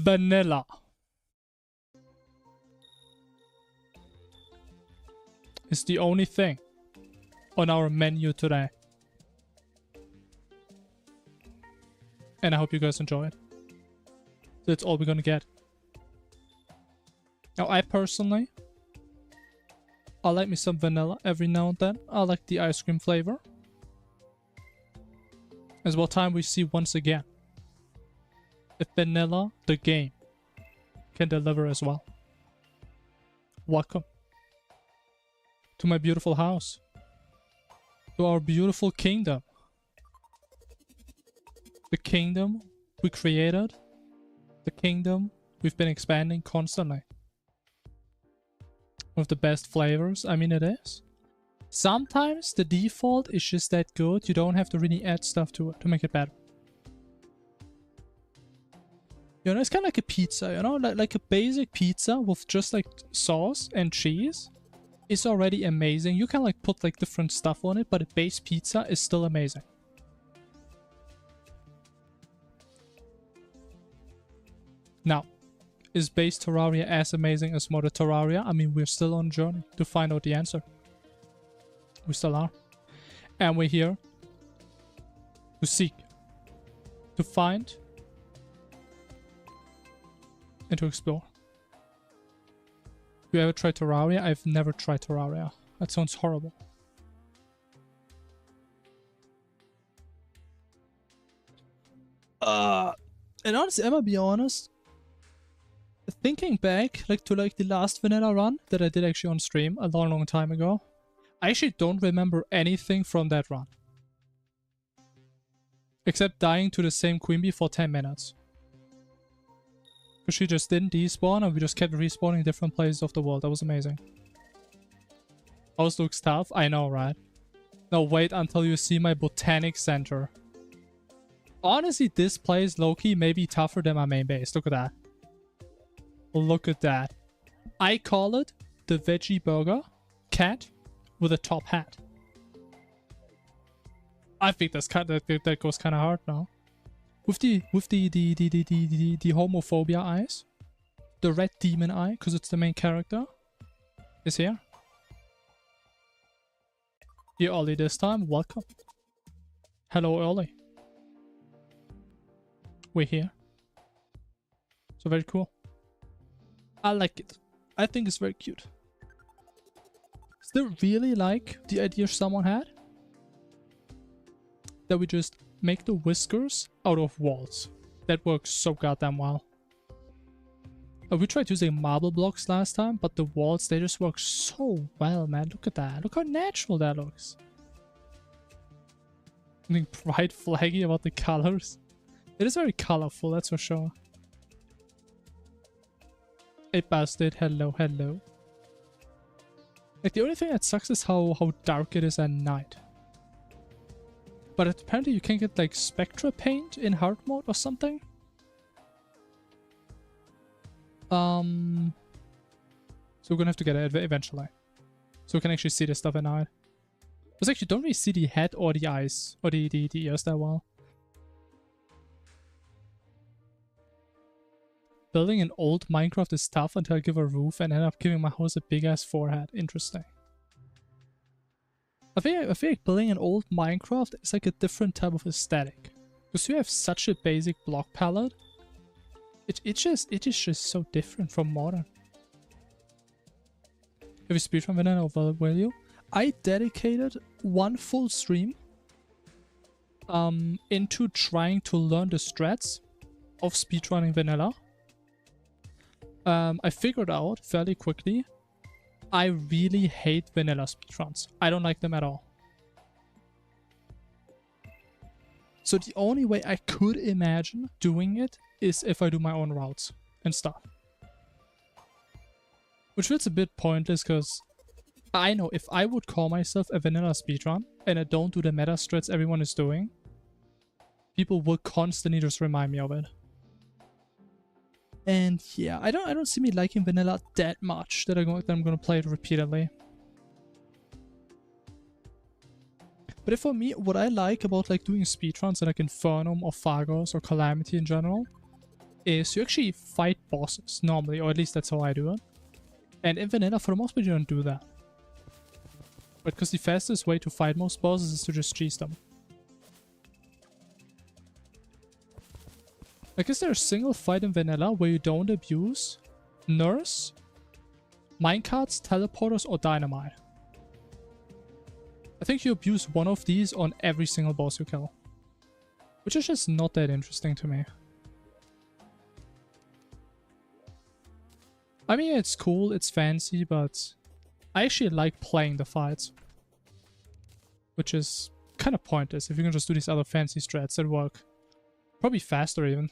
vanilla. Is the only thing on our menu today. And I hope you guys enjoy it. That's all we're gonna get. Now, I personally, I like me some vanilla every now and then. I like the ice cream flavor. It's about time we see once again if vanilla, the game, can deliver as well. Welcome to my beautiful house. To our beautiful kingdom. The kingdom we created. The kingdom we've been expanding constantly. One of the best flavors. I mean, it is. Sometimes the default is just that good. You don't have to really add stuff to it to make it better. You know, it's kind of like a pizza, you know? Like a basic pizza with just like sauce and cheese. It's already amazing. You can like put like different stuff on it, but a base pizza is still amazing. Now, is base Terraria as amazing as modded Terraria? I mean, we're still on a journey to find out the answer. We still are. And we're here to seek, to find, and to explore. Have you ever tried Terraria? I've never tried Terraria. That sounds horrible. And honestly, I'm gonna be honest. Thinking back, like to like the last vanilla run that I did actually on stream a long time ago, I actually don't remember anything from that run. Except dying to the same queen bee for 10 minutes. Because she just didn't despawn and we just kept respawning different places of the world. That was amazing. House looks tough. I know, right? Now wait until you see my botanic center. Honestly, this place low-key may be tougher than my main base. Look at that. Look at that. I call it the veggie burger cat with a top hat. I think that's that goes kind of hard now. With the homophobia eyes, the red demon eye, because it's the main character, is here. Here Ollie this time. Welcome. Hello Ollie. We're here. So very cool. I like it. I think it's very cute. Still really like the idea someone had that we just make the whiskers out of walls. That works so goddamn well. We tried using marble blocks last time, but the walls, they just work so well, man. Look at that. Look how natural that looks. Something bright flaggy about the colors. It is very colorful, that's for sure. Hey bastard, hello, hello. Like the only thing that sucks is how dark it is at night. But apparently you can get like Spectra paint in hard mode or something. So we're gonna have to get it eventually. So we can actually see this stuff at night. Because actually you don't really see the head or the eyes or the ears that well. Building an old Minecraft is tough until I give a roof and end up giving my house a big ass forehead. Interesting. I feel like building an old Minecraft is like a different type of aesthetic. Because you have such a basic block palette. It is just so different from modern. Have you speedrun vanilla over, will you? I dedicated one full stream into trying to learn the strats of speedrunning vanilla. I figured out fairly quickly I really hate vanilla speedruns. I don't like them at all. So the only way I could imagine doing it is if I do my own routes and stuff. Which feels a bit pointless because I know if I would call myself a vanilla speedrun and I don't do the meta strats everyone is doing, people will constantly just remind me of it. And yeah, I don't see me liking vanilla that much that I'm gonna play it repeatedly. But if for me, what I like about like doing speedruns in like Infernum or Phagos or Calamity in general is you actually fight bosses normally, or at least that's how I do it. And in vanilla, for the most part, you don't do that. But because the fastest way to fight most bosses is to just cheese them. Like, is there a single fight in vanilla where you don't abuse nurse, minecarts, teleporters, or dynamite? I think you abuse one of these on every single boss you kill. Which is just not that interesting to me. I mean, it's cool, it's fancy, but I actually like playing the fights. Which is kind of pointless if you can just do these other fancy strats that work. Probably faster even.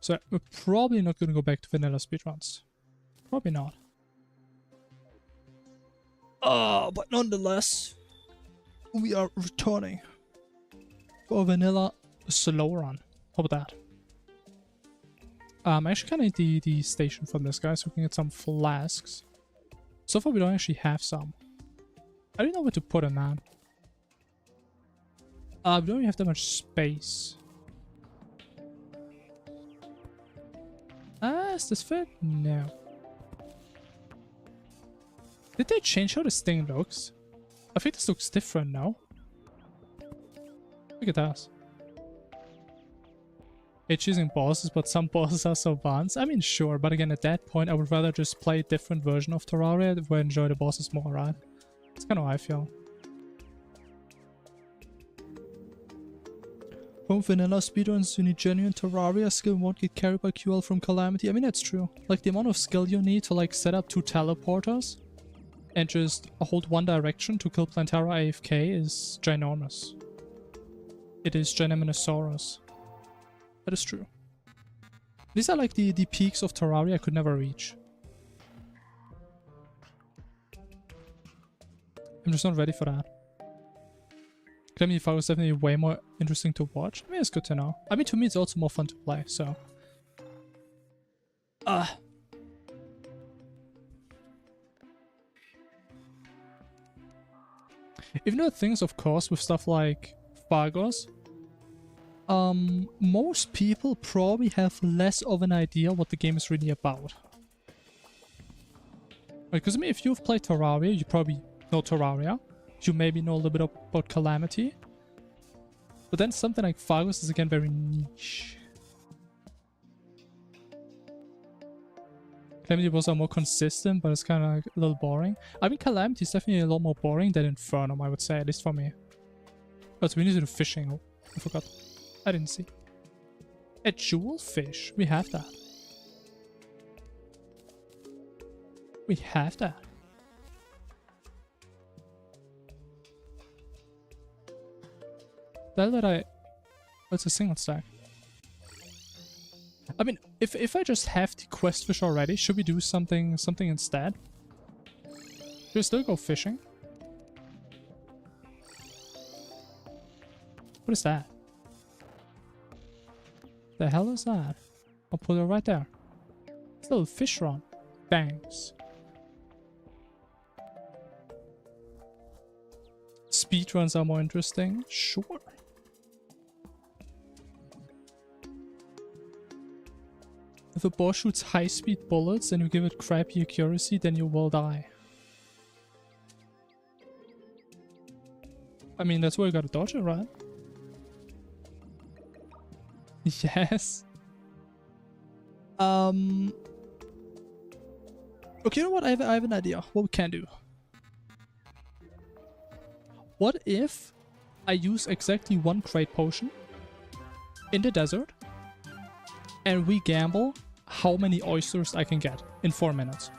So we're probably not going to go back to vanilla speedruns. Probably not. But nonetheless, we are returning for a vanilla slow run. How about that? I actually kind of need the station from this guy so we can get some flasks. So far we don't actually have some. I don't know where to put them, man. We don't really have that much space. Does this fit? No. Did they change how this thing looks? I think this looks different now. Look at that. It's choosing bosses, but some bosses are so advanced. I mean, sure, but again, at that point, I would rather just play a different version of Terraria where I enjoy the bosses more, right? That's kind of how I feel. From vanilla speedruns, you need genuine Terraria skill and won't get carried by QL from Calamity. I mean, that's true. Like, the amount of skill you need to, like, set up 2 teleporters and just hold one direction to kill Plantera AFK is ginormous. It is ginormous. That is true. These are like the peaks of Terraria I could never reach. I'm just not ready for that. Calamity 5 was definitely way more interesting to watch. I mean, it's good to know. I mean, to me, it's also more fun to play, so... Even though things, of course, with stuff like Fargos, most people probably have less of an idea what the game is really about. Because I mean, if you've played Terraria, you probably know Terraria. You maybe know a little bit about Calamity. But then something like Fargos is again very niche. Calamity was more consistent, but it's kind of like a little boring. I mean, Calamity is definitely a lot more boring than Infernum, I would say, at least for me. Oh, so we need to do fishing. Oh, I forgot. I didn't see. A jewel fish. We have that. We have that. That's a single stack. I mean, if I just have the quest fish already, should we do something instead? Should we still go fishing? What is that? The hell is that? I'll put it right there. It's a little fish run. Bangs. Speedruns are more interesting? Sure. If a boss shoots high-speed bullets and you give it crappy accuracy, then you will die. I mean, that's why you gotta dodge it, right? Yes. Okay, you know what? I have an idea. What we can do. What if I use exactly 1 crate potion in the desert and we gamble how many oysters I can get in 4 minutes?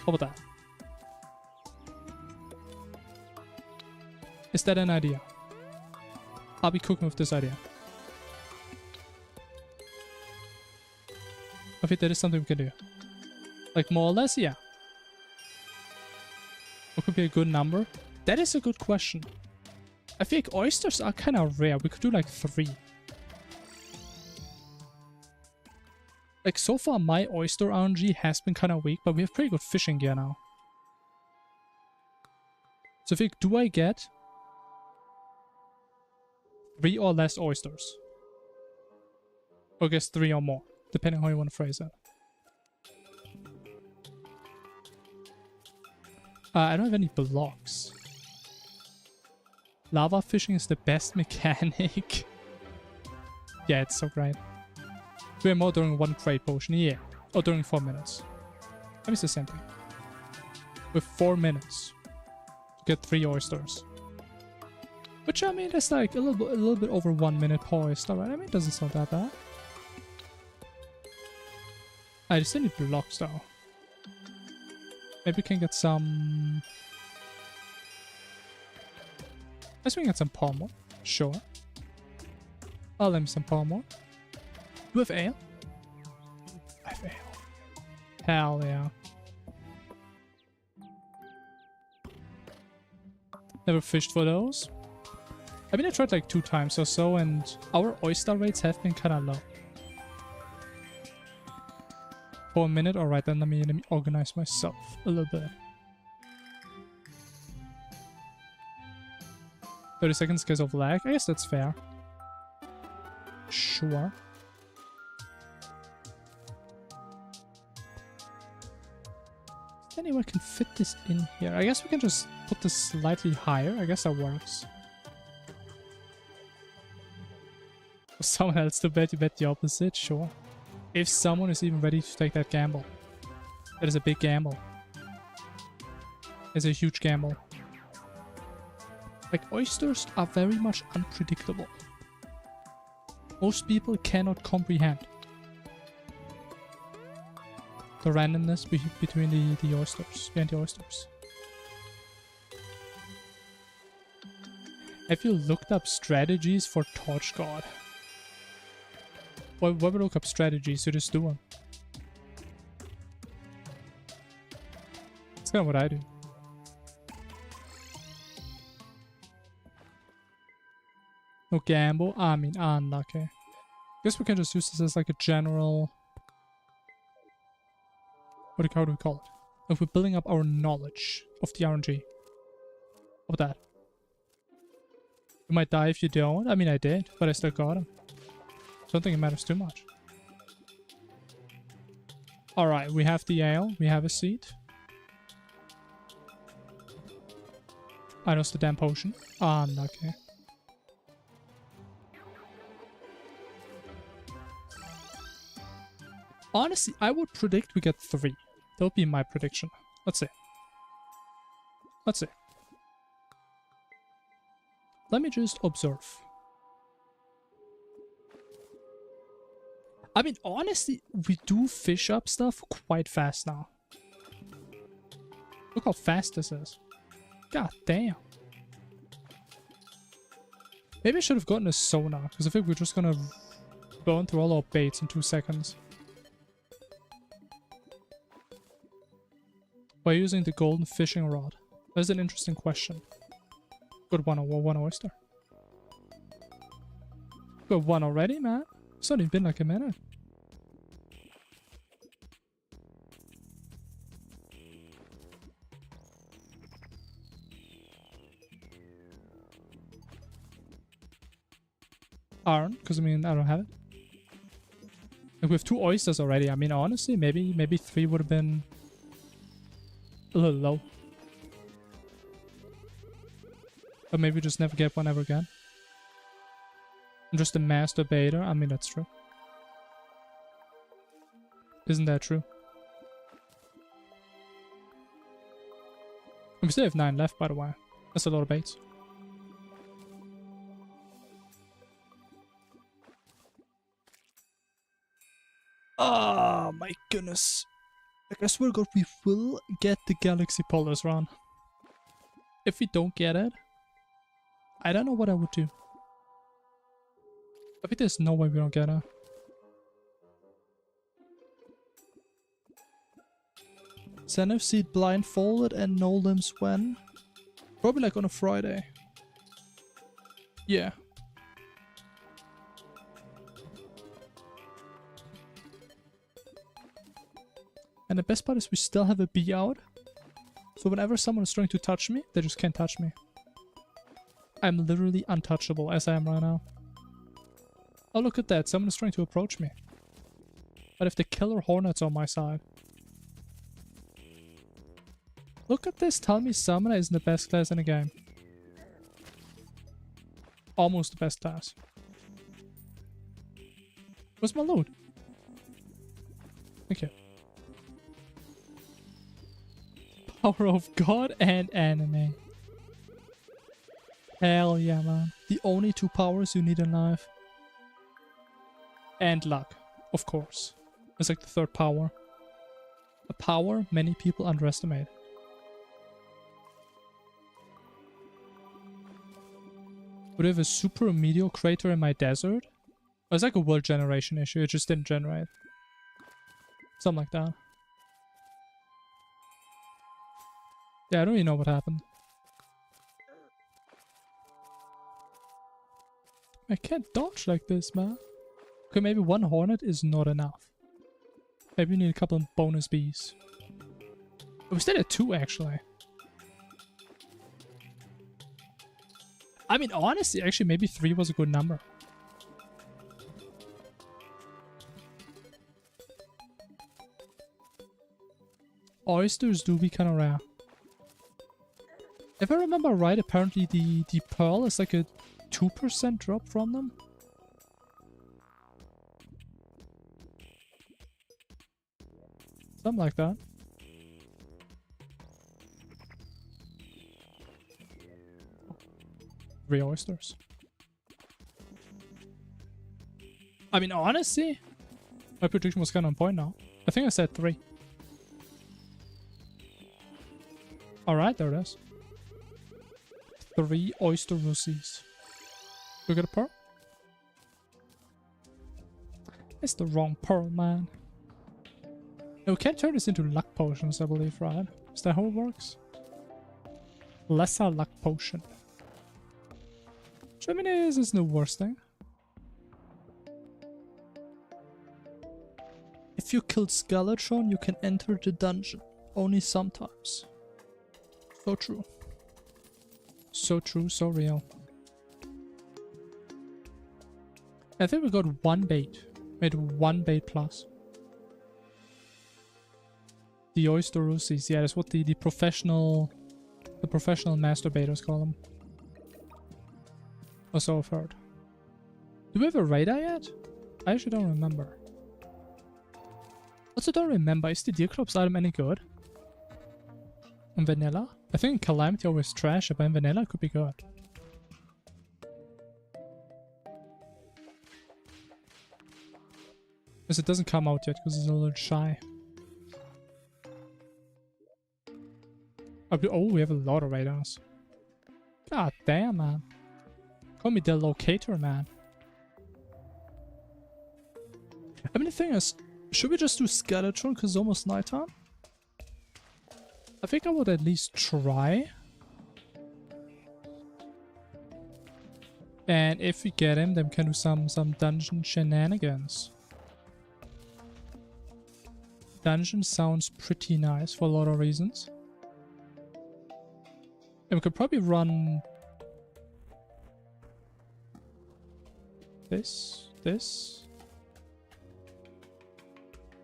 How about that? Is that an idea? I'll be cooking with this idea. I think that is something we can do. Like, more or less, yeah. What could be a good number? That is a good question. I think oysters are kind of rare. We could do like 3. Like, so far my oyster RNG has been kind of weak, but we have pretty good fishing gear now. So I think, do I get 3 or less oysters. Or I guess 3 or more, depending on how you want to phrase it. I don't have any blocks. Lava fishing is the best mechanic. Yeah, it's so great. 3 more during 1 crate potion, yeah. Or during 4 minutes. That means the same thing. With 4 minutes to get 3 oysters. Which, I mean, that's like a little bit over 1 minute per oyster, right? I mean, it doesn't sound that bad. I just need blocks though. Maybe we can get some... I guess we can get some palm wood. Sure. I'll let me some palm wood. Do we have ale? I have ale. Hell yeah. Never fished for those. I mean, I tried like 2 times or so, and our oyster rates have been kind of low. For a minute, alright, then let me organize myself a little bit. 30 seconds because of lag. I guess that's fair. Sure. Anyway, I can fit this in here. I guess we can just put this slightly higher. I guess that works. For someone else to bet, you bet the opposite. Sure. If someone is even ready to take that gamble. That is a big gamble. It's a huge gamble. Like, oysters are very much unpredictable. Most people cannot comprehend the randomness between the oysters, behind the oysters. Have you looked up strategies for Torch God? Why would I look up strategies? You just do them. That's kind of what I do. No gamble? I mean, unlucky. Guess we can just use this as like a general... How do we call it? If we're building up our knowledge of the RNG. How about that? You might die if you don't. I mean, I did, but I still got him. I don't think it matters too much. Alright, we have the ale. We have a seed. I lost the damn potion. Unlucky. Honestly, I would predict we get 3. That would be my prediction. Let's see. Let's see. Let me just observe. I mean, honestly, we do fish up stuff quite fast now. Look how fast this is. God damn. Maybe I should have gotten a sonar, because I think we're just gonna burn through all our baits in 2 seconds. By using the golden fishing rod? That is an interesting question. Got one oyster. Got 1 already, man. It's not even been like a minute. Iron, because I mean, I don't have it. Like, we have 2 oysters already. I mean, honestly, maybe 3 would have been a little low. But maybe just never get one ever again. I'm just a master baiter. I mean, that's true. Isn't that true? And we still have 9 left, by the way. That's a lot of baits. Oh my goodness. I swear to God, we will get the Galaxy Polaris run. If we don't get it, I don't know what I would do. I think there's no way we don't get it. Zenith Seed blindfolded and no limbs when? Probably like on a Friday. Yeah. And the best part is we still have a bee out. So whenever someone is trying to touch me, they just can't touch me. I'm literally untouchable as I am right now. Oh, look at that. Someone is trying to approach me. But if the killer hornet's on my side. Look at this. Tell me Summoner isn't the best class in the game. Almost the best class. Where's my load? Thank you. Power of God and anime. Hell yeah, man. The only two powers you need in life. And luck, of course. It's like the third power. A power many people underestimate. Would I have a super meteor crater in my desert? It was like a world generation issue, it just didn't generate. Something like that. Yeah, I don't really know what happened. I can't dodge like this, man. Okay, maybe one hornet is not enough. Maybe we need a couple of bonus bees. We still at 2, actually. I mean, honestly, actually, maybe 3 was a good number. Oysters do be kind of rare. If I remember right, apparently the pearl is like a 2% drop from them. Something like that. Three oysters. I mean, honestly, my prediction was kind of on point now. I think I said 3. Alright, there it is. 3 oyster russies. We got a pearl? It's the wrong pearl, man. No, we can't turn this into luck potions, I believe, right? Is that how it works? Lesser luck potion. Which I mean, isn't the worst thing. If you killed Skeletron, you can enter the dungeon. Only sometimes. So true. So true, so real. I think we got 1 bait. Made 1 bait plus. The oyster russies, yeah, that's what the professional masturbators call them. Or so I've heard. Do we have a radar yet? I actually don't remember. Also don't remember, is the Deercrops item any good? In vanilla? I think in Calamity always trash, but in vanilla it could be good. Because it doesn't come out yet, because it's a little shy. Oh, we have a lot of radars. God damn, man. Call me the locator, man. I mean, the thing is, should we just do Skeletron because it's almost nighttime? I think I would at least try. And if we get him, then we can do some dungeon shenanigans. Dungeon sounds pretty nice for a lot of reasons. And we could probably run this.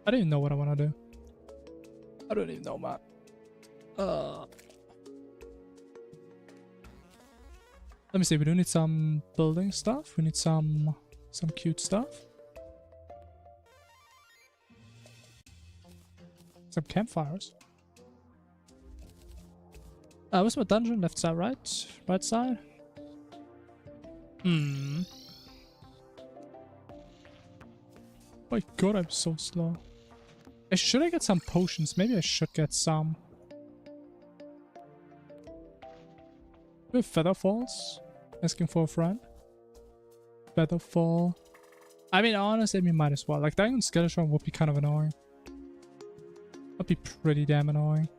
I don't even know what I want to do. I don't even know, man. Let me see, we do need some building stuff. We need some cute stuff. Some campfires. Where's my dungeon? Left side, right? Right side? My god, I'm so slow. Should I get some potions? Maybe I should get some. We have Featherfalls. Asking for a friend. Featherfall. I mean, honestly, we might as well. Like, dying on Skeletron would be kind of annoying. That'd be pretty damn annoying.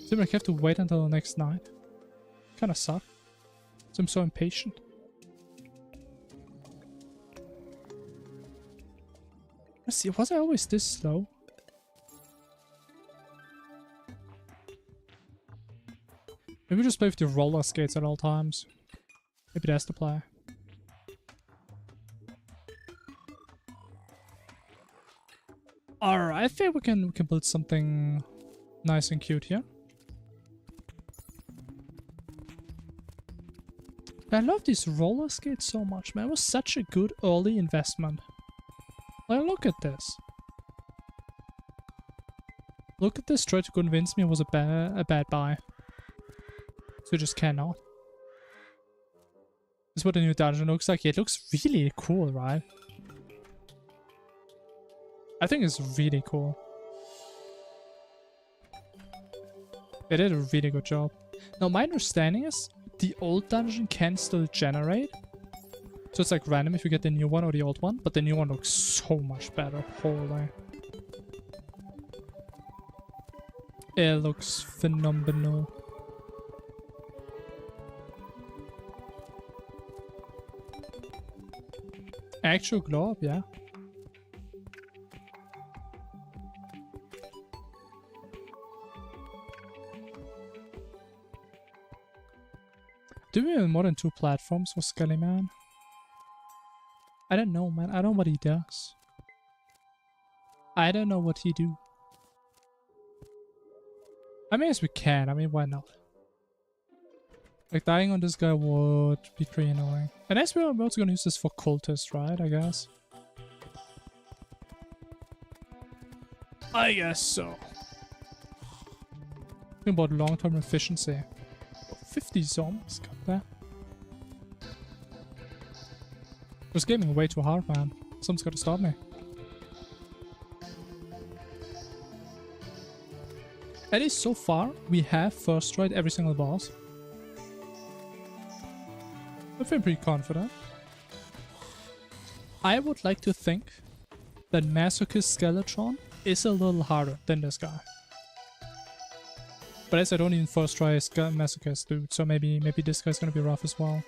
Seems like I have to wait until the next night. Kinda suck. I'm so impatient. Let's see, was I always this slow? Maybe just play with the roller skates at all times. Maybe that's the play. I think we can build something nice and cute here. I love these roller skates so much, man. It was such a good early investment. Like, look at this. Look at this, try to convince me it was a bad buy. So you just cannot. This is what the new dungeon looks like. Yeah, it looks really cool, right? I think it's really cool. They did a really good job. Now, my understanding is the old dungeon can still generate. So it's like random if you get the new one or the old one. But the new one looks so much better. Holy. It looks phenomenal. Actual globe, yeah. Do we have more than 2 platforms for Skelly Man? I don't know, man. I don't know what he does. I don't know what he do. I mean, yes, we can. I mean, why not? Like, dying on this guy would be pretty annoying. And as we're also gonna use this for cultists, right? I guess. I guess so. Think about long-term efficiency. 50 zombies, got that. This gaming way too hard, man. Someone's gotta stop me. At least so far, we have first tried every single boss. I feel pretty confident. I would like to think that Masochist Skeletron is a little harder than this guy. But as I don't even first try Masochist, dude, so maybe this guy's gonna be rough as well.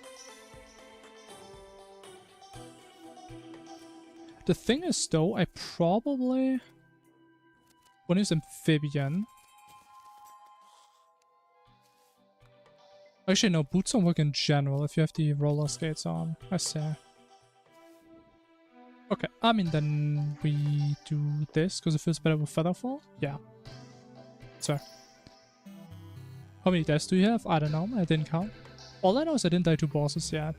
The thing is though, I probably want to use Amphibian. Actually no, boots don't work in general if you have the roller skates on. I see. Okay, I mean then we do this because it feels better with Featherfall? Yeah. Sorry. How many deaths do you have? I don't know, I didn't count. All I know is I didn't die to bosses yet.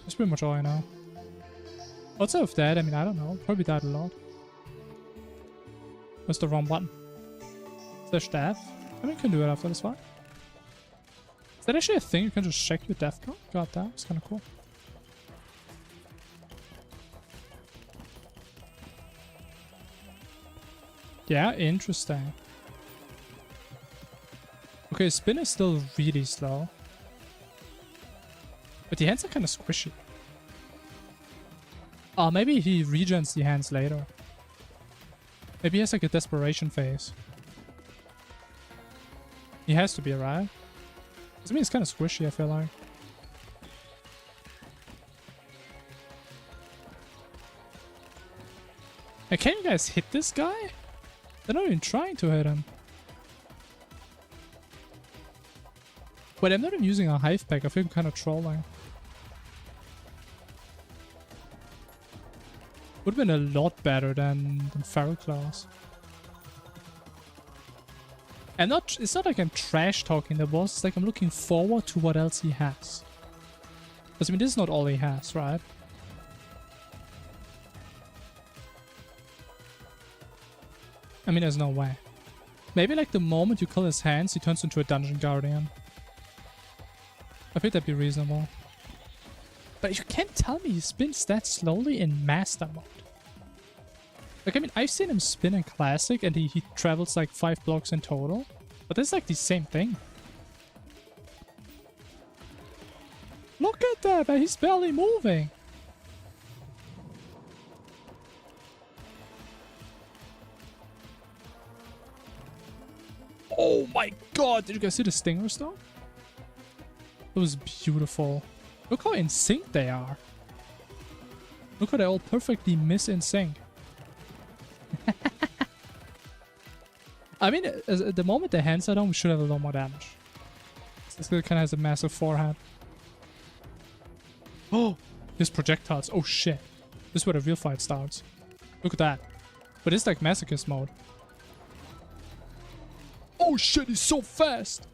That's pretty much all I know. Outside of that, I mean, I don't know. Probably died a lot. That's the wrong button. Is there death? I mean, you can do it after this fight. Is that actually a thing? You can just check your death count? God damn, it's kind of cool. Yeah, interesting. Okay, spin is still really slow. But the hands are kind of squishy. Oh, maybe he regens the hands later. Maybe he has like a desperation phase. He has to be, right? I mean, it's kind of squishy, I feel like. Hey, can you guys hit this guy? They're not even trying to hit him. Wait, I'm not even using a hive pack. I feel I'm kind of trolling. Would have been a lot better than Feral Claws. And it's not like I'm trash talking the boss. It's like I'm looking forward to what else he has. Because I mean, this is not all he has, right? I mean, there's no way. Maybe like the moment you kill his hands, he turns into a dungeon guardian. I think that'd be reasonable. But you can't tell me he spins that slowly in master mode. Like, I mean, I've seen him spin in classic and he travels like 5 blocks in total. But it's like the same thing. Look at that, man. He's barely moving. Oh my god. Did you guys see the stingers though? It was beautiful. Look how in sync they are. Look how they all perfectly miss in sync. I mean, at the moment the hands are down, we should have a lot more damage. This guy kind of has a massive forehead. Oh! His projectiles. Oh shit. This is where the real fight starts. Look at that. But it's like masochist mode. Oh shit, he's so fast.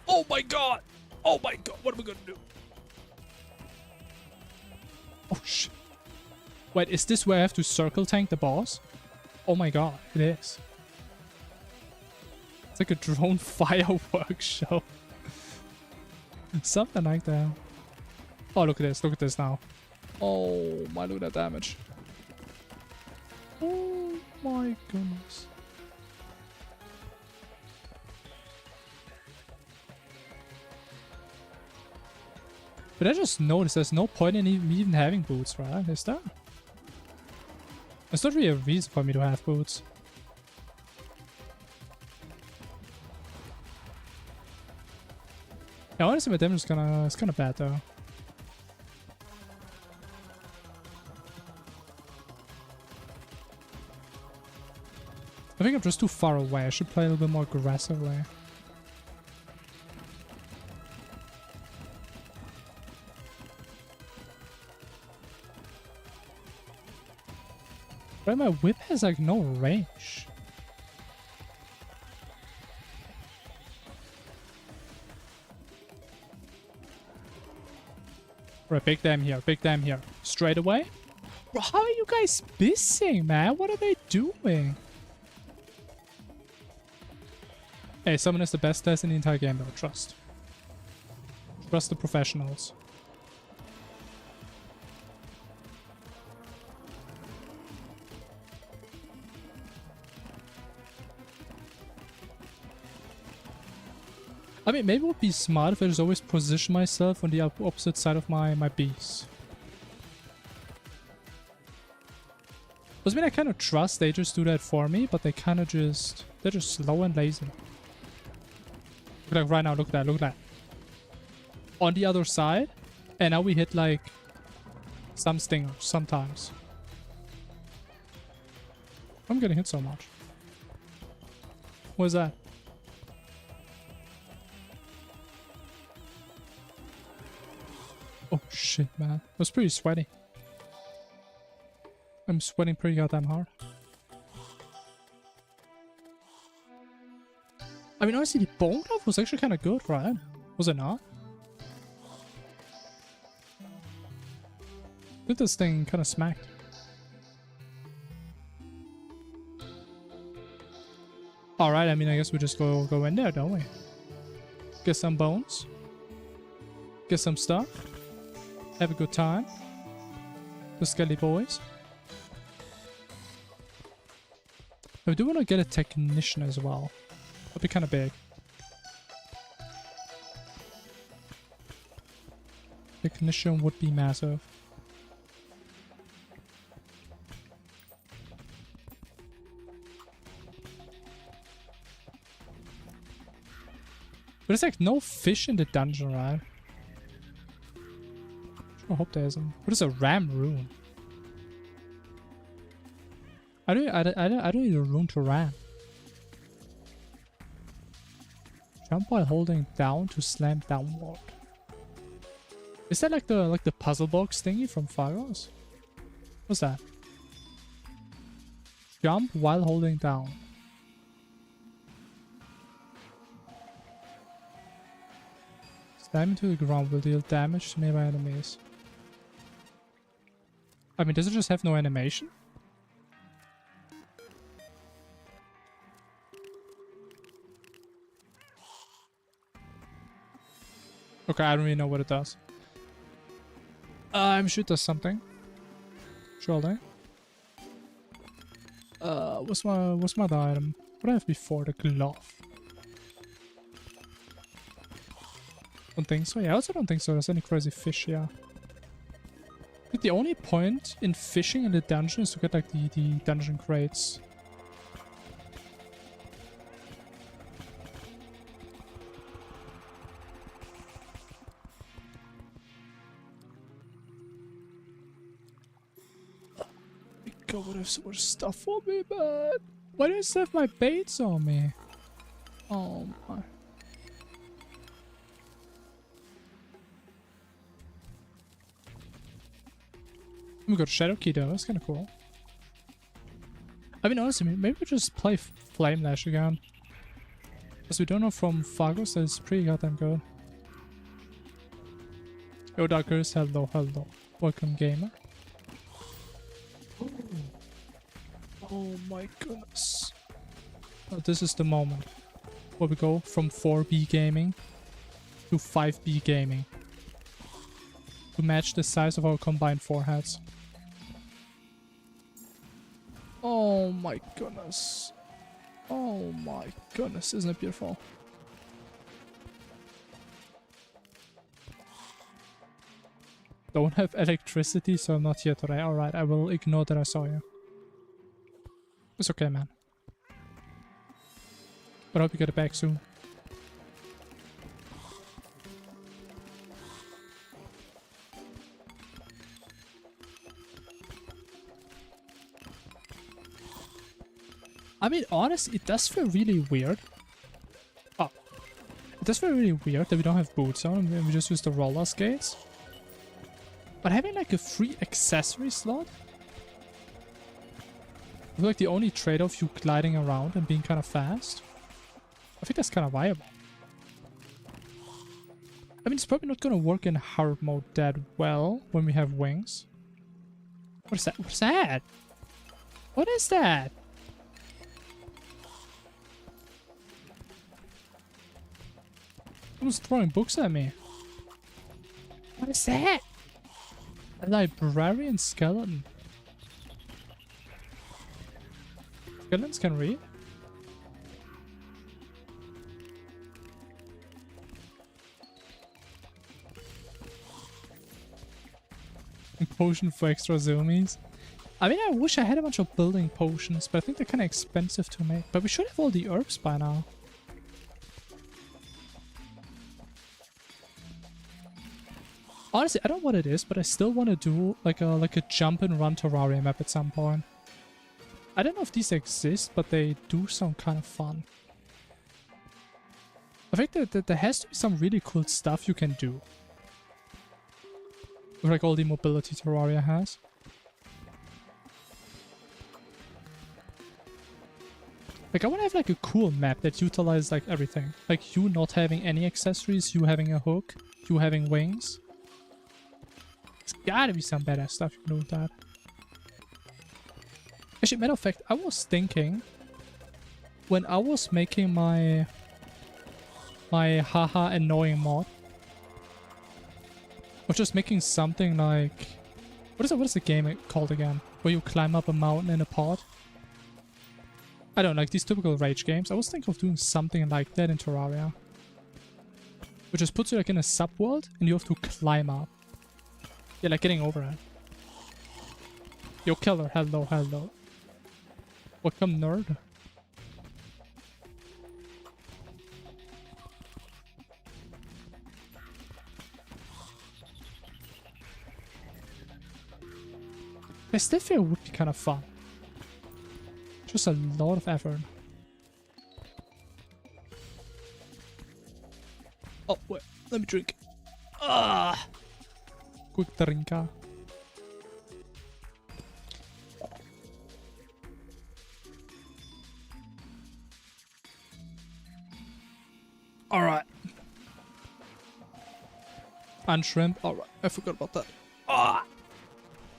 Oh my god. Oh my god, what are we gonna do? Oh shit. Wait, is this where I have to circle tank the boss? Oh my god, it is. It's like a drone fireworks show. Something like that. Oh, look at this now. Oh my, look at that damage. Oh my goodness. But I just noticed there's no point in me even having boots, right? Is there? There's not really a reason for me to have boots. Yeah, honestly, my damage is kinda bad though. I think I'm just too far away. I should play a little bit more aggressively. But my whip has like no range. Right, big damn here, big damn here. Straight away? Bro, how are you guys missing, man? What are they doing? Hey, summon is the best test in the entire game, though. Trust. Trust the professionals. I mean, maybe it would be smart if I just always position myself on the opposite side of my beast. I mean, I kind of trust they just do that for me, but they kind of just... They're just slow and lazy. Like right now, look at that, look at that. On the other side, and now we hit like some stingers sometimes. I'm getting hit so much. What is that? Oh shit, man. It was pretty sweaty. I'm sweating pretty goddamn hard. I mean, honestly, the bone glove was actually kind of good, right? Was it not? Did this thing kind of smacked? Alright, I mean, I guess we just go in there, don't we? Get some bones. Get some stuff. Have a good time. The Skelly boys. I do want to get a technician as well. That'd be kind of big. Technician would be massive. But there's like no fish in the dungeon, right? I hope there isn't. What is a ram rune? I don't need a rune to ram. Jump while holding down to slam downward. Is that like the puzzle box thingy from Pharos? What's that? Jump while holding down. Slam into the ground will deal damage to nearby enemies. I mean, does it just have no animation? Okay, I don't really know what it does. I'm sure it does something. Surely. What's my other item? What do I have before? The glove. Don't think so. Yeah, I also don't think so. There's any crazy fish here. I think the only point in fishing in the dungeon is to get like the dungeon crates. God, what have so much stuff on me, man? Why do I still have my baits on me? Oh my. We got Shadow Key though, that's kinda cool. I mean, honestly, maybe we just play Flame Lash again. Because we don't know from Fargus that it's pretty goddamn good. Yo, Darkers, hello, hello. Welcome, gamer. Oh my goodness. Oh, this is the moment where we go from 4B gaming to 5B gaming. To match the size of our combined foreheads. Oh my goodness. Oh my goodness, isn't it beautiful? Don't have electricity, so I'm not here today. Alright, I will ignore that I saw you. It's okay, man. But I hope you get it back soon. I mean, honestly, it does feel really weird. Oh. It does feel really weird that we don't have boots on and we just use the roller skates. But having like a free accessory slot? I feel like the only trade-off you gliding around and being kind of fast. I think that's kind of viable. I mean, it's probably not going to work in hard mode that well when we have wings. What is that? What is that? What is that? Someone's throwing books at me. What is that? A librarian skeleton. Skeletons can read? Potion for extra zoomies. I mean, I wish I had a bunch of building potions, but I think they're kind of expensive to make. But we should have all the herbs by now. Honestly, I don't know what it is, but I still want to do like a jump and run Terraria map at some point. I don't know if these exist, but they do sound kind of fun. I think that there has to be some really cool stuff you can do. With like all the mobility Terraria has. Like I want to have like a cool map that utilizes like everything. Like you not having any accessories, you having a hook, you having wings. There's gotta be some badass stuff you can do with that. Actually, matter of fact, I was thinking when I was making my haha annoying mod, I was just making something like what is the game called again? Where you climb up a mountain in a pod? I don't know, like these typical rage games. I was thinking of doing something like that in Terraria. Which just puts you like in a sub-world and you have to climb up. Yeah, like getting over it. Yo, killer, hello, hello. Welcome, nerd. I still feel it would be kind of fun. Just a lot of effort. Oh, wait, let me drink. Ah! Quick drinka. Alright. And shrimp. Alright, I forgot about that. Ah!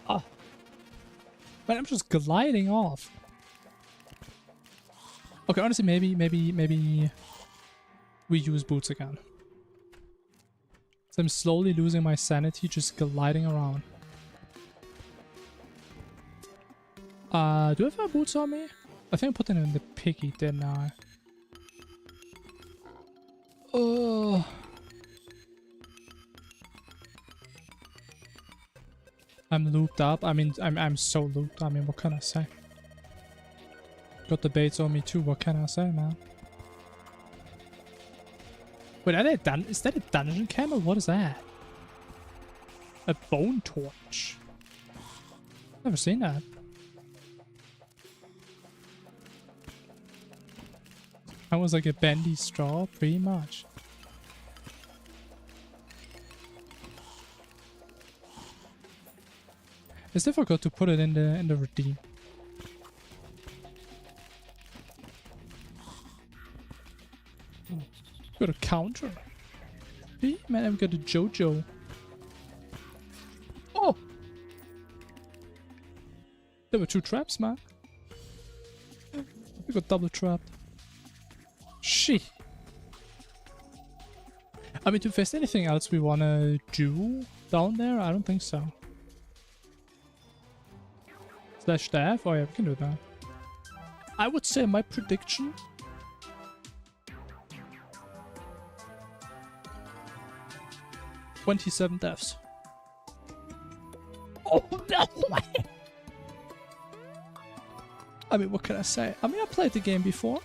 Ah! Man, I'm just gliding off. Okay, honestly, maybe we use boots again. So I'm slowly losing my sanity, just gliding around. Do I have my boots on me? I think I put them in the piggy, didn't I? Oh. I'm looped up. I mean, I'm so looped. I mean, what can I say? Got the baits on me too. What can I say, man? Wait, are they done? Is that a dungeon candle? What is that? A bone torch. Never seen that. That was like a bendy straw, pretty much. I still forgot to put it in the redeem. Got a counter. See? Man, I've got a JoJo. Oh! There were 2 traps, man. We got double trapped. Shit. I mean, if there's anything else we wanna do down there, I don't think so. Slash staff? Oh yeah, we can do that. I would say my prediction... 27 deaths. Oh, no way! I mean, what can I say? I mean, I played the game before.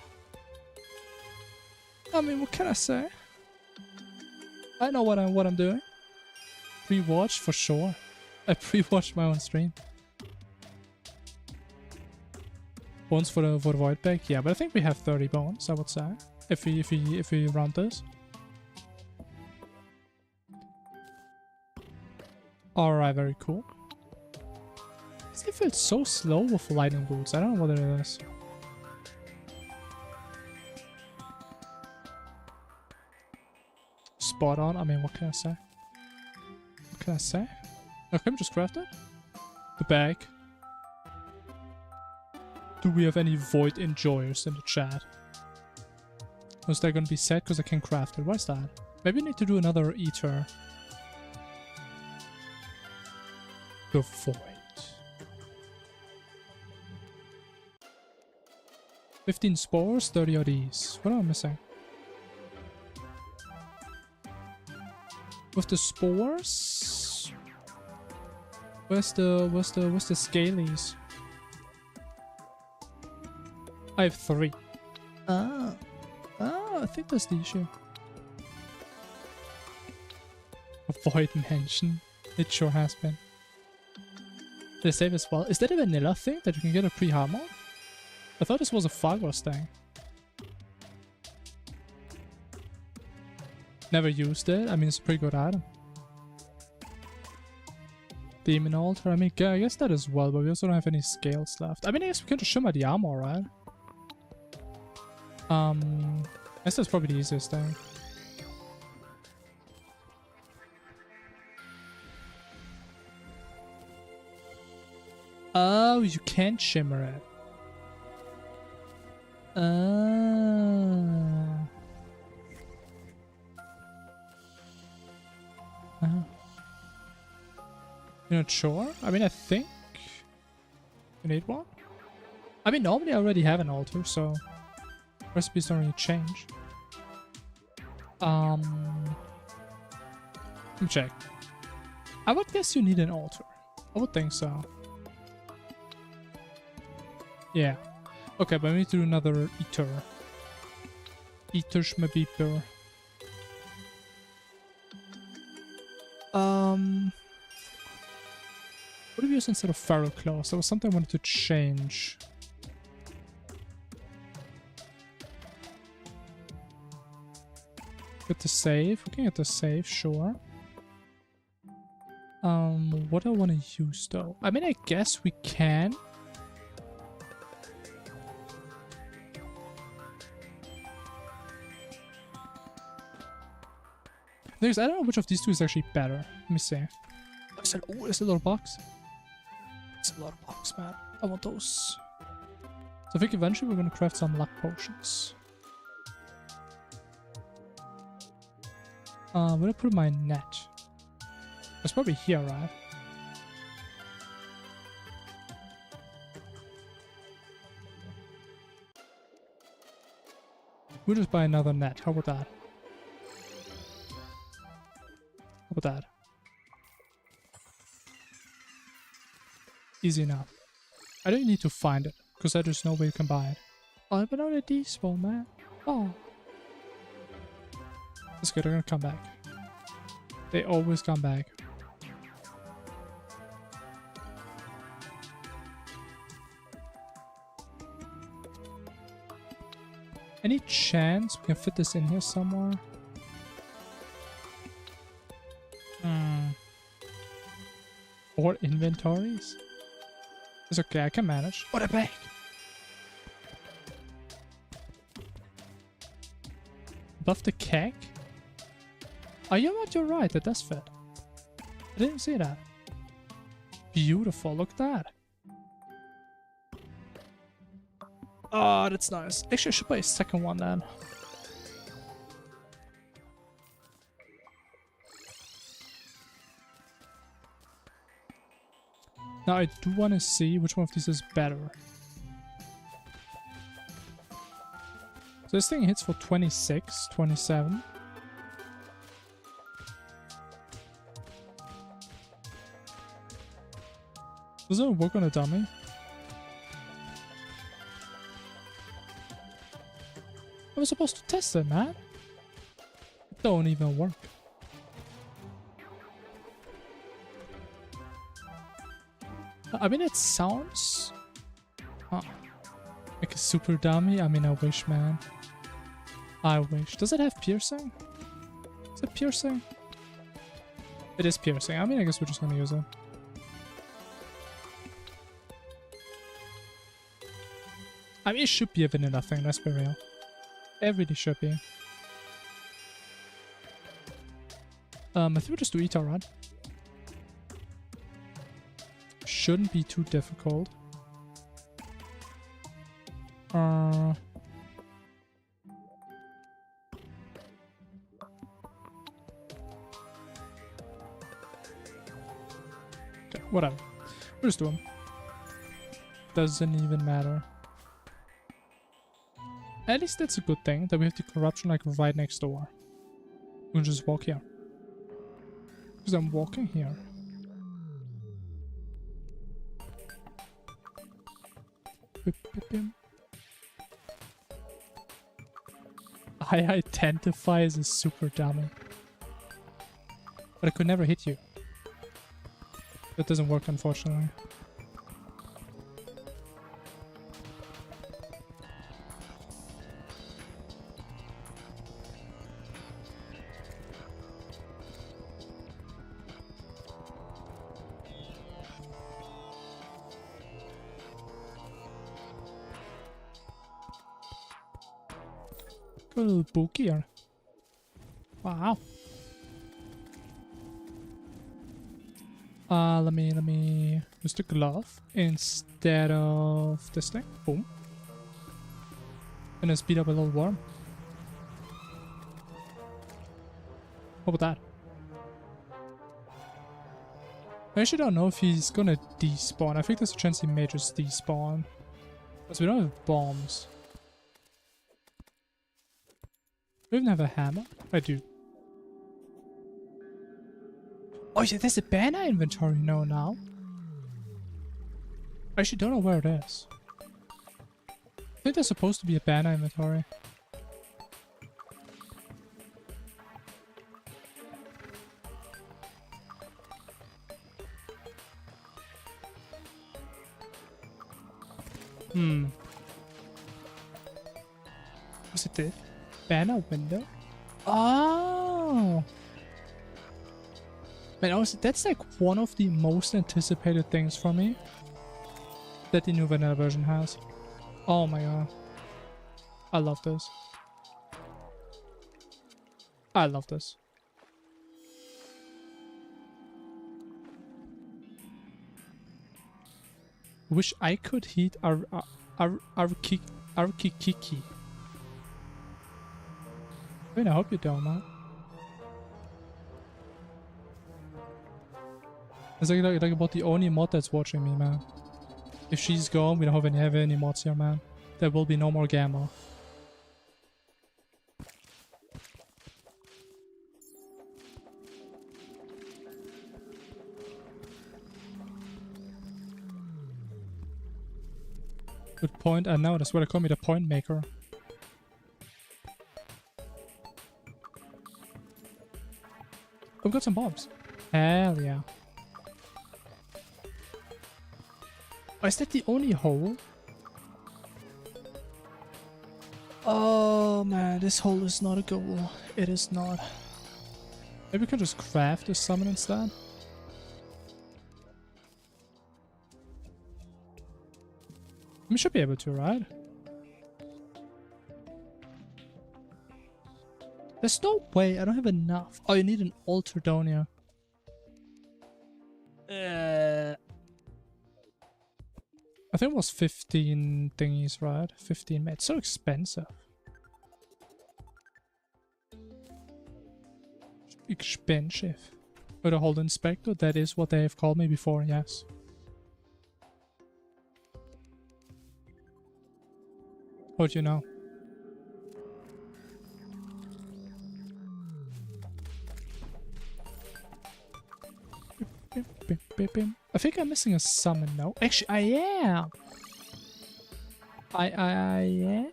I mean, what can I say? I know what I'm doing. Pre-watch for sure. I pre-watched my own stream. Bones for the void bag, yeah, but I think we have 30 bones, I would say. If we round this. Alright, very cool. It feels so slow with lightning bolts. I don't know what it is. Spot on. I mean, what can I say? What can I say? Okay, we just craft it. The bag. Do we have any void enjoyers in the chat? Was that gonna be set because I can craft it? Why is that? Maybe we need to do another eater. The void. 15 spores, 30 of these. What am I missing? With the spores? Where's the scalies? I have 3. Ah, I think that's the issue. A void mansion. It sure has been. They save as well. Is that a vanilla thing that you can get a pre-armor? I thought this was a Fargos thing. Never used it. I mean, it's a pretty good item. Demon altar. I mean, I guess that as well, but we also don't have any scales left. I mean, I guess we can just shimmer the armor, right? I guess that's probably the easiest thing. Oh, you can't shimmer it. You're not sure? I mean, I think you need one. I mean, normally I already have an altar, so recipes don't really change. Let me check. I would guess you need an altar. I would think so. Yeah. Okay, but we need to do another eater. Eater schmabeeper. What do we use instead of feral claws? That was something I wanted to change. Get the save. We can get the save, sure. What do I want to use though? I mean, I guess we can. I don't know which of these two is actually better. Let me see. Oh, there's a little box. It's a lot of box, man. I want those. So I think eventually we're gonna craft some luck potions. Where do I put my net? It's probably here, right? We'll just buy another net. How about that? How about that? Easy enough. I don't need to find it, because I just know where you can buy it. Oh, but now they despawn, man. Oh. That's good, they're gonna come back. They always come back. Any chance we can fit this in here somewhere? Or inventories? It's okay, I can manage. What a bag! Above the keg? Oh, you know what? You're right. That does fit. I didn't see that. Beautiful. Look at that. Oh, that's nice. Actually, I should buy a second one then. Now, I do want to see which one of these is better. So this thing hits for 26, 27. Does it work on a dummy? I was supposed to test it, man. It don't even work. I mean, it sounds like a super dummy. I mean, I wish, man. I wish. Does it have piercing? Is it piercing? It is piercing. I mean, I guess we're just gonna use it. I mean, it should be a vanilla thing, let's be real. It really should be. I think we'll just do Eater, right? Shouldn't be too difficult. Okay, whatever. We'll just do them. Doesn't even matter. At least that's a good thing, that we have the corruption like right next door. We can just walk here. Because I'm walking here. I identify as a super dummy. But I could never hit you. That doesn't work, unfortunately. Got a little book here. Wow. Let me use the glove instead of this thing. Boom. And then speed up a little worm. What about that? I actually don't know if he's gonna despawn. I think there's a chance he may just despawn. Because we don't have bombs. Do we even have a hammer? I do. Oh yeah, there's a banner inventory now. I actually don't know where it is. I think there's supposed to be a banner inventory. Was it the banner window? Oh! Man, honestly, that's like one of the most anticipated things for me that the new vanilla version has. Oh my god. I love this. I love this. Wish I could hit Arkiki. I mean, I hope you don't, man. It's like about the only mod that's watching me, man. If she's gone, we don't have any mods here, man. There will be no more Gamma. Good point. I know, that's why they call me the point maker. I've got some bombs. Hell yeah. Oh, is that the only hole? Oh man, this hole is not a goal. It is not. Maybe we can just craft a summon instead? We should be able to, right? There's no way. I don't have enough. Oh, you need an altar, don't you? I think it was 15 thingies, right? 15. It's so expensive. Expensive. With a hold inspector, that is what they have called me before, yes. How do you know? I think I'm missing a summon now. Actually, I am. I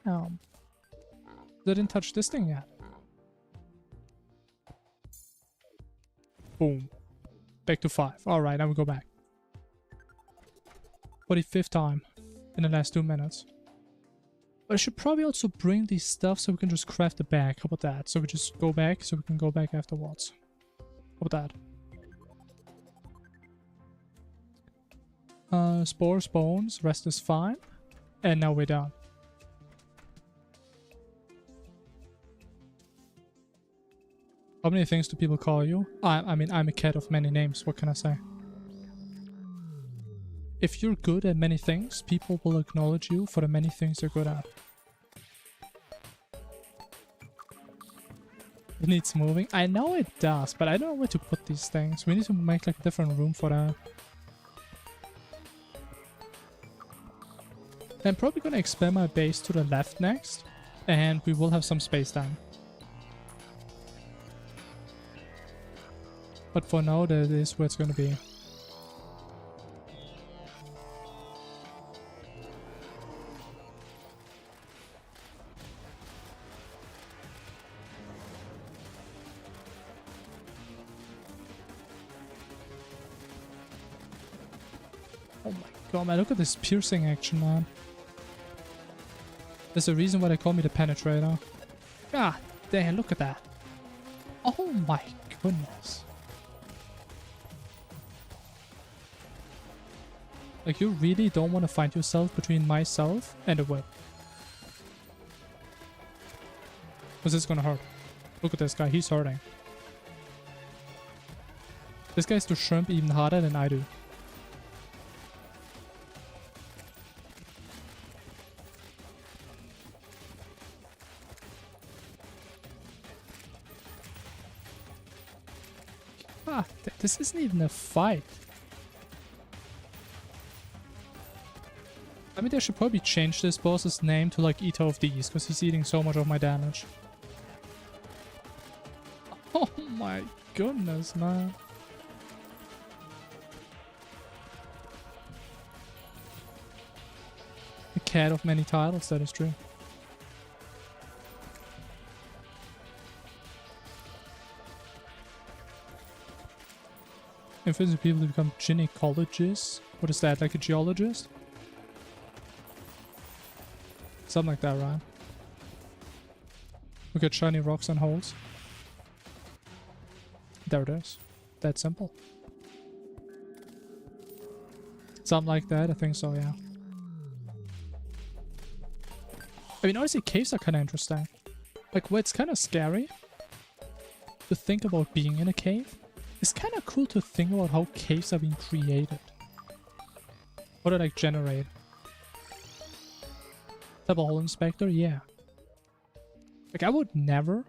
am. I didn't touch this thing yet. Boom. Back to 5. Alright, now we go back. For the 5th time in the last 2 minutes. But I should probably also bring these stuff so we can just craft the bag. How about that? So we just go back so we can go back afterwards. How about that? Spores, bones, rest is fine. And now we're done. How many things do people call you? I mean, I'm a cat of many names. What can I say? If you're good at many things, people will acknowledge you for the many things you're good at. It needs moving. I know it does, but I don't know where to put these things. We need to make like a different room for that. I'm probably gonna expand my base to the left next, and we will have some space then. But for now, that is where it's gonna be. Oh my god, man, look at this piercing action, man. There's a reason why they call me the penetrator. God damn, look at that. Oh my goodness. Like, you really don't want to find yourself between myself and a whip. Because it's gonna hurt. Look at this guy, he's hurting. This guy's to shrimp even harder than I do. Ah, this isn't even a fight. I mean, they should probably change this boss's name to like Eater of These, because he's eating so much of my damage. Oh my goodness, man. A cat of many titles, that is true. Infinite people become gynecologists. What is that, like a geologist? Something like that, right? We got shiny rocks and holes. There it is. That simple. Something like that, I think so, yeah. I mean, honestly, caves are kind of interesting. Like, where it's kind of scary to think about being in a cave, it's kind of cool to think about how caves are being created. How they like generate. Type of hole inspector, yeah. Like, I would never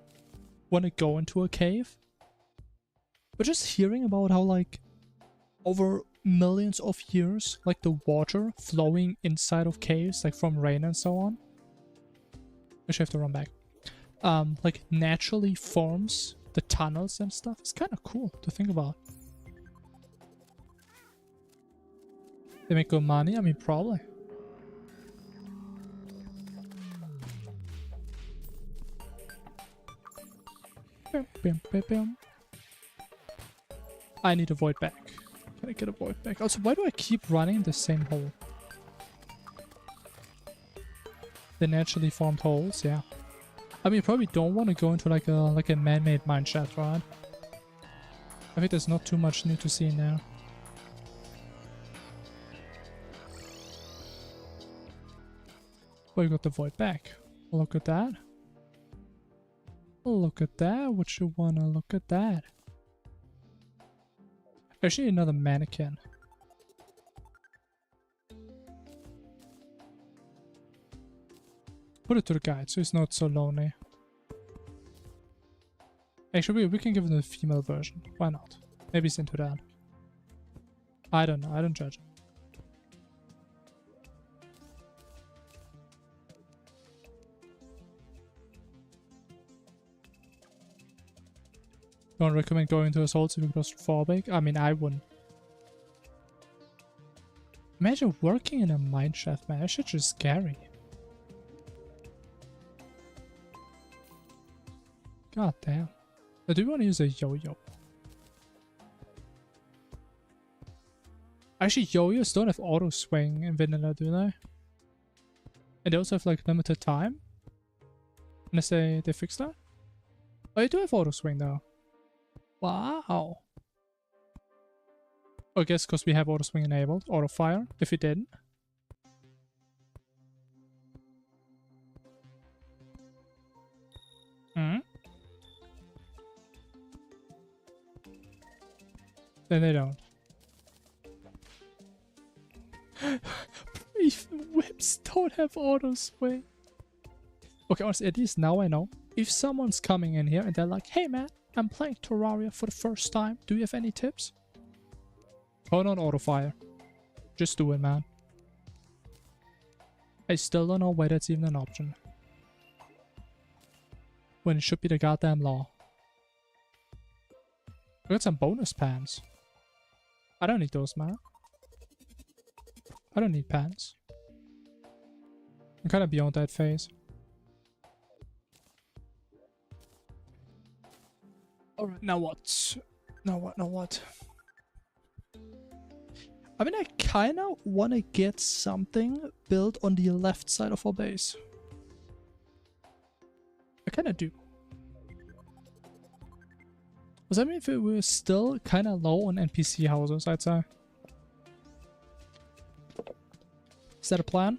want to go into a cave. But just hearing about how, like, over millions of years, like, the water flowing inside of caves, like, from rain and so on. I should have to run back. Like, naturally forms the tunnels and stuff. It's kind of cool to think about. They make good money? I mean, probably. I need a void back. Can I get a void back? Also, why do I keep running the same hole? The naturally formed holes, yeah. I mean, you probably don't want to go into like a man-made mine shaft, right? I think there's not too much new to see in there. Well, you got the void back. Look at that. Look at that. What you wanna look at that? Actually, another mannequin. Put it to the guide so he's not so lonely. Actually, we can give him the female version. Why not? Maybe he's into that. I don't know. I don't judge him. Don't recommend going to assaults if you're claustrophobic. I mean, I wouldn't. Imagine working in a mine shaft, man. That shit's just scary. God damn. I do want to use a yo-yo. Actually, yo-yos don't have auto swing in vanilla, do they? And they also have like limited time? Unless they fix that? Oh, you do have auto swing though. Wow. I guess because we have auto swing enabled. Auto fire, if we didn't. Hmm? Then they don't. Brief whips don't have auto swing. Okay, honestly, at least now I know. If someone's coming in here and they're like, hey man, I'm playing Terraria for the first time. Do you have any tips? Turn on auto fire. Just do it, man. I still don't know why that's even an option. When it should be the goddamn law. I got some bonus pants. I don't need those, man. I don't need pants. I'm kind of beyond that phase. Alright, now what? Now what? Now what? I mean, I kind of want to get something built on the left side of our base. I kind of do. Does that mean if we're still kind of low on NPC houses, I'd say? Is that a plan?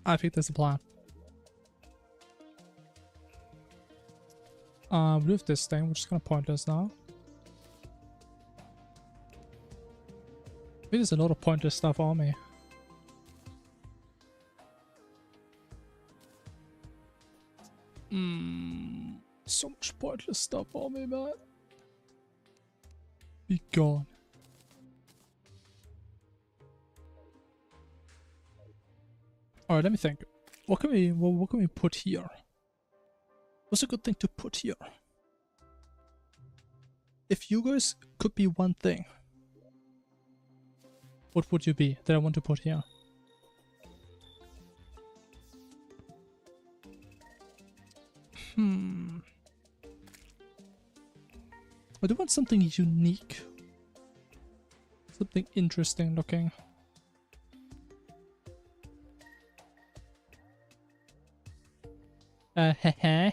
I think that's a plan. We have this thing, which is kind of pointless now. I think there's a lot of pointless stuff on me. So much pointless stuff on me, man. Be gone. Alright, let me think. What can we put here? What's a good thing to put here? If you guys could be one thing, what would you be that I want to put here? I do want something unique. Something interesting looking. Heh.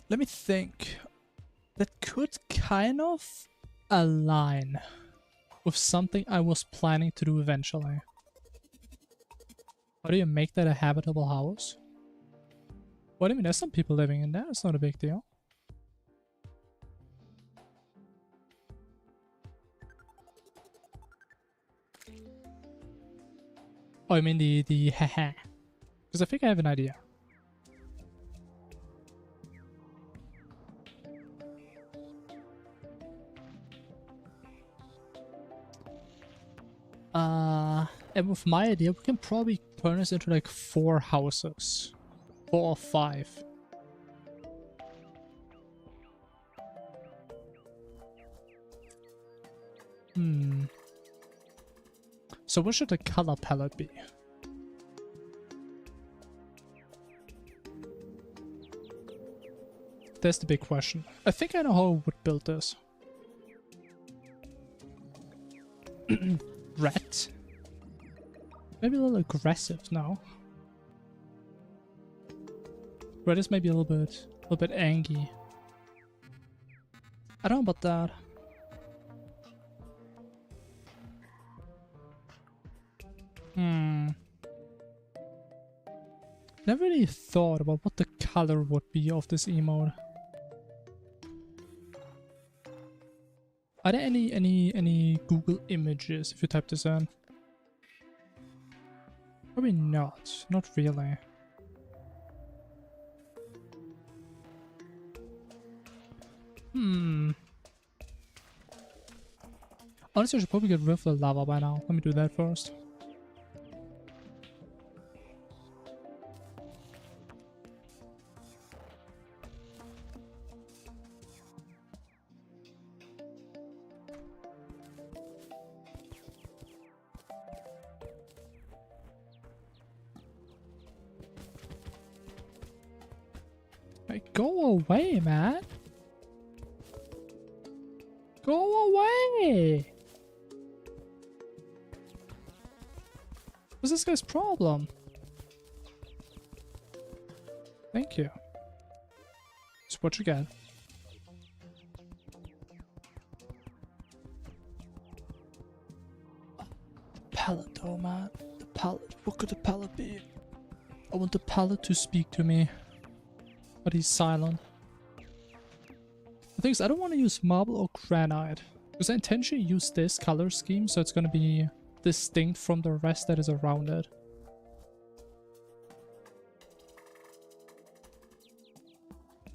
Let me think. That could kind of align with something I was planning to do eventually. How do you make that a habitable house? What do you mean? There's some people living in there. It's not a big deal. Oh, I mean the haha. Because I think I have an idea. And with my idea, we can probably turn this into like 4 houses. 4 or 5. So what should the color palette be? That's the big question. I think I know how I would build this. Red? Maybe a little aggressive now. Red is maybe a little bit angry. I don't know about that. Hmm. Never really thought about what the color would be of this emote. Are there any Google images if you type this in? Probably not. Not really. Honestly, I should probably get rid of the lava by now. Let me do that first. Like, go away, man. Go away. What's this guy's problem? Thank you. That's what you get. Pallet though, man. The pallet. What could the pallet be? I want the pallet to speak to me. But he's silent. The thing is, I don't want to use marble or granite. Because I intentionally use this color scheme, so it's going to be distinct from the rest that is around it.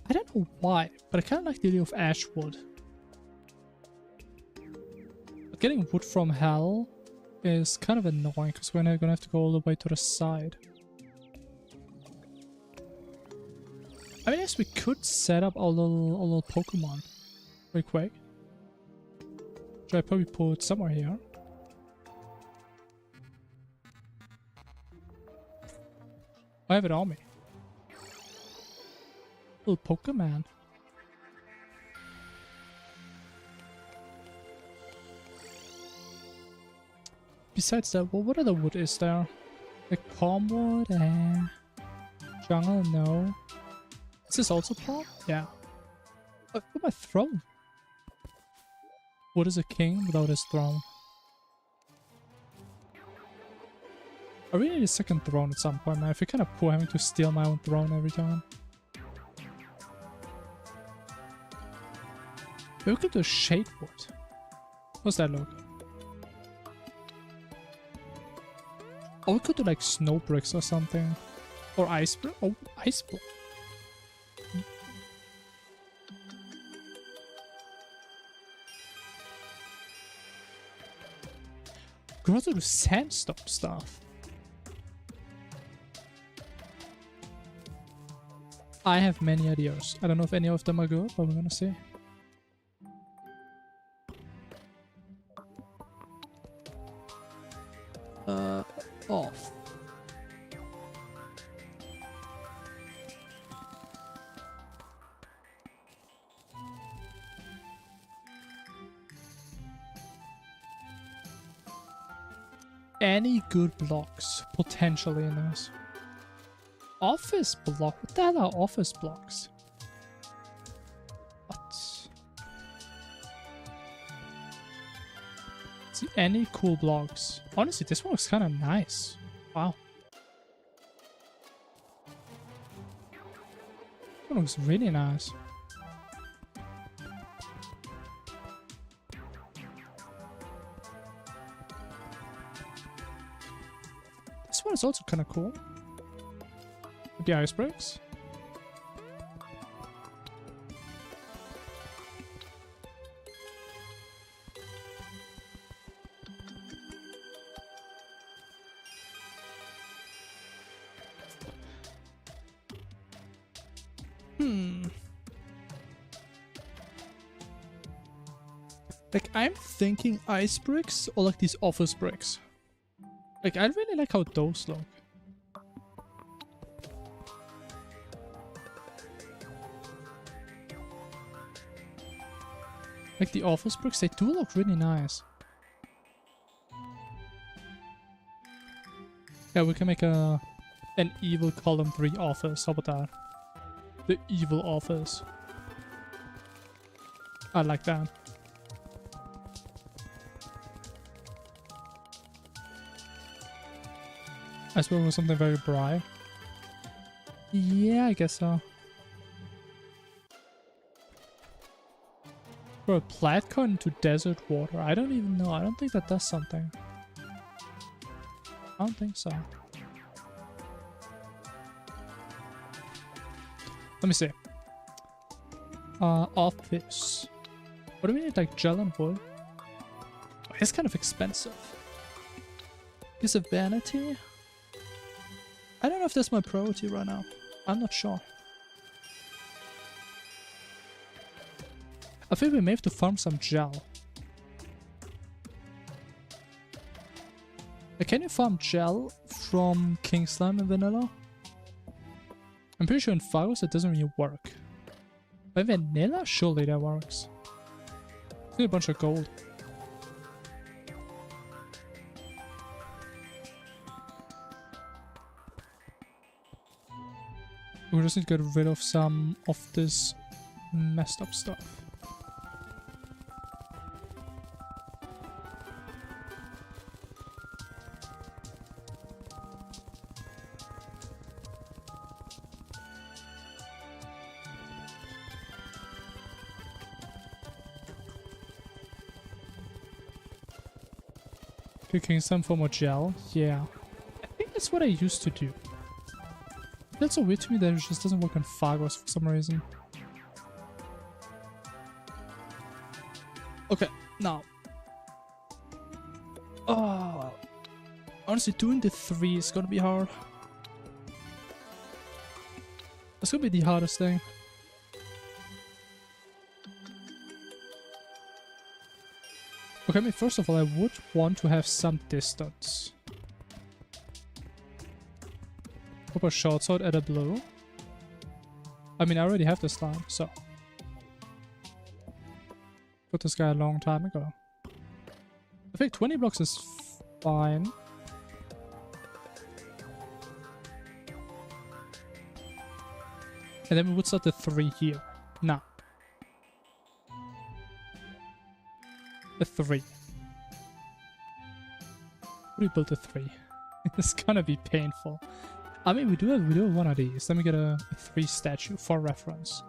I don't know why, but I kind of like the idea of ash wood. But getting wood from hell is kind of annoying, because we're going to have to go all the way to the side. I mean, yes, we could set up our little Pokemon real quick. Should I probably put somewhere here? I have it on me. Little Pokemon. Besides that, well, what other wood is there? Like palm wood and jungle, no. Is this also palm? Yeah. Look at my throne. What is a king without his throne? I really need a second throne at some point, man. I feel kind of poor having to steal my own throne every time. Maybe we could do shade wood. What's that look? Or we could do like snow bricks or something. Or ice brick. Oh, ice block. Could also do sandstone stuff. I have many ideas. I don't know if any of them are good, but we're gonna see. Off. Any good blocks potentially in this? Office block? What the hell are office blocks? What? See any cool blocks? Honestly, this one looks kind of nice. Wow. This one looks really nice. This one is also kind of cool. The ice bricks. Like, I'm thinking ice bricks or like these office bricks. Like, I really like how those look. Like the office bricks, they do look really nice. Yeah, we can make an evil column 3 office. How about that? The evil office. I like that. I suppose it was something very bright. Yeah, I guess so. For a plat cone into desert water, I don't even know. I don't think that does something. I don't think so. Let me see. Office. What do we need? Like gel and wood? Oh, it's kind of expensive. Is it vanity? I don't know if that's my priority right now. I'm not sure. I think we may have to farm some gel. Can you farm gel from King Slime in vanilla? I'm pretty sure in Phagos it doesn't really work. But in vanilla, surely that works. I need a bunch of gold. We just need to get rid of some of this messed up stuff. Picking some form of gel? Yeah. I think that's what I used to do. That's so weird to me that it just doesn't work on Phagos for some reason. Okay, now. Oh, honestly, doing the 3 is gonna be hard. It's gonna be the hardest thing. Okay, I mean, first of all, I would want to have some distance. Pop a short sword at a blow. I mean, I already have the slime, so. Put this guy a long time ago. I think 20 blocks is fine. And then we would start the 3 here. Now. The 3. We built a 3. It's gonna be painful. I mean, we do have one of these. Let me get a 3 statue for reference.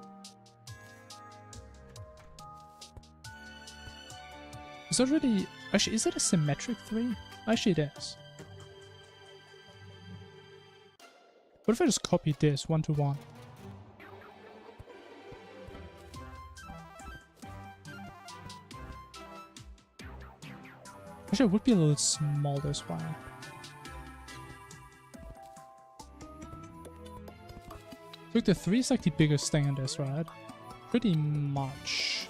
It's not really... Actually, is it a symmetric 3? Actually, it is. What if I just copy this 1 to 1? Actually, it would be a little small this one. Look, the 3 is like the biggest thing in this, right? Pretty much.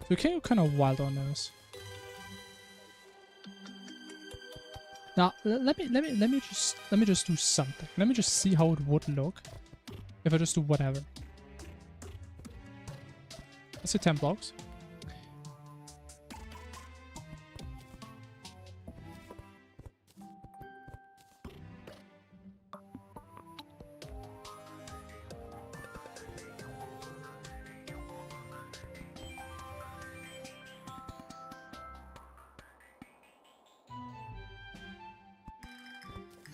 So we can go kind of wild on this. Now, let me just do something. Let me just see how it would look if I just do whatever. Let's say 10 blocks.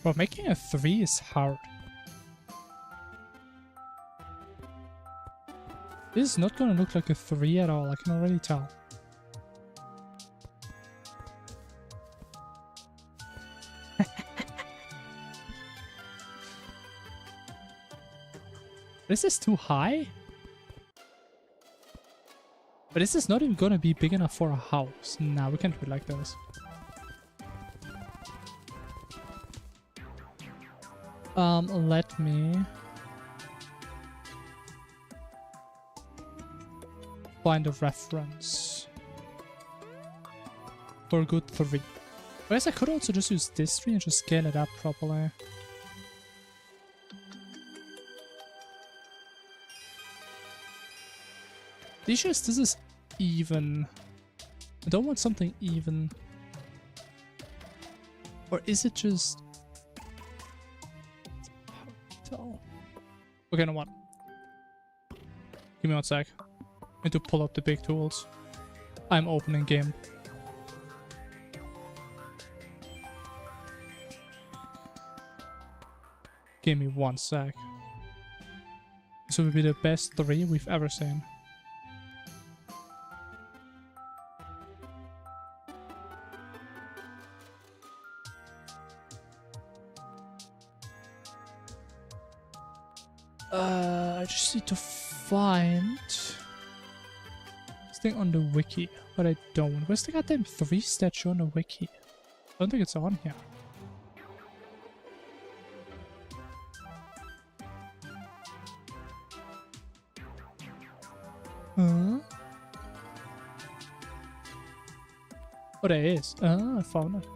Bro, making a 3 is hard. This is not gonna look like a 3 at all, I can already tell. This is too high? But this is not even gonna be big enough for a house. Nah, we can't do it like this. Let me find a reference for a good 3. I guess I could also just use this 3 and just scale it up properly. The issue is this is even. I don't want something even. Or is it just... Okay, no what? Give me 1 sec. I need to pull up the big tools. I'm opening game. Give me one sec. This will be the best 3 we've ever seen. I just need to find this thing on the wiki, but I don't. Where's the goddamn 3 statue on the wiki? I don't think it's on here. Huh? Oh, there is. Ah, I found it.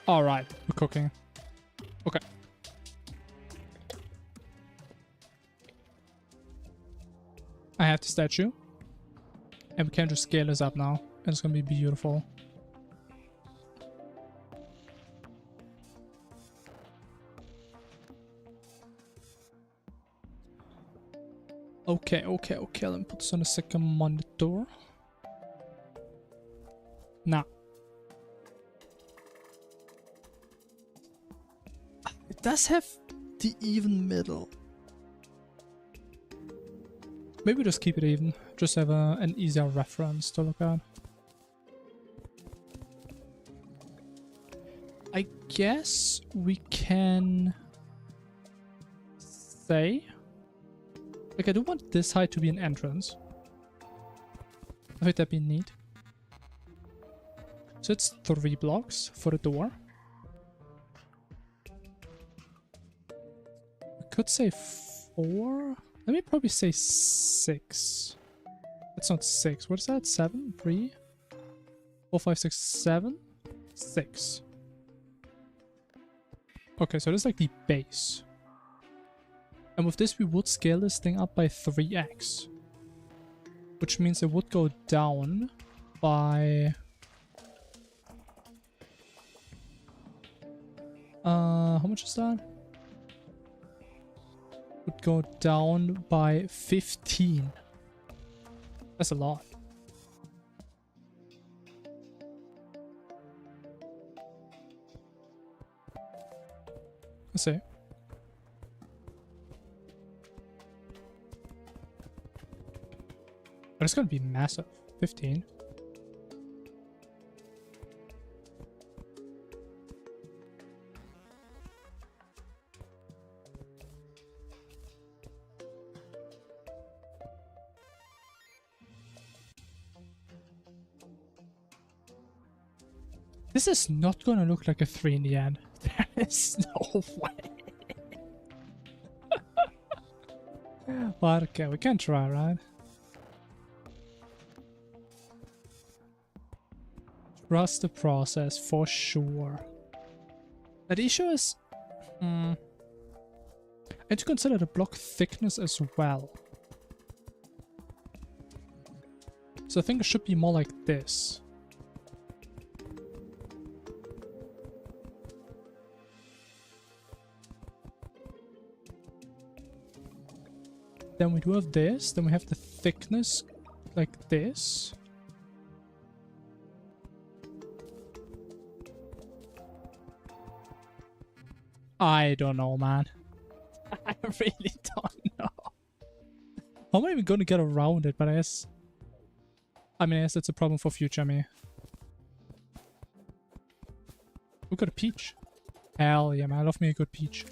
Alright, we're cooking. Okay. I have the statue. And we can just scale this up now. And it's gonna be beautiful. Okay. Let me put this on the second monitor. Now. It does have the even middle. Maybe just keep it even. Just have an easier reference to look at. I guess we can say... Like, I do want this height to be an entrance. I think that'd be neat. So it's 3 blocks for the door. We could say 4. Let me probably say 6. That's not 6. What is that? 7? 3? 4, 5, 6, 7? 6. Okay, so this is like the base. And with this we would scale this thing up by 3x. Which means it would go down by... how much is that? Would go down by 15. That's a lot. Let's see. But it's gonna be massive. 15. This is not gonna look like a 3 in the end. There is no way. But okay, we can try, right? Trust the process for sure. But the issue is... I need to consider the block thickness as well. So I think it should be more like this. Then we do have this, then we have the thickness like this. I don't know, man. I really don't know. How am I even going to get around it? But I guess... I mean, I guess that's a problem for future me. We got a peach. Hell yeah, man. I love me a good peach.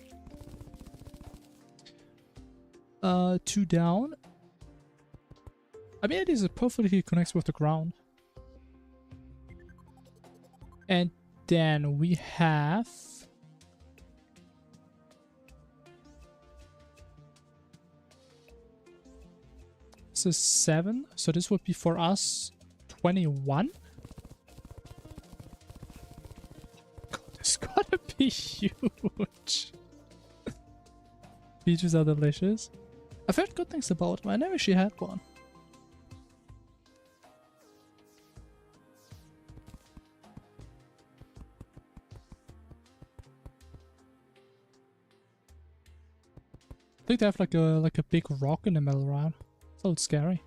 2 down. I mean, it is perfectly connects with the ground. And then we have... This is 7, so this would be for us 21. God, this gotta be huge. Peaches are delicious. I've heard good things about them. I never actually had one. I think they have like a big rock in the middle, right? It's a little scary.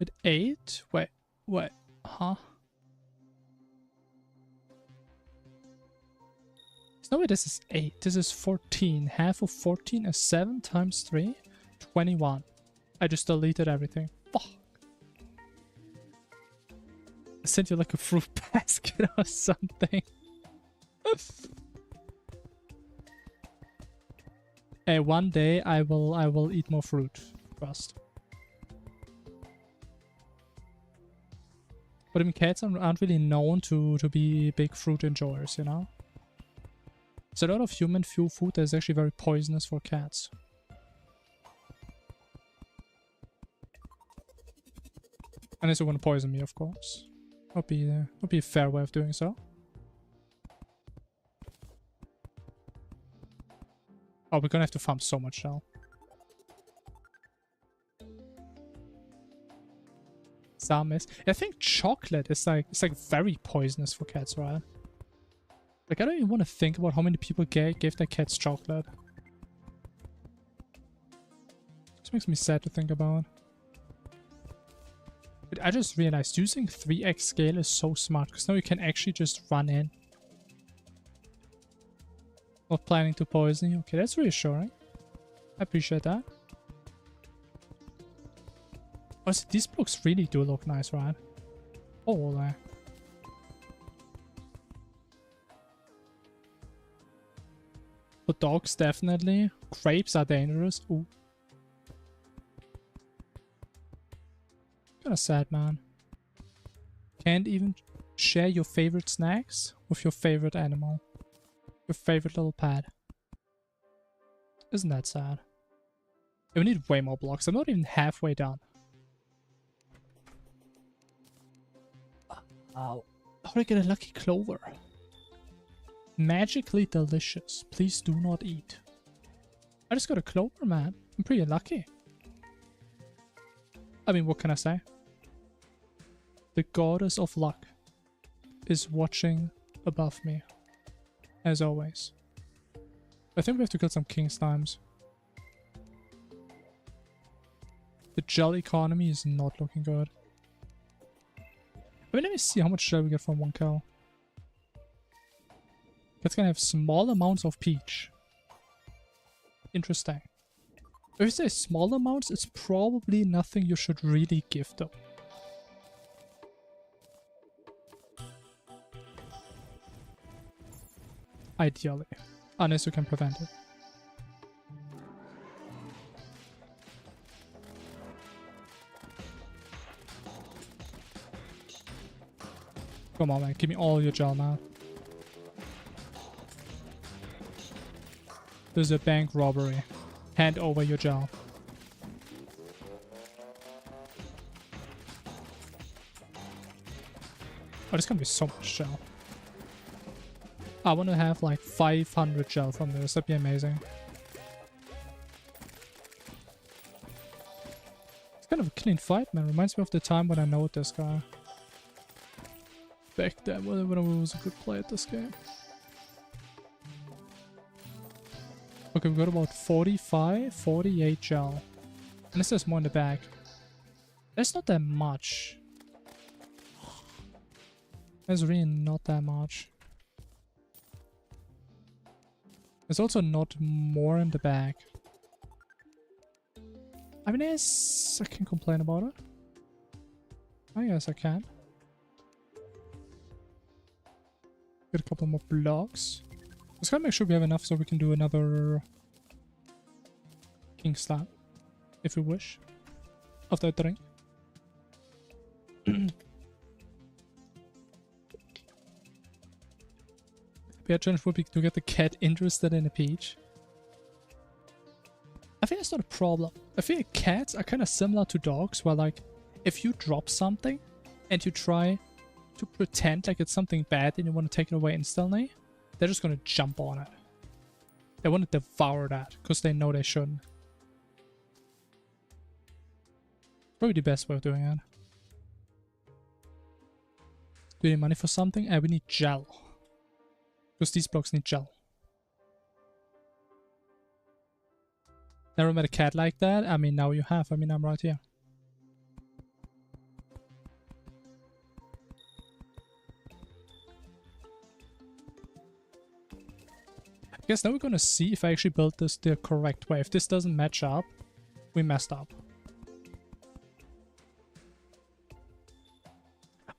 At 8? Wait, huh? No way, this is 8. This is 14. Half of 14 is 7 times 3. 21. I just deleted everything. Fuck. I sent you like a fruit basket or something. Hey, one day I will eat more fruit. Trust. But I mean, cats aren't really known to be big fruit enjoyers, you know? So a lot of human food that is actually very poisonous for cats. Unless you want to poison me, of course. Would be a fair way of doing so. Oh, we're gonna have to farm so much now. Samis. I think chocolate is it's like very poisonous for cats, right? Like, I don't even want to think about how many people gave their cats chocolate. This makes me sad to think about. But I just realized using 3x scale is so smart, because now you can actually just run in. Not planning to poison you. Okay, that's reassuring. I appreciate that. Also, these blocks really do look nice, right? Oh, but dogs, definitely. Grapes are dangerous. Ooh. Kinda sad, man. Can't even share your favorite snacks with your favorite animal. Your favorite little pet. Isn't that sad? We need way more blocks. I'm not even halfway done. Oh. How do I get a lucky clover? Magically delicious. Please do not eat. I just got a clover, man. I'm pretty lucky. I mean, what can I say? The goddess of luck is watching above me. As always. I think we have to kill some king slimes. The gel economy is not looking good. I mean, let me see how much gel we get from one cow. It's gonna have small amounts of peach. Interesting. If you say small amounts, it's probably nothing you should really give them. Ideally. Unless you can prevent it. Come on, man. Give me all your gel now. There's a bank robbery. Hand over your gel. Oh, there's gonna be so much gel. I want to have like 500 gel from this. That'd be amazing. It's kind of a clean fight, man. Reminds me of the time when I know this guy. Back then, when I was a good player at this game. Okay, we've got about 45, 48 gel. Unless there's more in the back. That's not that much. There's really not that much. There's also not more in the back. I mean, yes, I can complain about it. I guess I can. Get a couple more blocks. Just gotta make sure we have enough so we can do another king slab, if we wish, after I drink. The challenge would be to get the cat interested in a peach. I think that's not a problem. I feel like cats are kind of similar to dogs, where like, if you drop something and you try to pretend like it's something bad and you want to take it away instantly, they're just gonna jump on it. They want to devour that, because they know they shouldn't. Probably the best way of doing it. Do we need money for something? We need gel. Because these blocks need gel. Never met a cat like that. I mean, now you have. I mean, I'm right here. I guess now we're gonna see if I actually built this the correct way. If this doesn't match up, we messed up.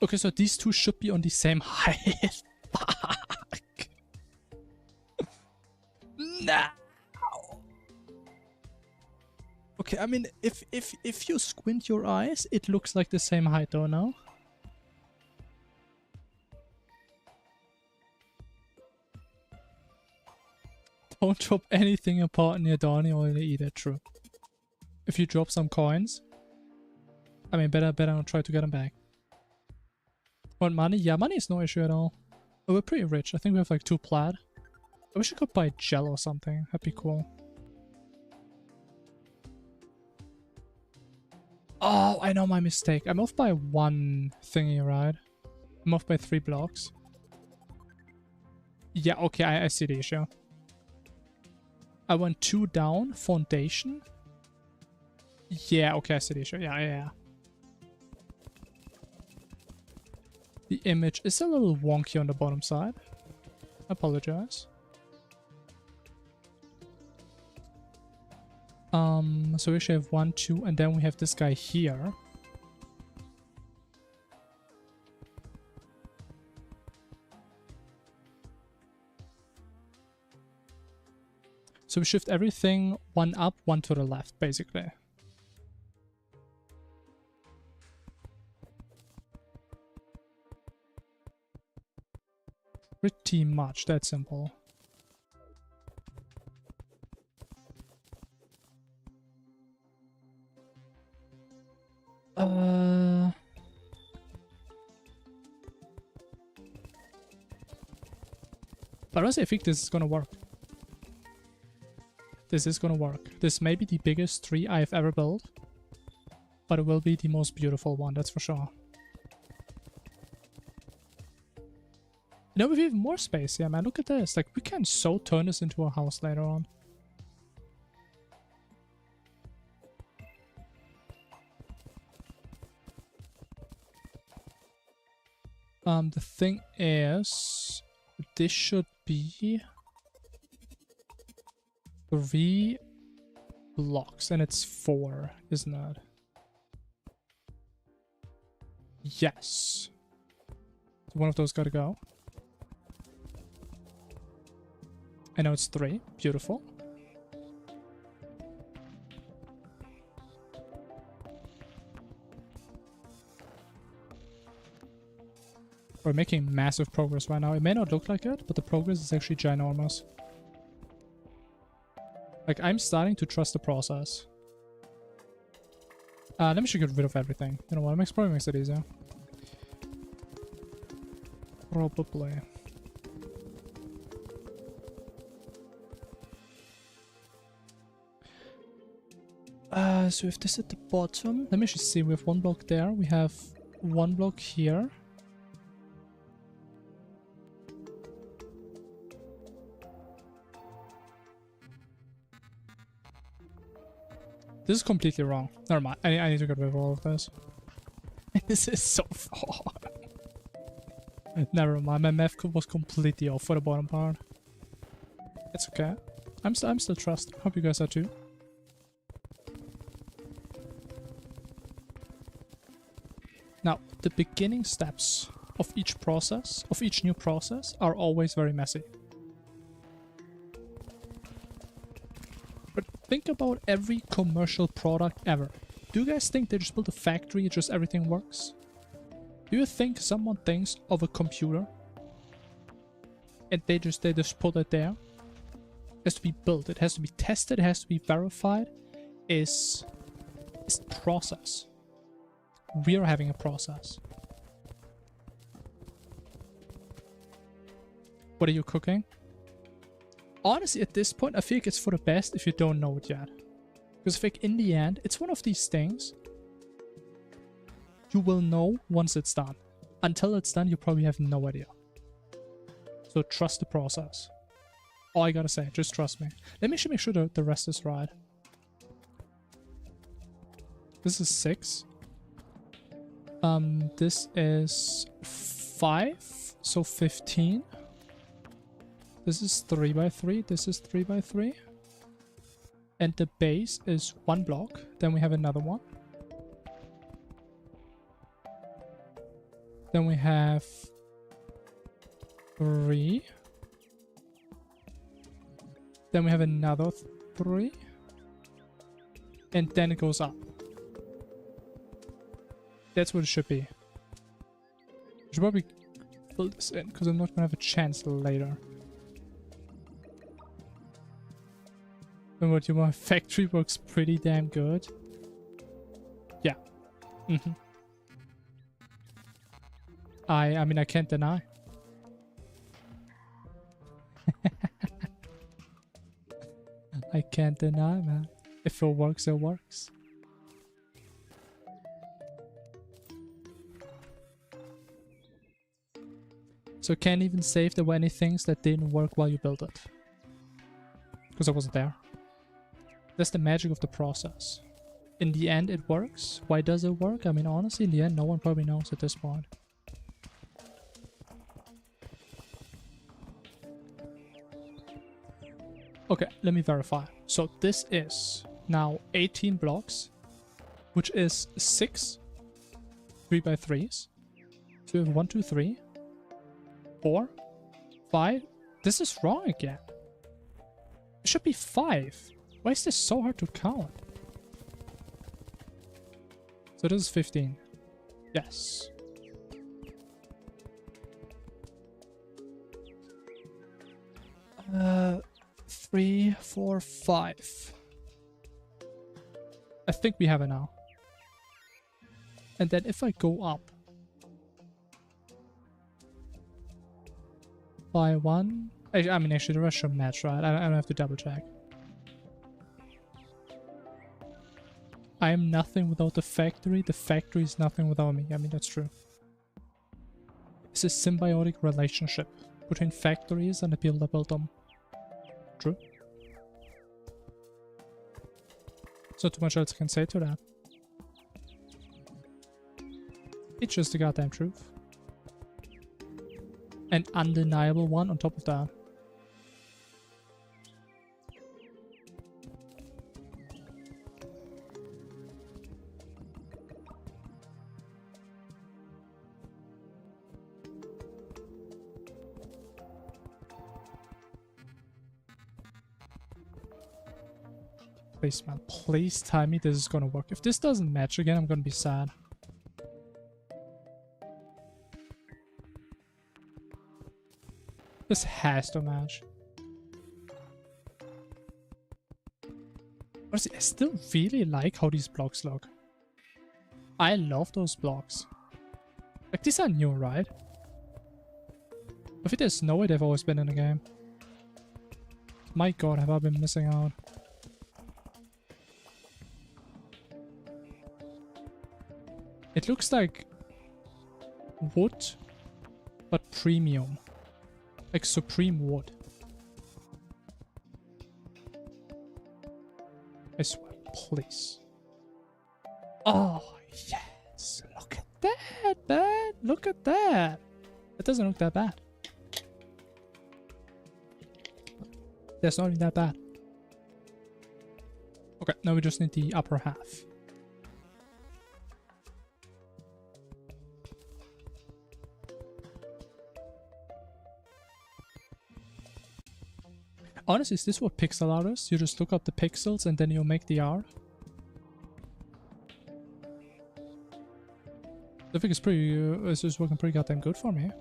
Okay, so these two should be on the same height. Fuck. No. Okay, I mean, if you squint your eyes, it looks like the same height though, no? Don't drop anything important near Donnie or they eat it, true. If you drop some coins, I mean, better not try to get them back. Want money? Yeah, money is no issue at all. Oh, we're pretty rich. I think we have like 2 plat. I wish I could buy gel or something. That'd be cool. Oh, I know my mistake. I'm off by 1 thingy, right? I'm off by 3 blocks. Yeah, okay, I see the issue. I went 2 down, foundation. Yeah, okay, I see the issue. Yeah. The image is a little wonky on the bottom side. I apologize. So we should have 1, 2, and then we have this guy here. So we shift everything 1 up, 1 to the left, basically. Pretty much that simple. But honestly, I think this is gonna work. This is gonna work. This may be the biggest tree I've ever built, but it will be the most beautiful one, that's for sure. You know, we have even more space here, man. Look at this. Like, we can so turn this into a house later on. The thing is, this should be 3 blocks, and it's 4, isn't it? Yes. So one of those gotta go. I know it's 3. Beautiful. We're making massive progress right now. It may not look like it, but the progress is actually ginormous. Like, I'm starting to trust the process. Let me just get rid of everything. You know what? Probably makes it easier. Probably. So if this at the bottom, let me just see. We have 1 block there. We have 1 block here. This is completely wrong. Never mind. I need to get rid of all of this. This is so far. Never mind. My math was completely off for the bottom part. It's okay. I'm still trusting. Hope you guys are too. Now, the beginning steps of each process, of each new process, are always very messy. But think about every commercial product ever. Do you guys think they just built a factory and just everything works? Do you think someone thinks of a computer and they just put it there? It has to be built, it has to be tested, it has to be verified. It's process. We are having a process. What are you cooking? Honestly, at this point, I think it's for the best if you don't know it yet. Because I think in the end, it's one of these things you will know once it's done. Until it's done, you probably have no idea. So trust the process. All I gotta say, just trust me. Let me make sure that the rest is right. This is 6. This is 5, so 15. This is 3 by 3. This is 3 by 3. And the base is 1 block. Then we have another one. Then we have 3. Then we have another 3. And then it goes up. That's what it should be. I should probably fill this in because I'm not going to have a chance later. And what you want, factory works pretty damn good. Yeah. I mean, I can't deny. I can't deny, man. If it works, it works. So can't even say if there were any things that didn't work while you built it. Because I wasn't there. That's the magic of the process. In the end, it works. Why does it work? I mean, honestly, in the end, no one probably knows at this point. Okay, let me verify. So this is now 18 blocks, which is 6 3 by 3s. So we have 1, 2, 3, 4, 5. This is wrong again. It should be 5. Why is this so hard to count? So this is 15. Yes. Uh, 3, 4, 5. I think we have it now. And then if I go up by 1, I mean actually the rest should match, right? I don't have to double check. I am nothing without the factory. The factory is nothing without me. I mean, that's true. It's a symbiotic relationship between factories and the people that build them. True. There's not too much else I can say to that. It's just the goddamn truth. An undeniable one on top of that. Please, man, please tell me this is gonna work. If this doesn't match again, I'm gonna be sad. This has to match. Honestly, I still really like how these blocks look. I love those blocks. Like, these are new, right? I think there's no way they've always been in the game. My god, have I been missing out. It looks like wood, but premium. Like supreme wood. I swear, please. Oh, yes. Look at that, man. Look at that. It doesn't look that bad. That's not even that bad. Okay, now we just need the upper half. Honestly, is this what pixel art is? You just look up the pixels and then you make the art? I think it's pretty, it's just working pretty goddamn good for me.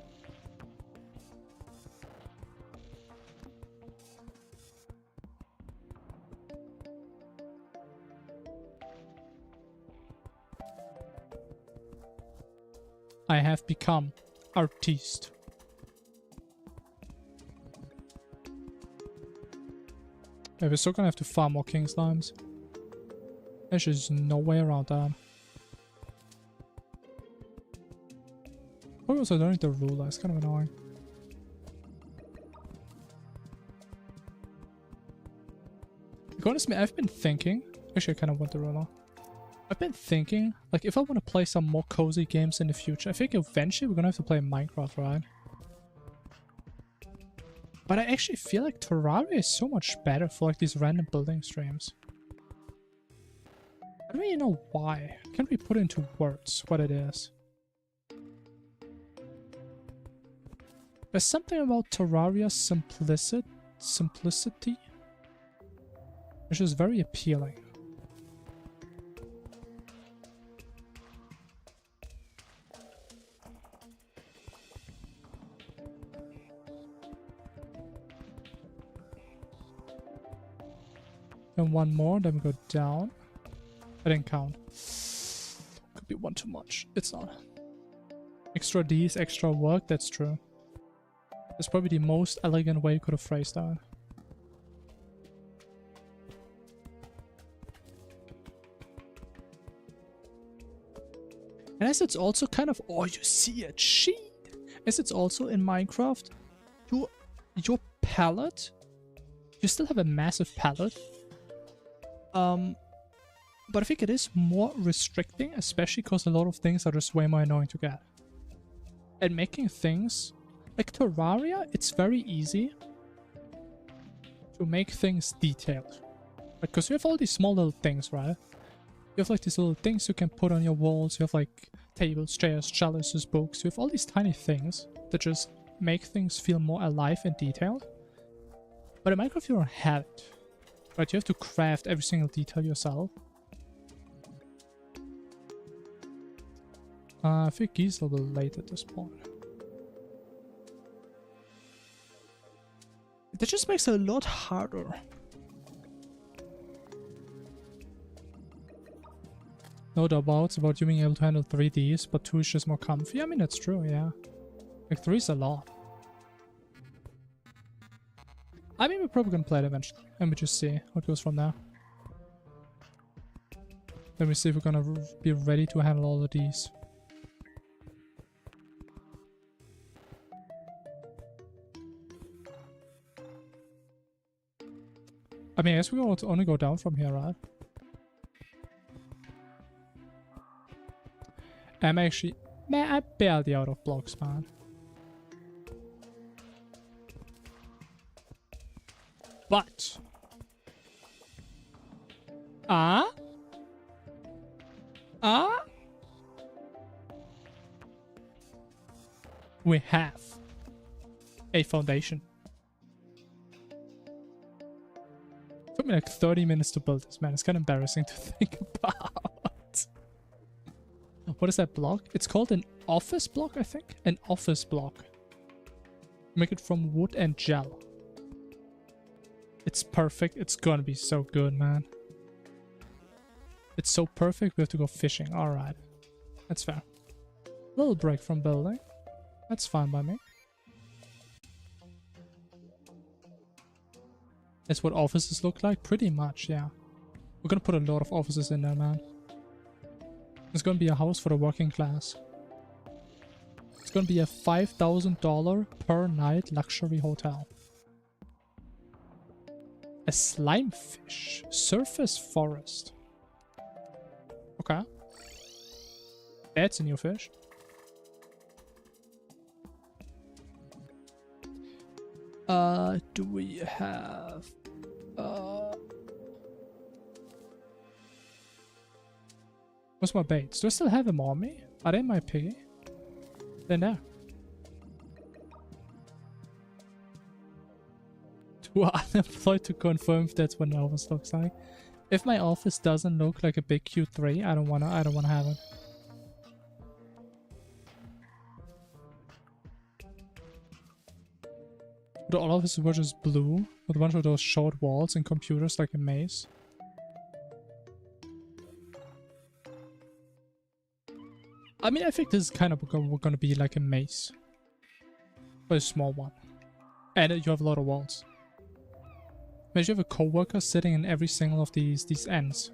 I have become artiste. Yeah, we're still gonna have to farm more king slimes. There's just no way around that. Probably also don't need the ruler, it's kind of annoying. Like, honestly, I've been thinking... Actually, I kind of want the ruler. I've been thinking, like, if I want to play some more cozy games in the future, I think eventually we're gonna have to play Minecraft, right? But I actually feel like Terraria is so much better for, like, these random building streams. I don't really know why. Can't we put into words what it is? There's something about Terraria's simplicity, which is very appealing. And one more, then we go down. I didn't count. Could be one too much. It's not. Extra D's, extra work, that's true. That's probably the most elegant way you could have phrased that. And as it's also kind of... Oh, you see a cheat! As it's also in Minecraft, your palette... You still have a massive palette. But I think it is more restricting, especially because a lot of things are just way more annoying to get. And making things... Like Terraria, it's very easy to make things detailed. Because you have all these small little things, right? You have like these little things you can put on your walls. You have like tables, chairs, chalices, books. You have all these tiny things that just make things feel more alive and detailed. But in Minecraft you don't have it. Right? You have to craft every single detail yourself. I think he's a little late at this point. That just makes it a lot harder. No doubt it's about you being able to handle 3Ds, but 2 is just more comfy. I mean, that's true, yeah. Like 3 is a lot. I mean, we're probably gonna play it eventually, and we just see what goes from there. Then we see if we're gonna be ready to handle all of these. I mean, I guess we will only go down from here, right? I'm actually... Man, I'm barely out of blocks, man. But... we have a foundation. Took me like 30 minutes to build this, man. It's kind of embarrassing to think about. What is that block? It's called an office block, I think? An office block. Make it from wood and gel. It's perfect. It's gonna be so good, man. It's so perfect, we have to go fishing. Alright. That's fair. Little break from building. That's fine by me. That's what offices look like? Pretty much, yeah. We're gonna put a lot of offices in there, man. It's gonna be a house for the working class. It's gonna be a $5,000 per night luxury hotel. A slime fish. Surface forest. Okay. That's a new fish. Do we have... What's my baits? Do I still have them on me? Are they in my piggy? They're there. Do unemployed to confirm if that's what an office looks like. If my office doesn't look like a big Q3, I don't wanna have it. The all offices were just blue with a bunch of those short walls and computers like a maze. I mean, I think this is kind of gonna be like a maze. But a small one. And you have a lot of walls. Maybe you have a co-worker sitting in every single of these ends.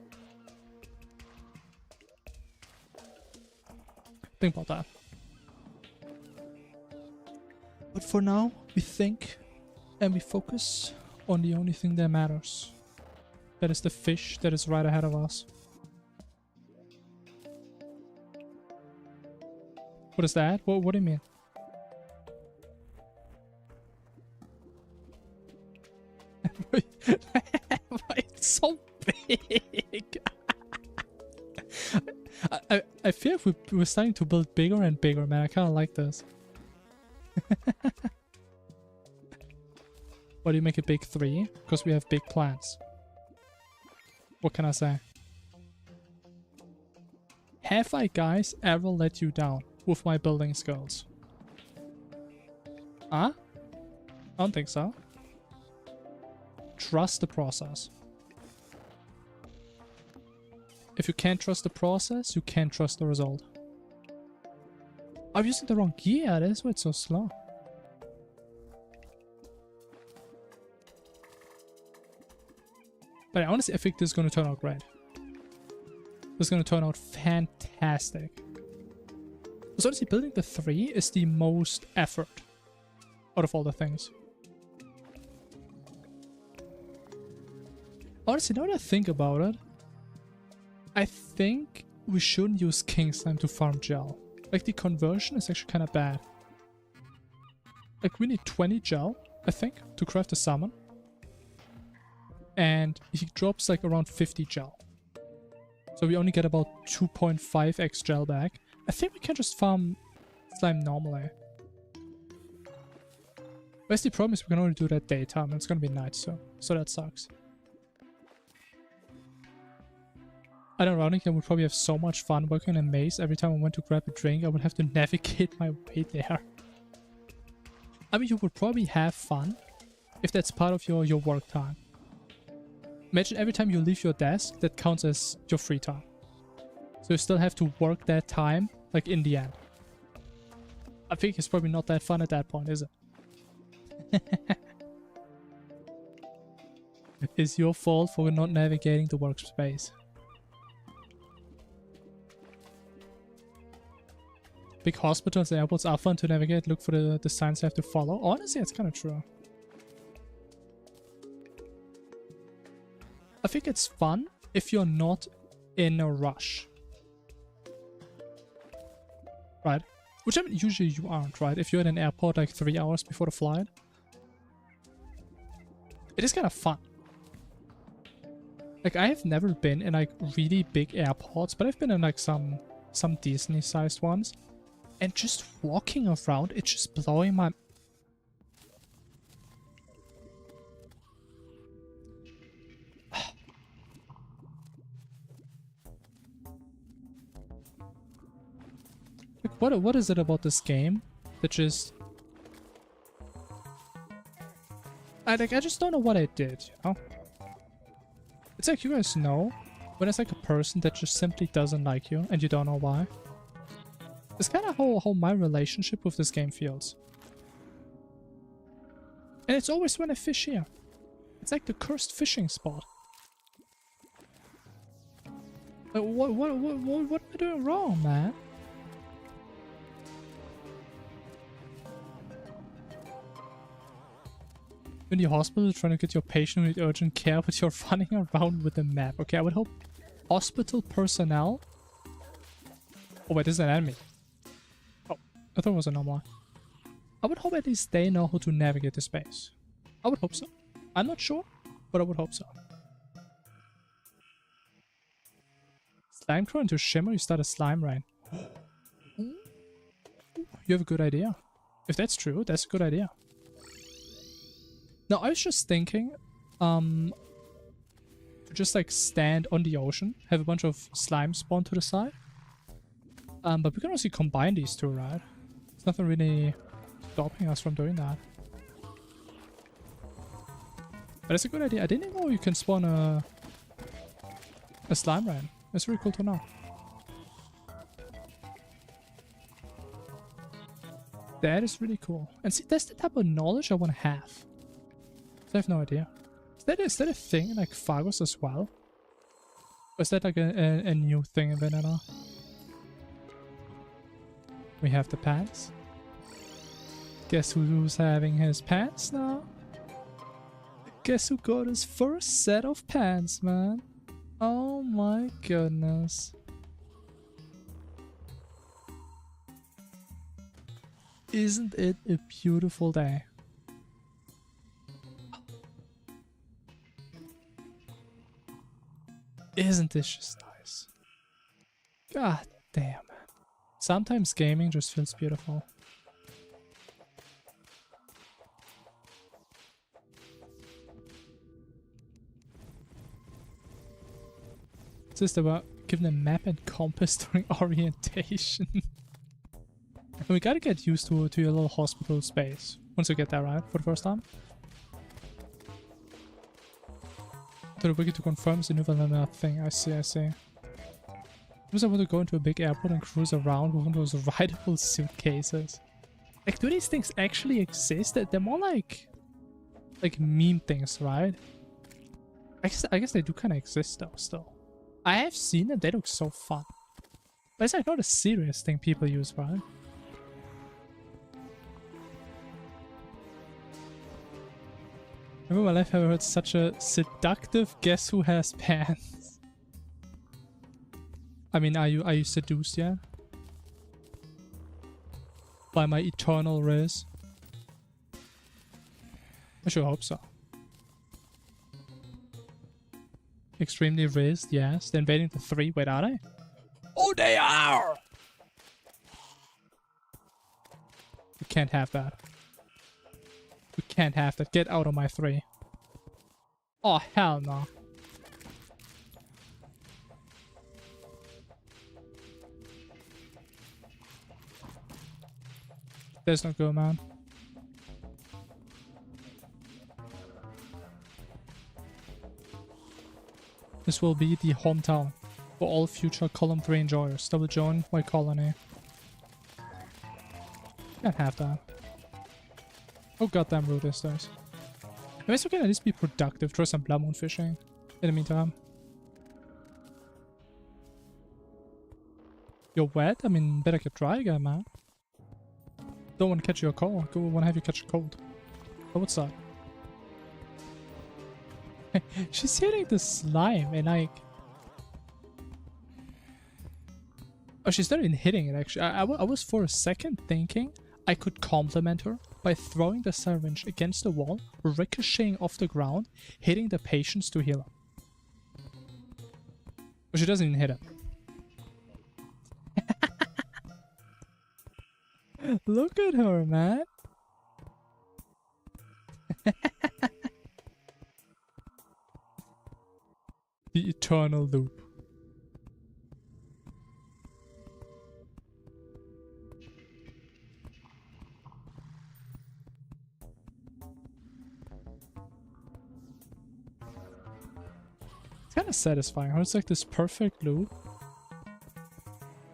Think about that. But for now, we think and we focus on the only thing that matters. That is the fish that is right ahead of us. What is that? What do you mean? It's so big. I feel like we're starting to build bigger and bigger, man. I kind of like this. Why do you make it big 3? Because we have big plans. What can I say? Have I, guys, ever let you down with my building skills? Huh? I don't think so. Trust the process. If you can't trust the process, you can't trust the result. I'm using the wrong gear, that's why it's so slow. But honestly, I think this is going to turn out great. This is going to turn out fantastic. Because honestly, building the 3 is the most effort out of all the things. Honestly, now that I think about it, I think we shouldn't use King Slime to farm gel. Like, the conversion is actually kind of bad. Like, we need 20 gel, I think, to craft a summon. And he drops like around 50 gel. So we only get about 2.5x gel back. I think we can just farm slime normally. But the problem is we can only do that daytime and it's gonna be night, so that sucks. Ironically, I would probably have so much fun working in a maze. Every time I went to grab a drink, I would have to navigate my way there. I mean, you would probably have fun if that's part of your work time. Imagine every time you leave your desk, that counts as your free time. So you still have to work that time, like, in the end. I think it's probably not that fun at that point, is it? It's your fault for not navigating the workspace. Big hospitals and airports are fun to navigate. Look for the signs you have to follow. Honestly, it's kind of true. I think it's fun if you're not in a rush. Right? Which I mean, usually you aren't, right? If you're at an airport like 3 hours before the flight. It is kind of fun. Like, I have never been in like really big airports, but I've been in like some Disney-sized ones. And just walking around, it's just blowing my... Like, what is it about this game that just... I just don't know what I did, you know? It's like, you guys know, when it's like a person that just simply doesn't like you and you don't know why. It's kind of how my relationship with this game feels. And it's always when I fish here. It's like the cursed fishing spot. What am I doing wrong, man? In the hospital trying to get your patient with urgent care, but you're running around with a map. Okay, I would hope hospital personnel... Oh wait, this is an enemy. Oh, I thought it was a normal one. I would hope at least they know how to navigate the space. I would hope so. I'm not sure, but I would hope so. Slime crow into Shimmer, you start a slime rain. You have a good idea. If that's true, that's a good idea. Now, I was just thinking, to just like stand on the ocean, have a bunch of slime spawn to the side. But we can also combine these two, right? There's nothing really stopping us from doing that. But it's a good idea. I didn't know you can spawn a slime rain. That's really cool to know. That is really cool. And see, that's the type of knowledge I want to have. I have no idea. Is that a thing in like Fargos as well? Or is that like a new thing in vanilla? We have the pants. Guess who's having his pants now? Guess who got his first set of pants, man? Oh my goodness. Isn't it a beautiful day? Isn't this just nice? God damn, man. Sometimes gaming just feels beautiful. It's just about giving a map and compass during orientation. And we gotta get used to your little hospital space once you get there, right? For the first time. To the wiki to confirm the new vanilla thing. I see, I see. Suppose I want to go into a big airport and cruise around with one of those rideable suitcases. Like, do these things actually exist? They're more like meme things, right? I guess they do kind of exist though, still. I have seen them, they look so fun. But it's like not a serious thing people use, right? Never in my life have I heard such a seductive guess who has pants. I mean, are you seduced yet? By my eternal riz? I sure hope so. Extremely rizzed, yes. They're invading the 3. Wait, are they? Oh, they are! We can't have that. We can't have that. Get out of my 3. Oh, hell no. There's no go, man. This will be the hometown for all future Column 3 enjoyers. Double join my colony. Can't have that. Oh goddamn rude this does. I guess we can at least be productive, try some blood moon fishing in the meantime. You're wet? I mean, better get dry again, man. Don't want to catch you a cold. I want to have you catch a cold. Oh, what's that? She's hitting the slime and like... Oh, she's not even hitting it actually. I was for a second thinking I could compliment her by throwing the syringe against the wall, ricocheting off the ground, hitting the patients to heal her. But she doesn't even hit it. Look at her, man. The eternal loop. It's kind of satisfying how it's like this perfect loop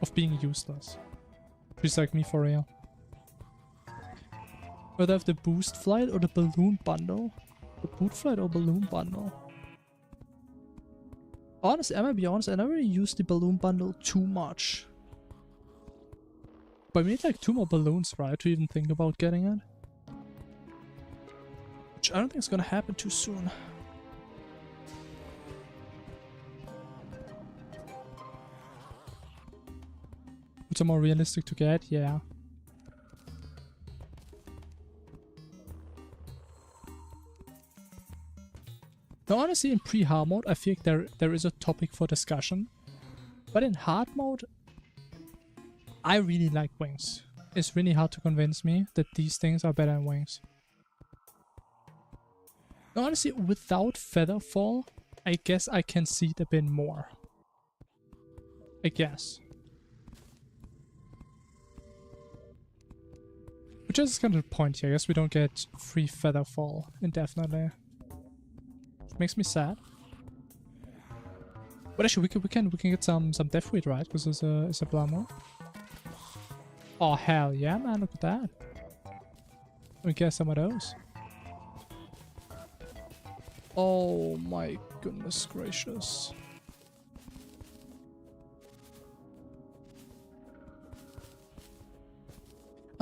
of being useless. She's like me for real. Whether I have the boost flight or the balloon bundle. The boot flight or balloon bundle. Honestly, I might be honest, I never really used the balloon bundle too much. But we need like 2 more balloons, right, to even think about getting it. Which I don't think is gonna happen too soon. Which are more realistic to get, yeah. Now honestly, in pre-hard mode, I feel like there is a topic for discussion. But in hard mode, I really like wings. It's really hard to convince me that these things are better than wings. Now honestly, without Featherfall, I guess I can see it a bit more. I guess. Which is kind of the point here. I guess we don't get free Featherfall indefinitely. Makes me sad. But actually, we can get some death weight, right? Because it's a Blamo. Oh hell yeah, man! Look at that. We get some of those. Oh my goodness gracious!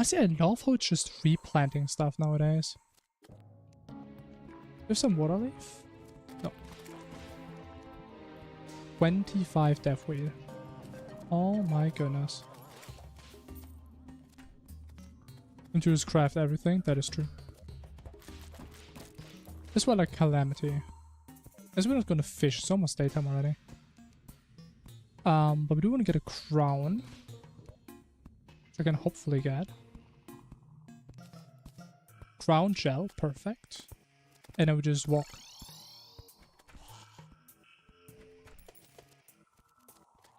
Honestly, I love how it's just replanting stuff nowadays. There's some water leaf? No. 25 death wheel. Oh my goodness. And to just craft everything, that is true. This was like calamity. As we're not gonna fish, it's almost daytime already. But we do want to get a crown. Which I can hopefully get. Crown gel, perfect. And then we just walk.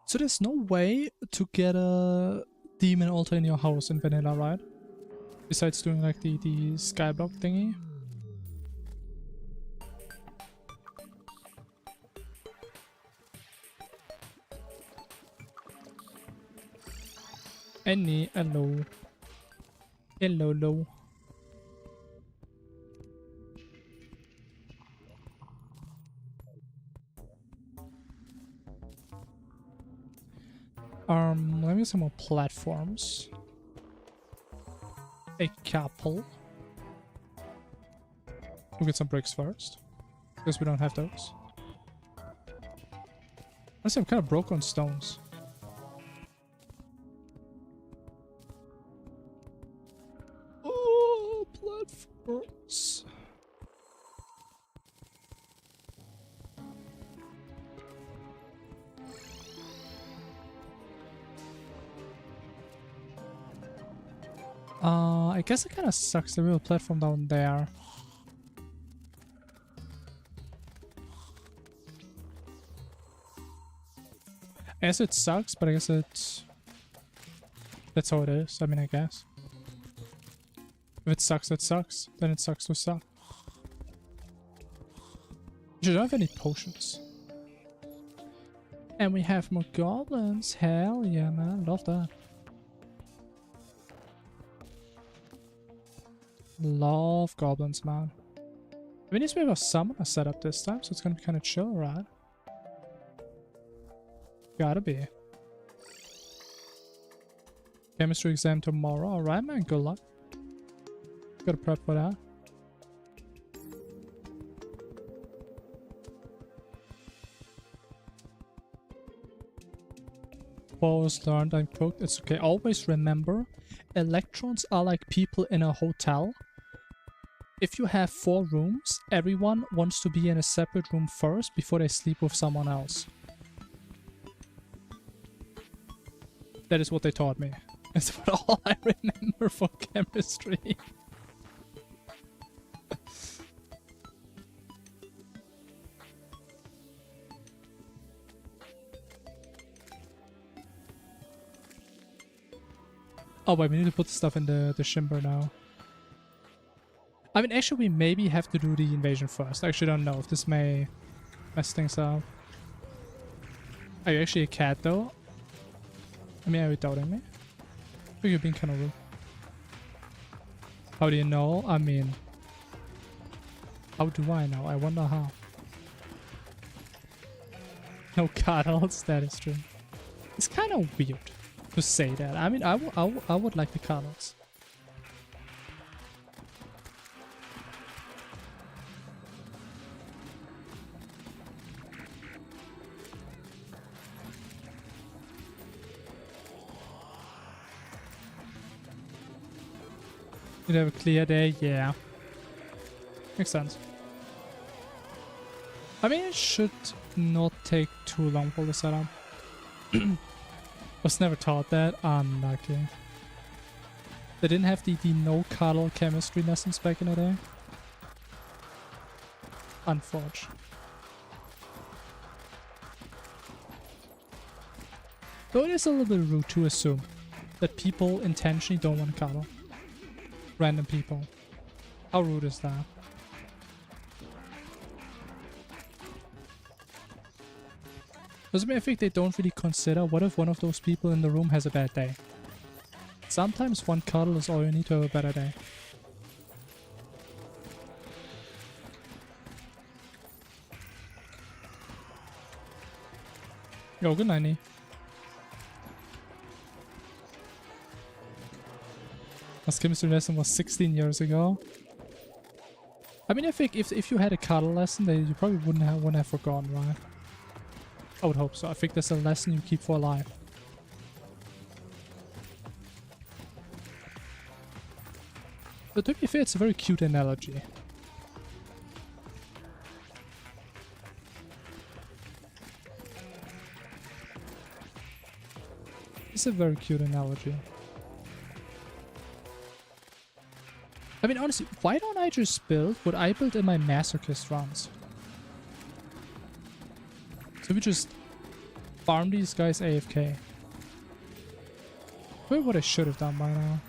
So there's no way to get a demon altar in your house in vanilla, right? Besides doing like the skyblock thingy. Any hello. Hello low. Let me get some more platforms. A couple. We'll get some bricks first. Because we don't have those. Honestly, I'm kind of broke on stones. Oh, platforms. I guess it kind of sucks the real platform down there. I guess it sucks, but I guess that's how it is. I mean, I guess. If it sucks, it sucks. Then it sucks to suck. You don't have any potions. And we have more goblins. Hell yeah, man. Love that. Love goblins, man. We need to have a summoner set up this time, so it's gonna be kind of chill, right? Gotta be. Chemistry exam tomorrow. Alright, man. Good luck. Gotta prep for that. Pause, learned, and quote. It's okay. Always remember, electrons are like people in a hotel. If you have 4 rooms, everyone wants to be in a separate room first before they sleep with someone else. That is what they taught me. That's what all I remember for chemistry. Oh wait, we need to put stuff in the shimmer now. I mean, actually, we maybe have to do the invasion first. I actually don't know if this may mess things up. Are you actually a cat, though? I mean, are you doubting me? I think you're being kind of rude. How do you know? I mean... How do I know? I wonder how. No cuddles, that is true. It's kind of weird to say that. I mean, I would like the cuddles. You'd have a clear day, yeah. Makes sense. I mean, it should not take too long for the setup. Was never taught that. Unlucky. They didn't have the no-cuddle chemistry lessons back in the day. Unfortunate. Though it is a little bit rude to assume that people intentionally don't want to cuddle. Random people. How rude is that? Doesn't mean I think they don't really consider what if one of those people in the room has a bad day. Sometimes one cuddle is all you need to have a better day. Yo, good night, Nee. This chemistry lesson was 16 years ago. I mean, I think if you had a cuddle lesson, then you probably wouldn't have forgotten, right? I would hope so. I think that's a lesson you keep for life. But to be fair, it's a very cute analogy. It's a very cute analogy. I mean, honestly, why don't I just build what I built in my masochist runs? So we just farm these guys AFK. Probably what I should have done by now.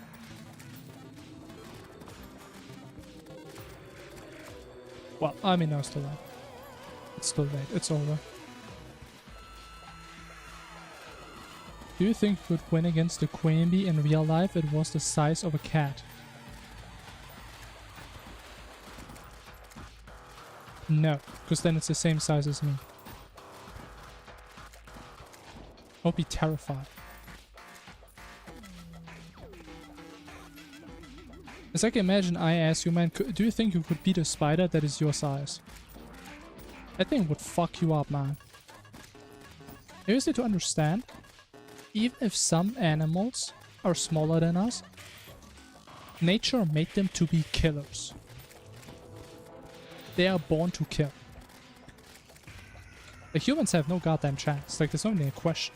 Well, I mean, no, it's too late. It's too late. It's over. Do you think you could win against the queen bee in real life? It was the size of a cat. No, because then it's the same size as me. I'll be terrified. As I can imagine, I ask you, man, do you think you could beat a spider that is your size? That thing would fuck you up, man. You just need to understand, even if some animals are smaller than us, nature made them to be killers. They are born to kill. The humans have no goddamn chance. Like, there's not even a question.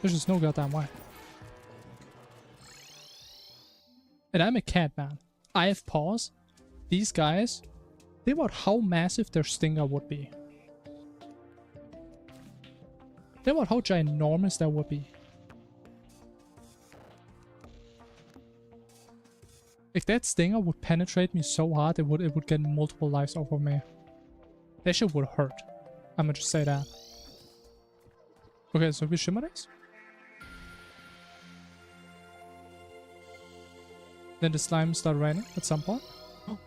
There's just no goddamn way. And I'm a cat, man. I have paws. These guys, think about how massive their stinger would be. Think about how ginormous that would be. If that stinger would penetrate me so hard, it would get multiple lives off of me. That shit would hurt. I'm gonna just say that. Okay, so we shimmer this. Then the slimes start raining at some point. Oh.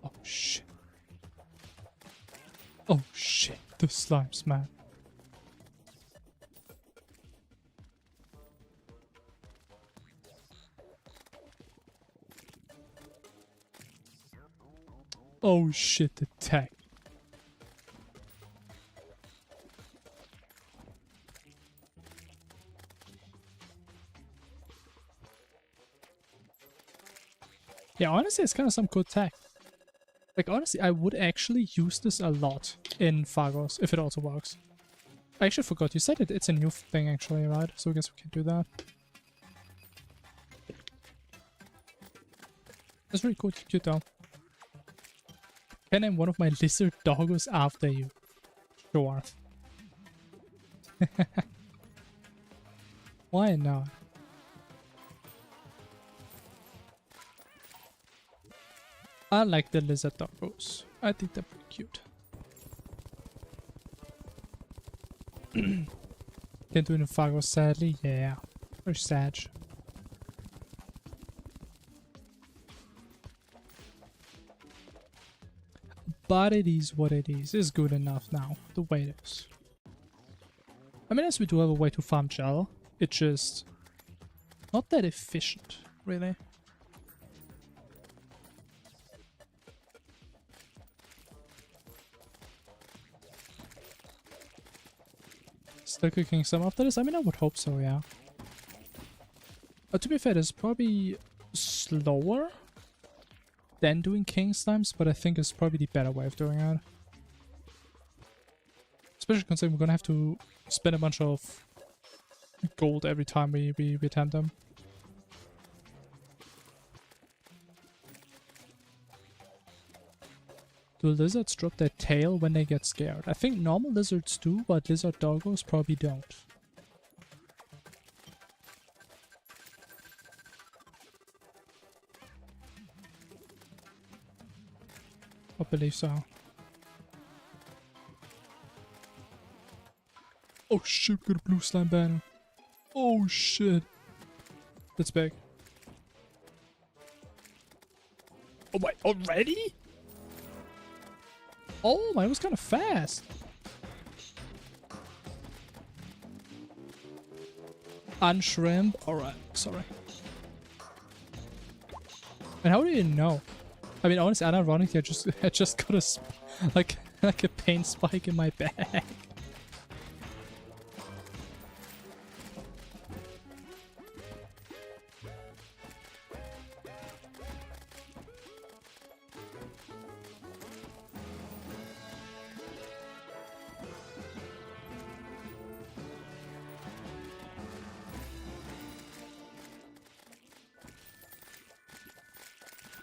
Oh shit. Oh shit, the slimes, man. Oh shit, the tech. Yeah, honestly, it's kind of some good tech. Like, honestly, I would actually use this a lot in Phagos, if it also works. I actually forgot, you said it's a new thing actually, right? So I guess we can do that. That's really cool, cute though. Can I name one of my lizard doggos after you? Sure. Why not? I like the lizard doggos. I think they're pretty cute. Can't do it in Phagos, sadly. Yeah. Very sad. But it is what it is. It's good enough now, the way it is. I mean, as we do have a way to farm gel, it's just not that efficient, really. Still cooking some after this? I mean, I would hope so, yeah. To be fair, it's probably slower than doing king slimes, but I think it's probably the better way of doing it. Especially considering we're gonna have to spend a bunch of gold every time we attempt them. Do lizards drop their tail when they get scared? I think normal lizards do, but lizard doggos probably don't. I believe so. Oh shit, we got a blue slime banner. Oh shit. That's big. Oh my, already? Oh my, it was kind of fast. Unshrimp. Alright, sorry. And how do you know? I mean, honestly, unironically, I just got a like a paint spike in my bag.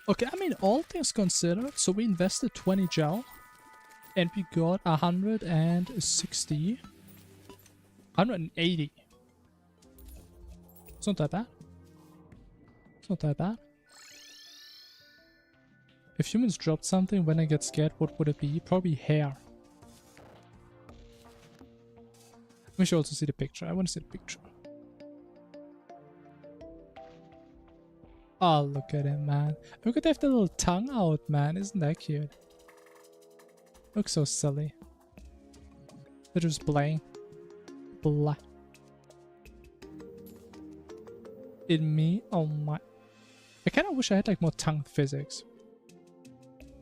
Okay, I mean, all things considered, so we invested 20 gel, and we got 160, 180. It's not that bad. It's not that bad. If humans dropped something when I get scared, what would it be? Probably hair. We should also see the picture. I want to see the picture. Oh, look at him, man. Look at they have the little tongue out, man. Isn't that cute? Looks so silly. They're just playing. Blah. In me? Oh my. I kind of wish I had like more tongue physics.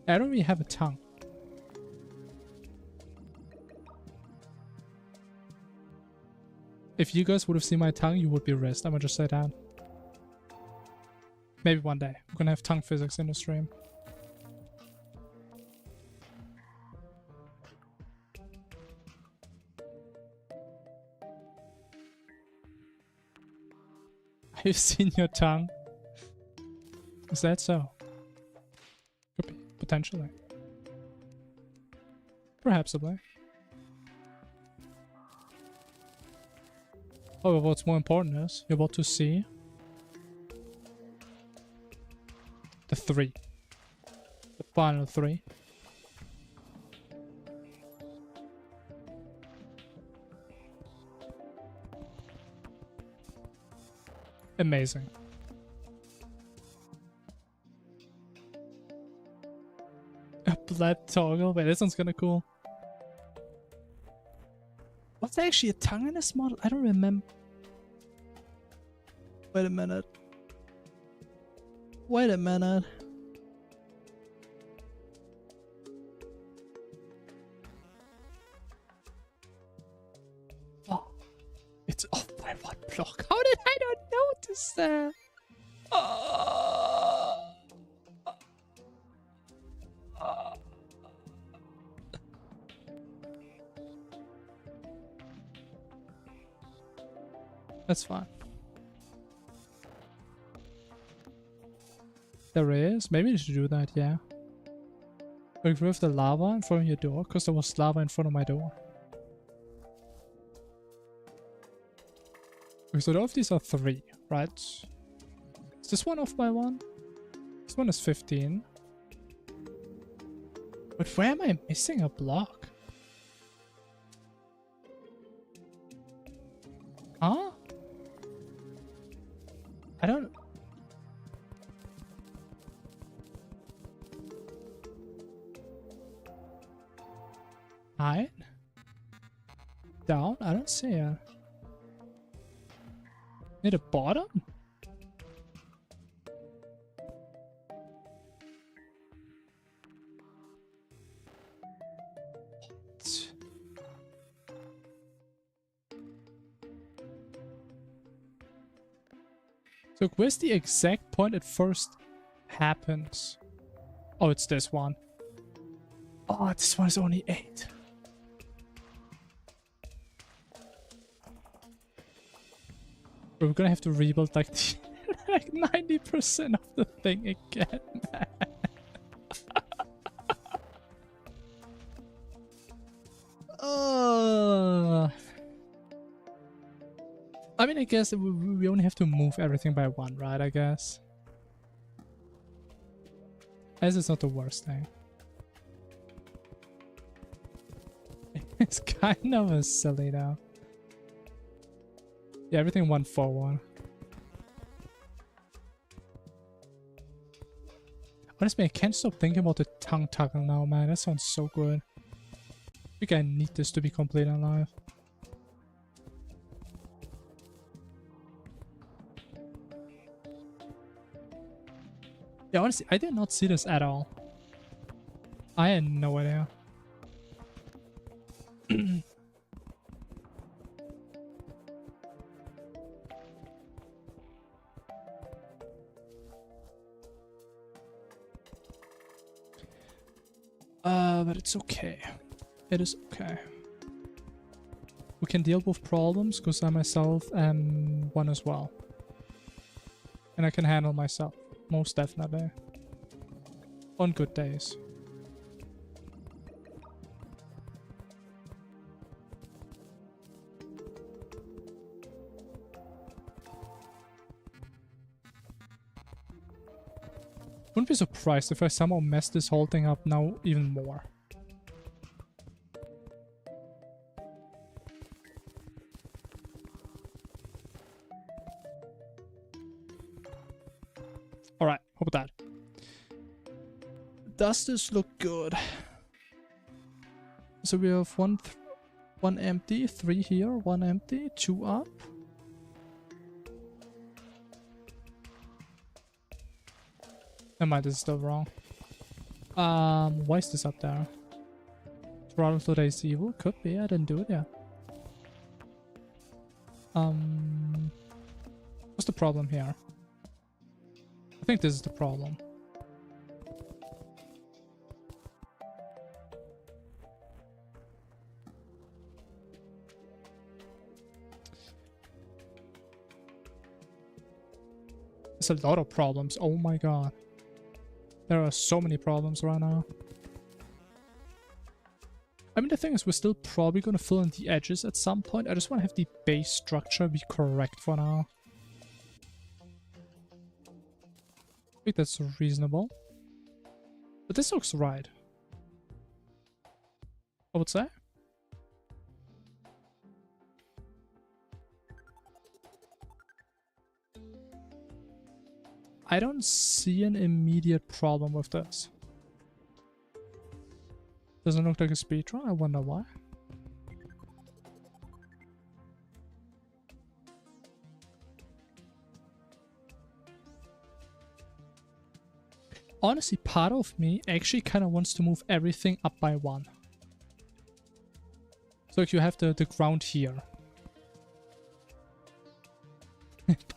I don't really have a tongue. If you guys would have seen my tongue, you would be rest. I'm gonna just say that. Maybe one day. We're gonna have tongue physics in the stream. Have you seen your tongue? Is that so? Could be. Potentially. Perhapsably. Oh, but what's more important is you're about to see the 3. The final 3. Amazing. A blood toggle. Wait, this one's kinda cool. What's actually a tongue in this model? I don't remember. Wait a minute. Wait a minute. Oh, it's off by 1 block. How did I not notice that? That's fine. There is. Maybe you should do that, yeah. Remove the lava in front of your door, because there was lava in front of my door. Okay, so all of these are 3, right? Is this one off by 1? This one is 15. But where am I missing a block? Huh? I don't... Height? Down? I don't see it. Near the bottom? What? So where's the exact point it first happens? Oh, it's this one. Oh, this one is only 8. We're gonna have to rebuild like like 90% of the thing again, man. I mean, I guess we only have to move everything by 1, right? I guess. As it's not the worst thing. It's kind of a silly now. Yeah, everything 141. Honestly, I can't stop thinking about the tongue toggle now, man. That sounds so good. I think I need this to be complete in life. Yeah, honestly, I did not see this at all. I had no idea. But it's okay. It is okay. We can deal with problems because I myself am one as well. And I can handle myself, most definitely. On good days. Wouldn't be surprised if I somehow mess this whole thing up now even more. Alright, how about that? Does this look good? So we have one empty, 3 here, 1 empty, 2 up. Never mind, this is still wrong. Why is this up there? Throttle today's evil? Could be, I didn't do it yet. What's the problem here? I think this is the problem. There's a lot of problems, oh my god. There are so many problems right now. I mean, the thing is, we're still probably going to fill in the edges at some point. I just want to have the base structure be correct for now. I think that's reasonable. But this looks right. I would say. I don't see an immediate problem with this. Doesn't look like a speedrun, I wonder why. Honestly, part of me actually kind of wants to move everything up by 1. So if you have the ground here.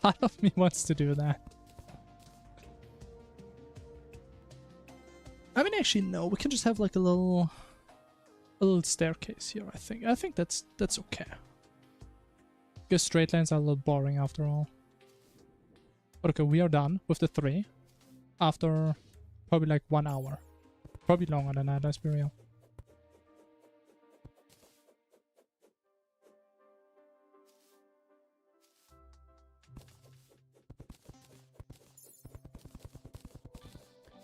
Part of me wants to do that. I mean, actually, no. We can just have like a little staircase here. I think that's okay. Because straight lines are a little boring after all. But okay, we are done with the 3 after probably like 1 hour. Probably longer than that. Let's be real.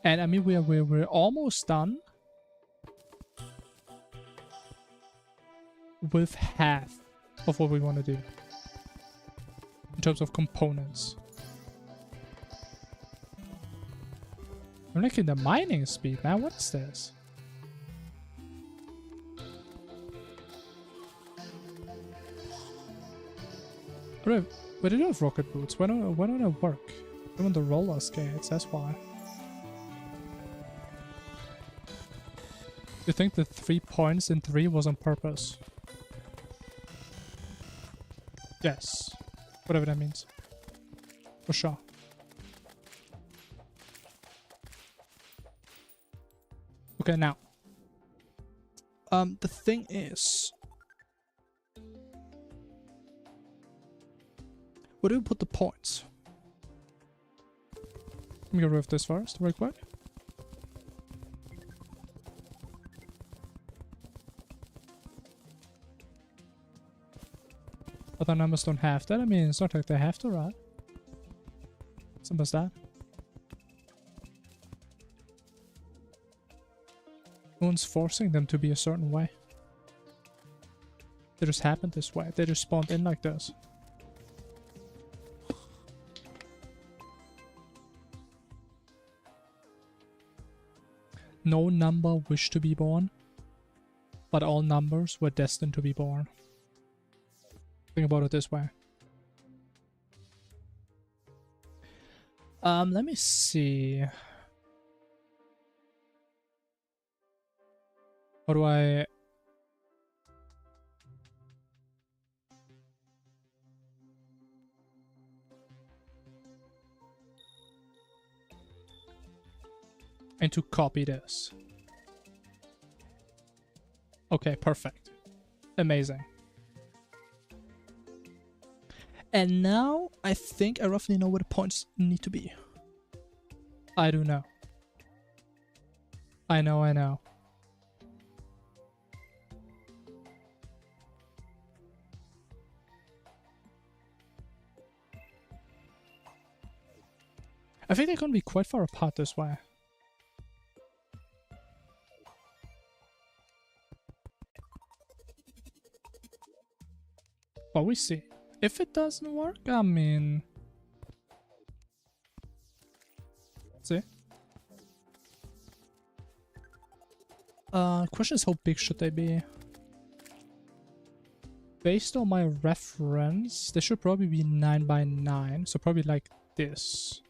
And I mean, we're almost done with half of what we want to do in terms of components. I'm looking at the mining speed, man. What is this? Where did I have rocket boots? Why don't I work? I'm on the roller skates, that's why. You think the 3 points in 3 was on purpose? Yes. Whatever that means. For sure. Okay, now. The thing is... where do we put the points? Let me get rid of this first, real quick. Other numbers don't have that. I mean, it's not like they have to, right? Simple as that. No one's forcing them to be a certain way. They just happened this way. They just spawned in like this. No number wished to be born, but all numbers were destined to be born. Think about it this way. Let me see. How do I... And to copy this. Okay, perfect. Amazing. And now I think I roughly know where the points need to be. I do know. I know. I think they're going to be quite far apart this way. But we see. If it doesn't work, I mean... Let's see. Question is, how big should they be? Based on my reference, they should probably be 9 by 9. So probably like this.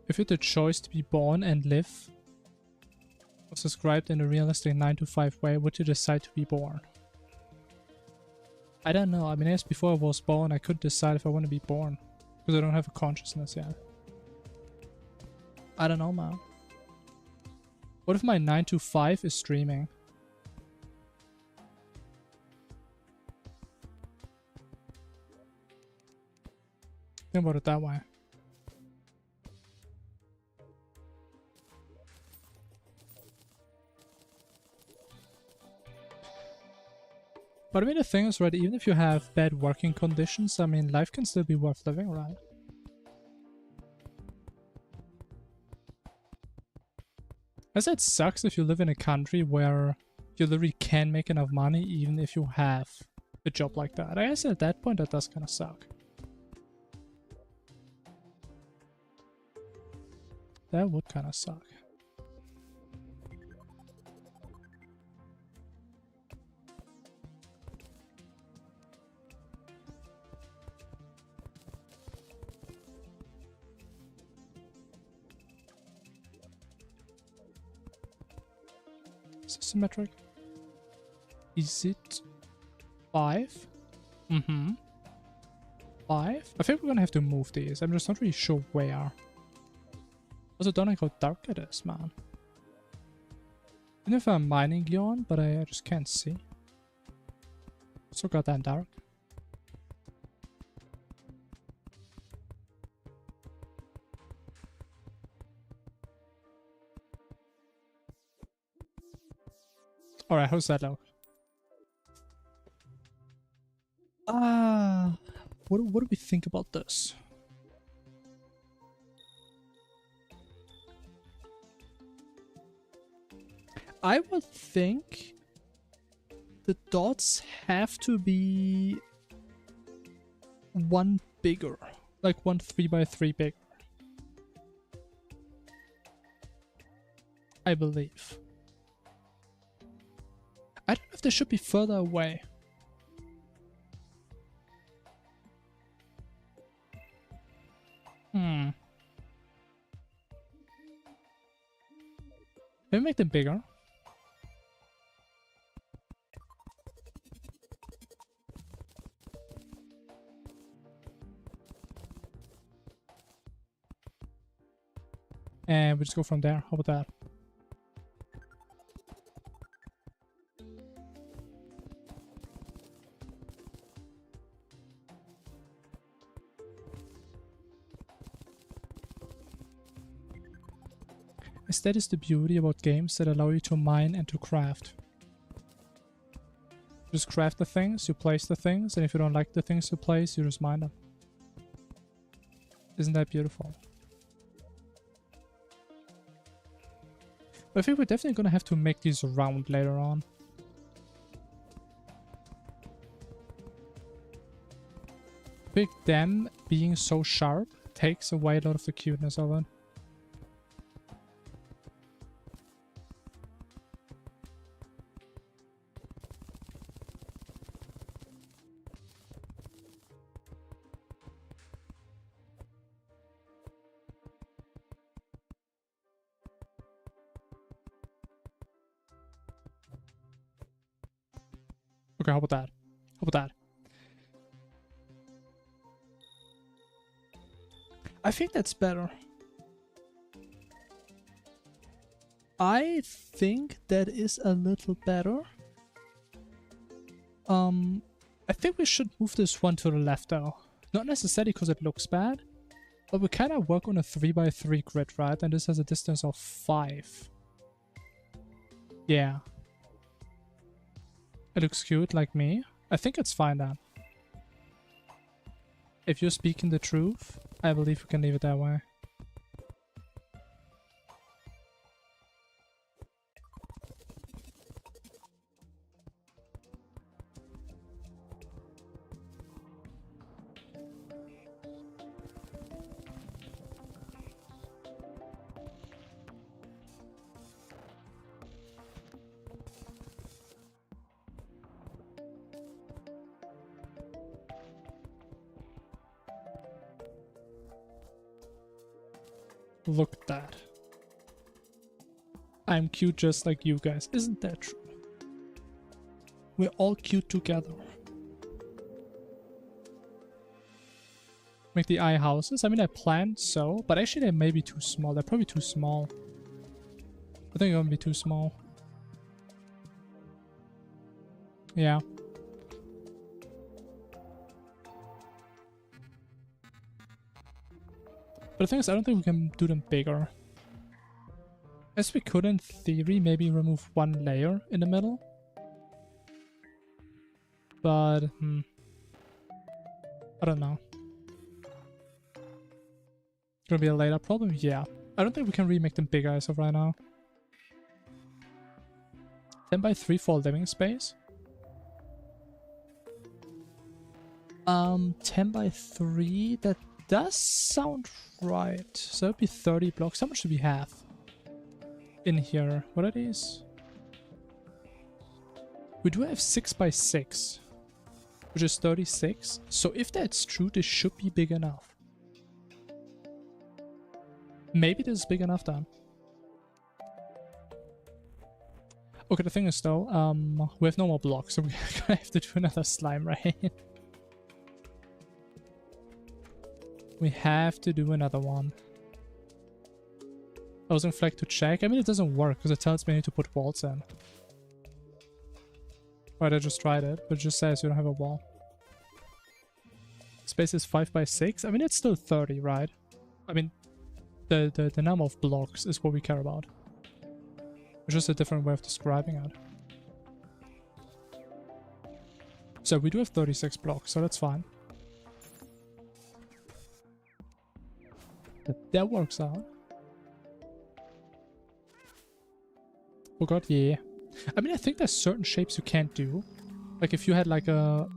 If you had the choice to be born and live, was described in a realistic 9 to 5 way, would you decide to be born? I don't know. I mean, I guess before I was born, I couldn't decide if I want to be born. Because I don't have a consciousness yet. I don't know, man. What if my 9 to 5 is streaming? Think about it that way. But I mean, the thing is, right, even if you have bad working conditions, I mean, life can still be worth living, right? I said it sucks if you live in a country where you literally can make enough money even if you have a job like that. I guess at that point that does kind of suck. That would kind of suck. Is this symmetric? Is it 5? Mm-hmm. 5? I think we're gonna have to move these. I'm just not really sure where. Also, don't like how dark it is, man. Even if I'm mining Yawn, but I just can't see. So goddamn dark. Alright, how's that look? What do we think about this? I would think the dots have to be one bigger, like one 3x3 bigger. I believe. I don't know if they should be further away. Maybe make them bigger. And we just go from there. How about that? That is the beauty about games that allow you to mine and to craft. You just craft the things, you place the things, and if you don't like the things you place, you just mine them. Isn't that beautiful? But I think we're definitely gonna have to make these round later on. I think them being so sharp takes away a lot of the cuteness of it. Okay, how about that? How about that? I think that's better. I think that is a little better. I think we should move this one to the left though. Not necessarily because it looks bad, but we kind of work on a 3x3 grid, right? And this has a distance of 5. Yeah. It looks cute like me. I think it's fine then. If you're speaking the truth, I believe we can leave it that way. Look at that. I'm cute just like you guys. Isn't that true? We're all cute together. Make the eye houses. I mean, I planned so, but actually they may be too small. They're probably too small. I think they're gonna be too small. Yeah. But the thing is, I don't think we can do them bigger. As we could, in theory, maybe remove one layer in the middle. But, I don't know. Gonna be a later problem? Yeah. I don't think we can really make them bigger as of right now. 10x3 for living space? 10x3, that does sound right. So that'd be 30 blocks. How much should we have in here? What are these? We do have 6x6, which is 36. So if that's true, this should be big enough. Maybe this is big enough then. Okay, the thing is though, we have no more blocks, so we're gonna have to do another slime, right? We have to do another one. I was in flag to check. I mean, it doesn't work because it tells me I need to put walls in. Right, I just tried it, but it just says you don't have a wall. Space is 5x6. I mean, it's still 30, right? I mean, the number of blocks is what we care about. It's just a different way of describing it. So we do have 36 blocks, so that's fine. That works out. Oh god, yeah. I mean, I think there's certain shapes you can't do. Like if you had like a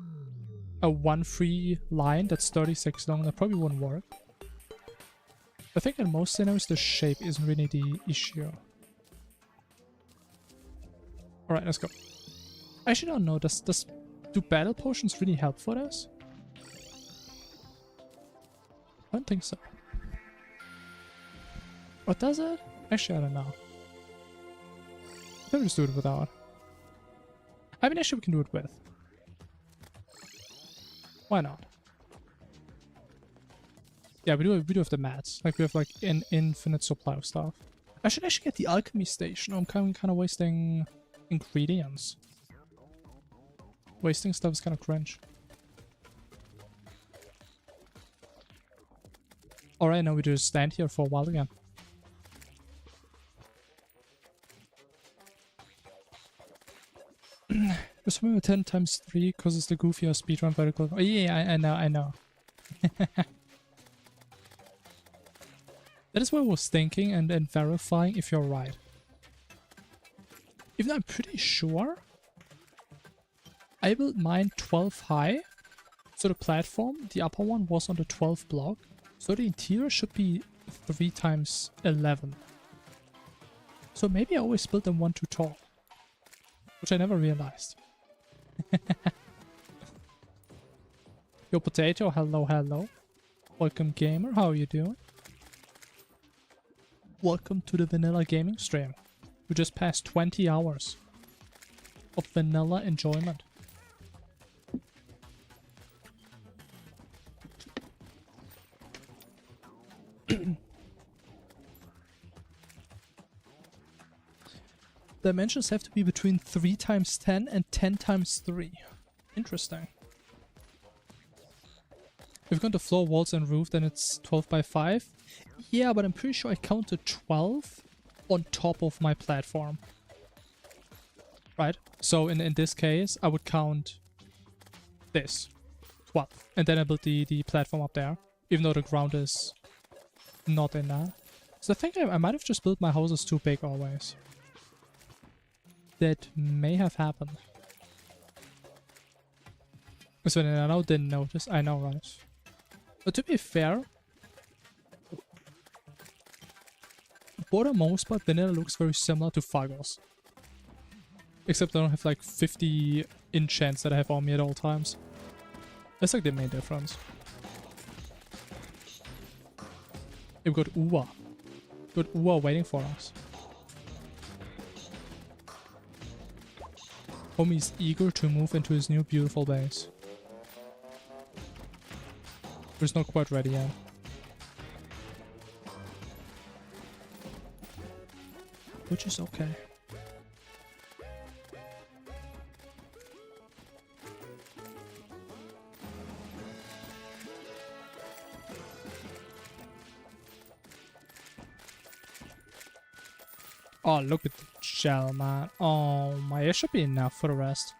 1 free line that's 36 long, that probably wouldn't work. I think in most scenarios the shape isn't really the issue. Alright, let's go. I actually don't know, do battle potions really help for this? I don't think so. What does it? Actually, I don't know. Let me just do it without. I mean, actually we can do it with. Why not? Yeah, we do have the mats. Like, we have like an infinite supply of stuff. I should actually get the alchemy station. I'm kind of wasting ingredients. Wasting stuff is kind of cringe. Alright, now we just stand here for a while again. There's something with 10 times 3 because it's the goofier speedrun vertical. Oh yeah, I know. That is what I was thinking and verifying if you're right. Even though I'm pretty sure I built mine 12 high. So the platform, the upper one, was on the 12 block. So the interior should be 3 times 11. So maybe I always built them one too tall. Which I never realized. Yo, Potato, hello. Welcome, gamer, how are you doing? Welcome to the vanilla gaming stream. We just passed 20 hours of vanilla enjoyment. Dimensions have to be between 3 times 10 and 10 times 3. Interesting. If you've gone to floor, walls, and roof, then it's 12 by 5. Yeah, but I'm pretty sure I counted 12 on top of my platform. Right? So in this case, I would count this. 12. And then I built the platform up there. Even though the ground is not in that. So I think I might have just built my houses too big always. That may have happened. So then I now didn't notice. I know, right? But to be fair, for the most part, vanilla looks very similar to Fargos. Except I don't have like 50 enchants that I have on me at all times. That's like the main difference. We've got Uwa. We've got Uwa waiting for us. Homie's eager to move into his new beautiful base. But it's not quite ready yet. Which is okay. Oh, look at the gel, man. Oh my, it should be enough for the rest.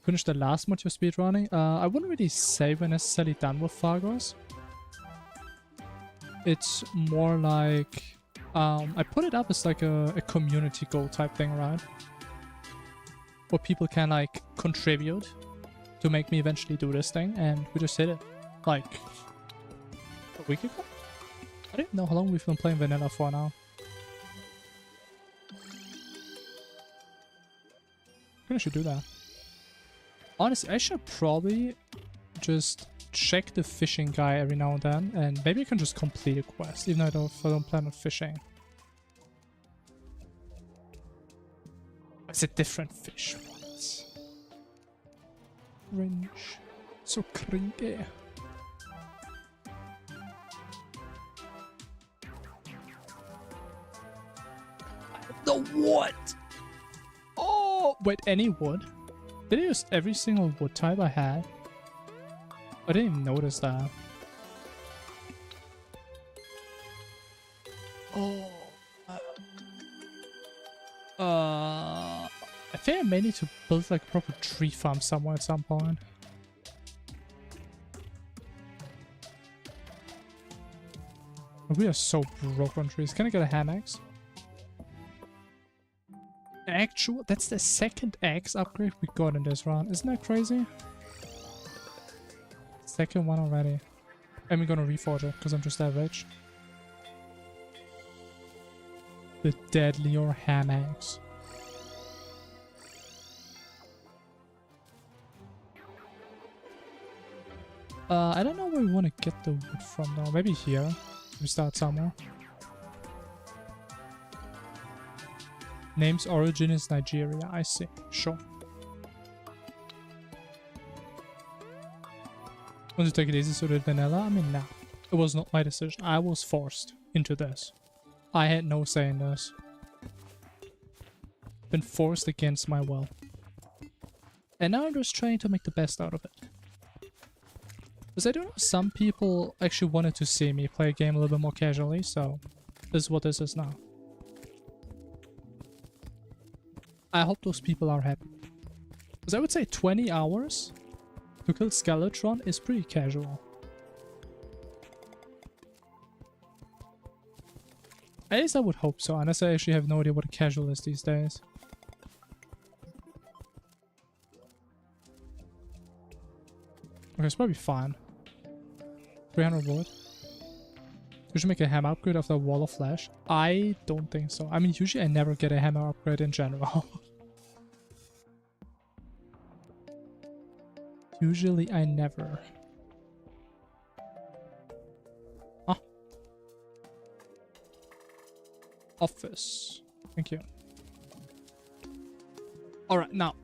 Finish the last mod you're speedrunning? I wouldn't really say we're necessarily done with Fargos. It's more like... I put it up as like a community goal type thing, right? Where people can like contribute to make me eventually do this thing, and we just hit it like a week ago? I don't know how long we've been playing vanilla for now. I think I should do that. Honestly, I should probably just check the fishing guy every now and then, and maybe I can just complete a quest, even though I don't plan on fishing. It's a different fish. What? Cringe. So cringy. The what? Oh, wait, any wood? Did I use every single wood type I had? I didn't even notice that. Oh. I think I may need to build like a proper tree farm somewhere at some point. We are so broke on trees. Can I get a hand axe? Actual, that's the second axe upgrade we got in this round. Isn't that crazy? Second one already. And we're gonna reforge it because I'm just that rich. The deadlier ham axe. I don't know where we want to get the wood from though. Maybe here. We start somewhere. Name's origin is Nigeria. I see. Sure. Want to take it easy so that vanilla? I mean, nah. It was not my decision. I was forced into this. I had no say in this. Been forced against my will. And now I'm just trying to make the best out of it. Because I do know some people actually wanted to see me play a game a little bit more casually, so this is what this is now. I hope those people are happy. Because I would say 20 hours to kill Skeletron is pretty casual. At least I would hope so, unless I actually have no idea what a casual is these days. Okay, it's probably fine. 300 wood. We should make a hammer upgrade of the wall of flesh. I don't think so. I mean, usually I never get a hammer upgrade in general. Usually I never. Ah. Office. Thank you. Alright, now.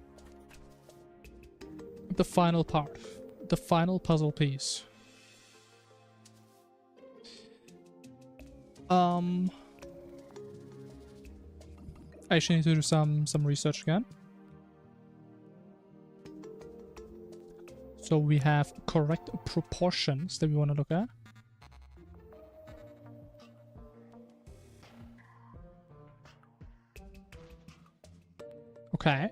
The final part. the final puzzle piece. I actually need to do some research again. So we have correct proportions that we want to look at. Okay.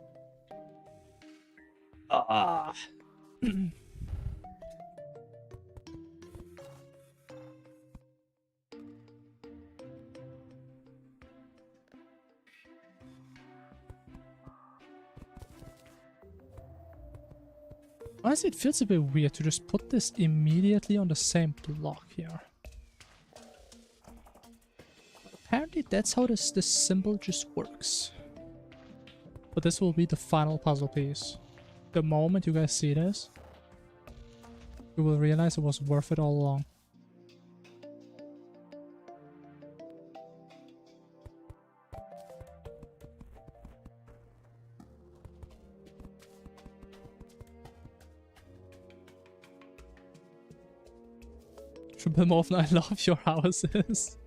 Honestly, it feels a bit weird to just put this immediately on the same block here. Apparently that's how this symbol just works. But this will be the final puzzle piece. The moment you guys see this, you will realize it was worth it all along. Morphin, I love your houses.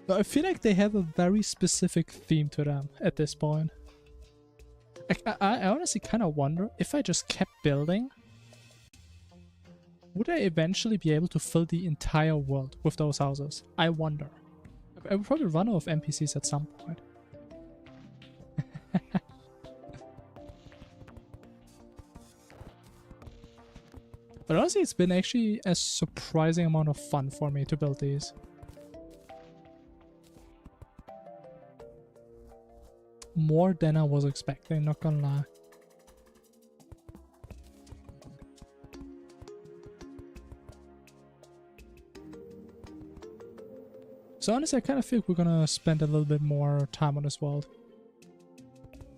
But I feel like they have a very specific theme to them at this point. I honestly kind of wonder if I just kept building, would I eventually be able to fill the entire world with those houses? I wonder. I would probably run out of NPCs at some point. But honestly, it's been actually a surprising amount of fun for me to build these. More than I was expecting, not gonna lie. So honestly, I kind of feel we're gonna spend a little bit more time on this world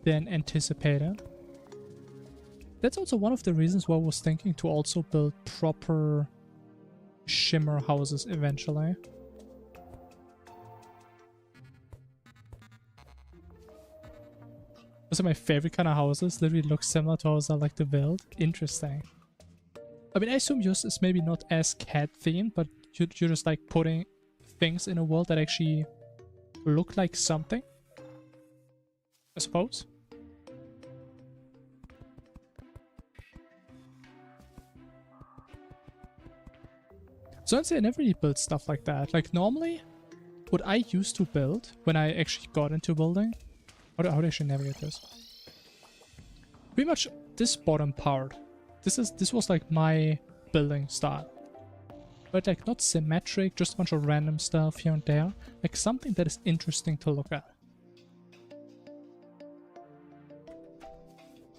than anticipated. That's also one of the reasons why I was thinking to also build proper shimmer houses eventually. Those are my favorite kind of houses. Literally look similar to houses I like to build. Interesting. I mean, I assume yours is maybe not as cat themed, but you're just like putting things in a world that actually look like something, I suppose. So honestly, I never really built stuff like that. Like normally, what I used to build when I actually got into building, how do I actually navigate this? Pretty much this bottom part. This was like my building style. But like not symmetric, just a bunch of random stuff here and there. Like something that is interesting to look at.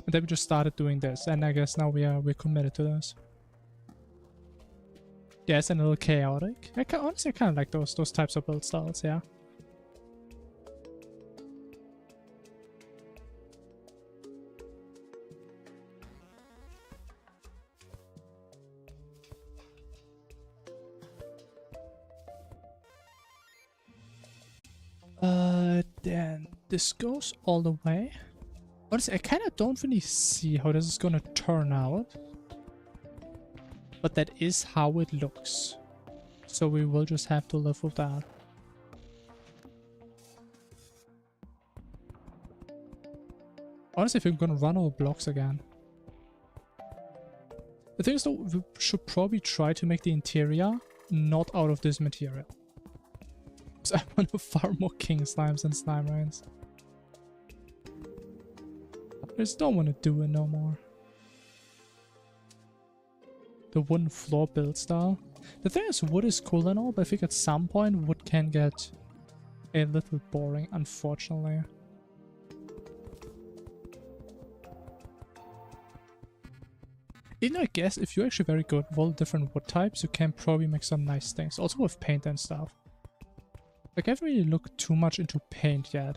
And then we just started doing this, and I guess now we're committed to this. Yeah, it's a little chaotic. Honestly, I kind of like those types of build styles, yeah. Then this goes all the way. Honestly, I kind of don't really see how this is gonna turn out. But that is how it looks. So we will just have to live with that. Honestly, I think I'm gonna run out of blocks again. The thing is though, we should probably try to make the interior not out of this material. Because I want to farm more king slimes and slime rains. I just don't want to do it no more. The wooden floor build style. The thing is, wood is cool and all, but I think at some point wood can get a little boring, unfortunately. You know, I guess if you're actually very good with all different wood types, you can probably make some nice things. Also with paint and stuff. Like, I haven't really looked too much into paint yet.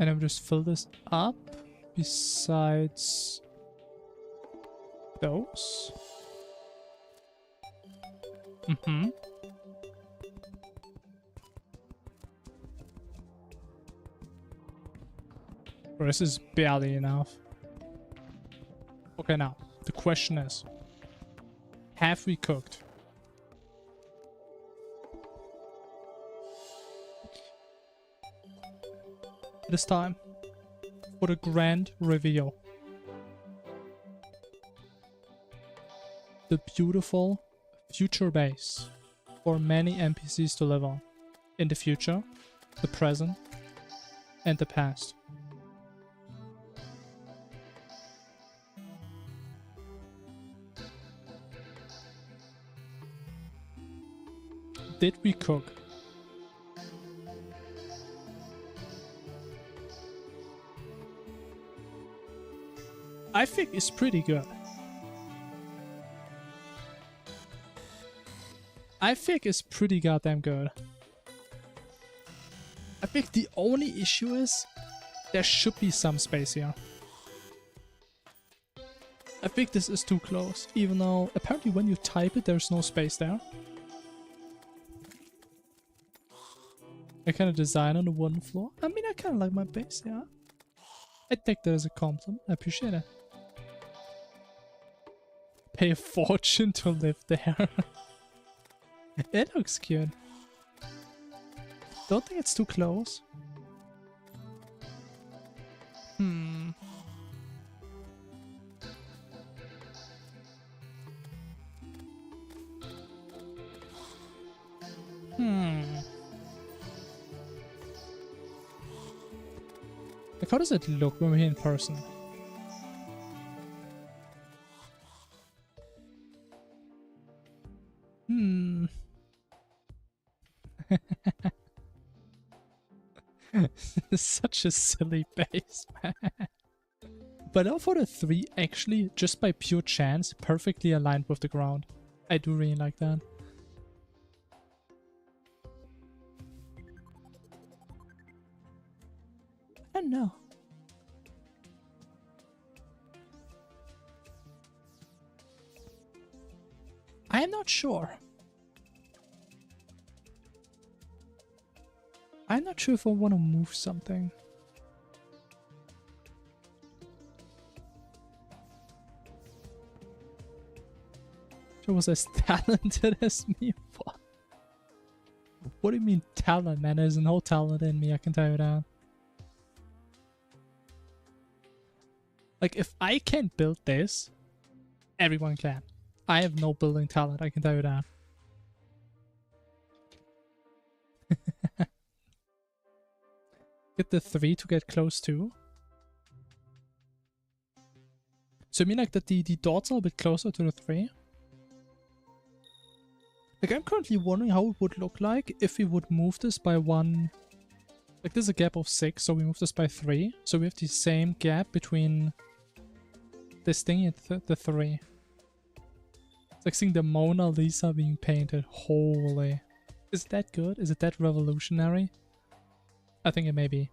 And then we just fill this up besides those. This is barely enough. Okay, now the question is, have we cooked? It is time for the grand reveal. The beautiful future base for many NPCs to live on in the future, the present, and the past. Did we cook? I think it's pretty good. I think it's pretty goddamn good. I think the only issue is there should be some space here. I think this is too close, even though apparently when you type it there's no space there. I kind of design on the wooden floor. I mean, I kind of like my base, yeah. I take that as a compliment. I appreciate it. Pay a fortune to live there. It looks cute. Don't think it's too close. Like, how does it look when we're in person? Such a silly base, man. But now for the 3, actually, just by pure chance, perfectly aligned with the ground. I do really like that. I don't know. I am not sure. I'm not sure if I want to move something. She was as talented as me. What do you mean talent, man? There's no talent in me, I can tell you that. Like, if I can't build this, everyone can. I have no building talent, I can tell you that. Get the 3 to get close to. So you mean like that the dots are a bit closer to the 3? Like, I'm currently wondering how it would look like if we would move this by 1. Like, there's a gap of 6, so we move this by 3. So we have the same gap between this thing and the 3. It's like seeing the Mona Lisa being painted. Holy. Is that good? Is it that revolutionary? I think it may be.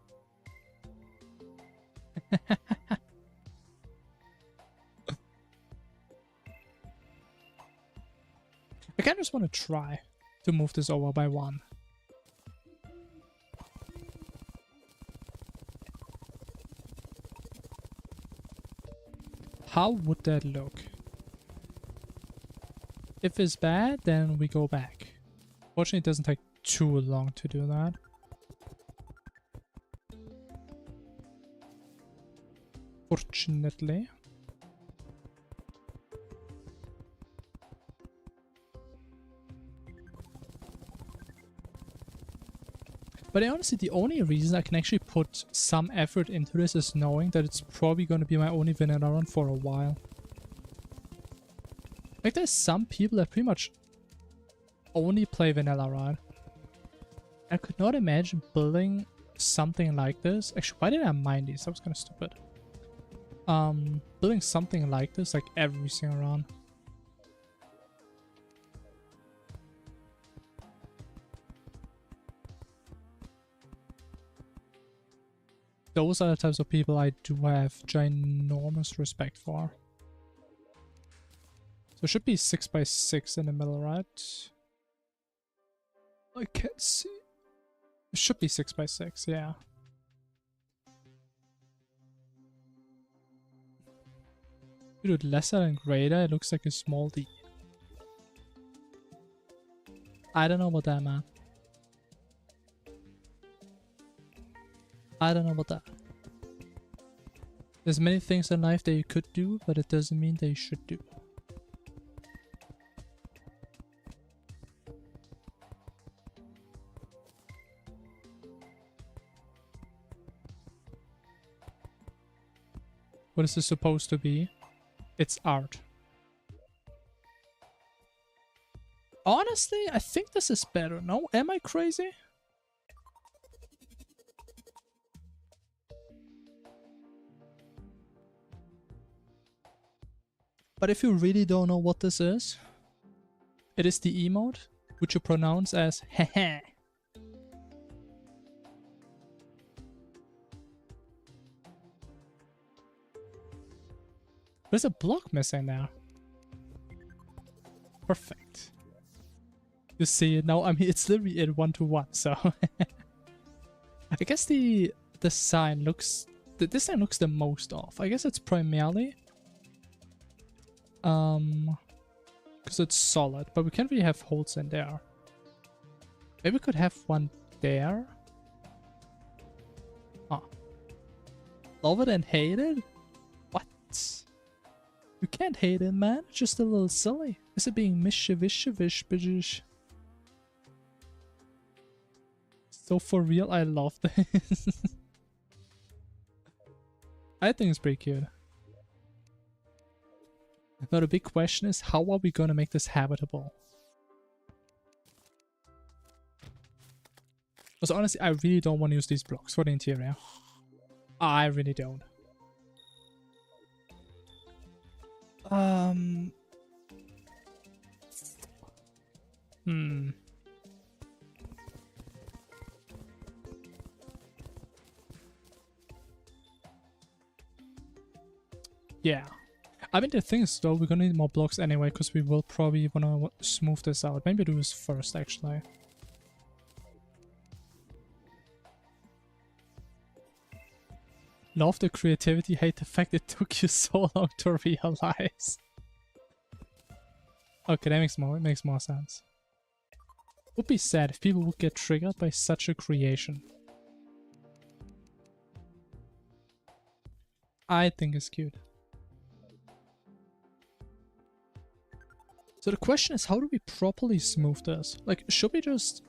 I kind of just want to try to move this over by 1. How would that look? If it's bad, then we go back. Fortunately, it doesn't take too long to do that. Fortunately. But honestly, the only reason I can actually put some effort into this is knowing that it's probably going to be my only vanilla run for a while. Like, there's some people that pretty much only play vanilla run. I could not imagine building something like this. Actually, why did I mine these? That was kind of stupid. Building something like this, like every single run. those are the types of people I do have ginormous respect for. So it should be 6x6 in the middle, right? I can't see. It should be 6x6, yeah. You do it lesser and greater, it looks like a small d. I don't know about that, man. I don't know about that. There's many things in life that you could do, but it doesn't mean that you should do. What is this supposed to be? It's art. Honestly, I think this is better. No? Am I crazy? But if you really don't know what this is, it is the emote, which you pronounce as hehe. There's a block missing there. Perfect. You see it now. I mean, it's literally in 1-to-1, so I guess the sign looks, this sign looks the most off. I guess it's primarily because it's solid, but we can't really have holes in there. Maybe we could have one there. Huh. Love it and hate it? What? You can't hate it, man. It's just a little silly. Is it being mischievous? So for real, I love this. I think it's pretty cute. Now the big question is, how are we gonna make this habitable? Because honestly, I really don't want to use these blocks for the interior. I really don't. Yeah. I mean, the thing is, though, we're gonna need more blocks anyway, because we will probably wanna smooth this out. Maybe do this first, actually. Love the creativity, hate the fact it took you so long to realize. Okay, that makes more sense. Would be sad if people would get triggered by such a creation. I think it's cute. So the question is, how do we properly smooth this? Like, should we just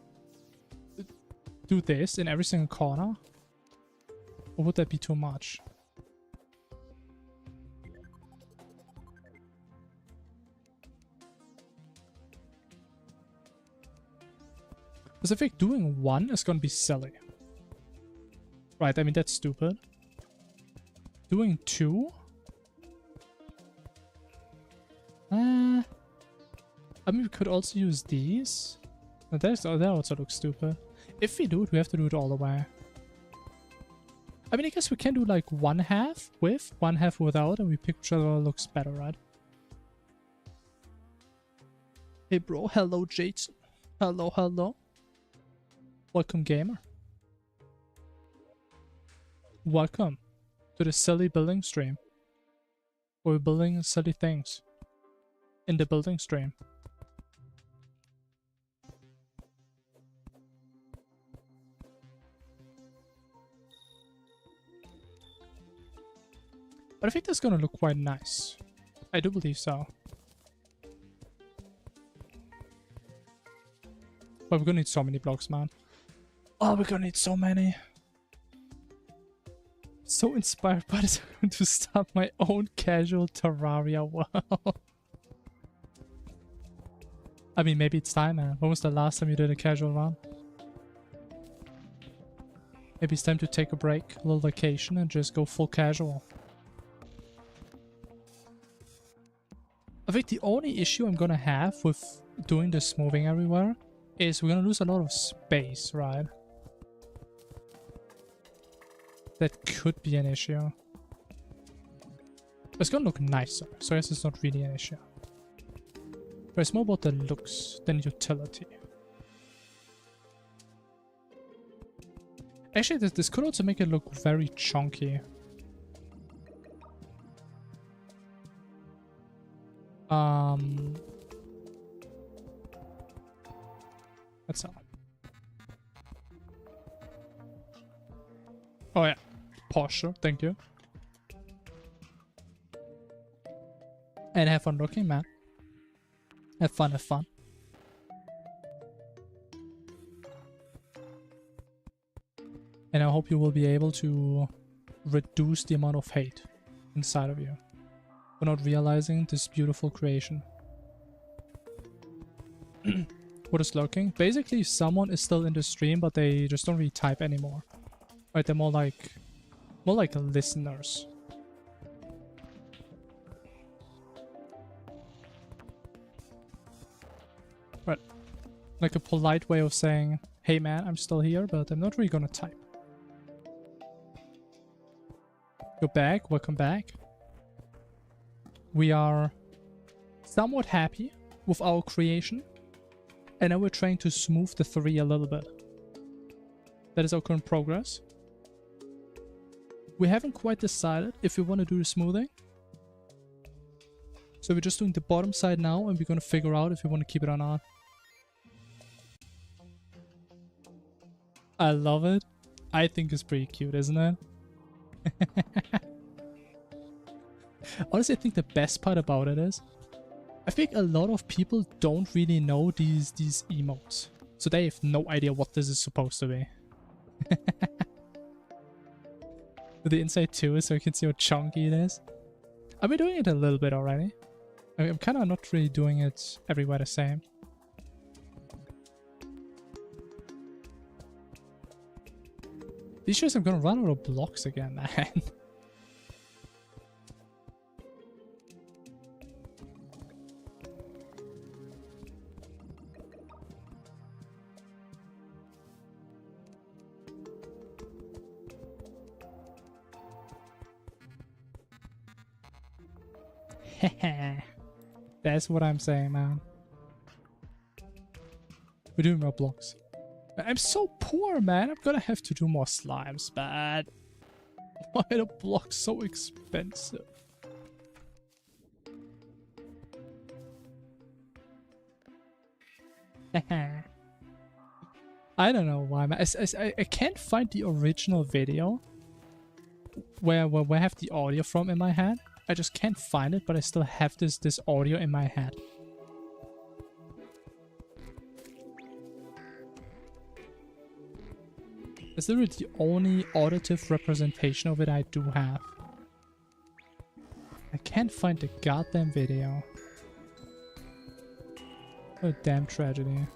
do this in every single corner? Or would that be too much? Because I think doing one is gonna be silly. Right, I mean, that's stupid. Doing two? I mean, we could also use these. But that also looks stupid. If we do it, we have to do it all the way. I mean, I guess we can do like one half with, one half without, and we pick whichever looks better, right? Hey bro, hello Jason. Hello, hello. Welcome gamer. Welcome to the silly building stream. We're building silly things in the building stream. But I think that's gonna look quite nice. I do believe so. But we're gonna need so many blocks, man. Oh, we're gonna need so many. So inspired by this, I'm going to start my own casual Terraria world. I mean, maybe it's time, man. When was the last time you did a casual run? Maybe it's time to take a break, a little vacation, and just go full casual. I think the only issue I'm gonna have with doing the smoothing everywhere is we're gonna lose a lot of space, right? that could be an issue. It's gonna look nicer, so I guess it's not really an issue. But it's more about the looks than utility. Actually, this could also make it look very chunky. That's all. Oh yeah, posture, thank you. And have fun looking, man. Have fun, have fun. And I hope you will be able to reduce the amount of hate inside of you for not realizing this beautiful creation. What is lurking? Basically, someone is still in the stream, but they just don't really type anymore. Right? They're more like listeners. Right. Like a polite way of saying, hey man, I'm still here, but I'm not really gonna type. You're back, welcome back. We are somewhat happy with our creation. And now we're trying to smooth the 3 a little bit. That is our current progress. We haven't quite decided if we want to do the smoothing. So we're just doing the bottom side now, and we're going to figure out if we want to keep it or not. I love it. I think it's pretty cute, isn't it? Honestly, I think the best part about it is I think a lot of people don't really know these emotes. So they have no idea what this is supposed to be. The inside too, so you can see how chunky it is. I've been doing it a little bit already. I mean, I'm kind of not really doing it everywhere the same. These days I'm gonna run out of blocks again, man. That's what I'm saying, man. We're doing more blocks. I'm so poor, man. I'm gonna have to do more slimes, man. Why are the blocks so expensive? I don't know why, man. I can't find the original video where I have the audio from in my head. I just can't find it, but I still have this audio in my head. It's literally the only auditive representation of it I do have. I can't find the goddamn video. What a damn tragedy.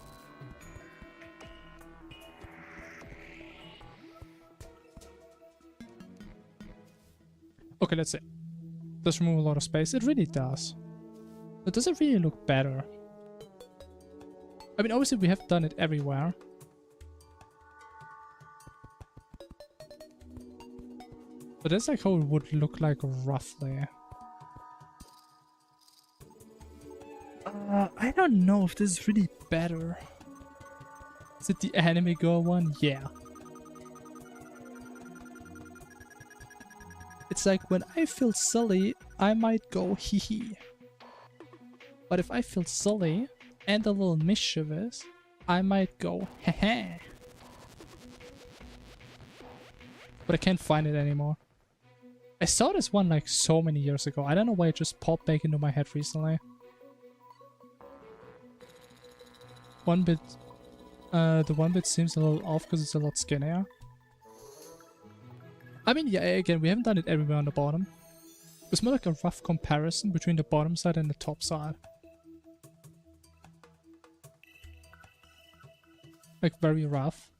Okay, let's see. Does remove a lot of space? It really does. But does it really look better? I mean, obviously we have done it everywhere. But that's like how it would look like roughly. I don't know if this is really better. Is it the anime girl one? Yeah. It's like when I feel silly, I might go hee hee. But if I feel silly and a little mischievous, I might go heh heh. But I can't find it anymore. I saw this one like so many years ago. I don't know why it just popped back into my head recently. One bit, the one bit seems a little off because it's a lot skinnier. I mean, yeah, again, we haven't done it everywhere on the bottom. It's more like a rough comparison between the bottom side and the top side. Like, very rough.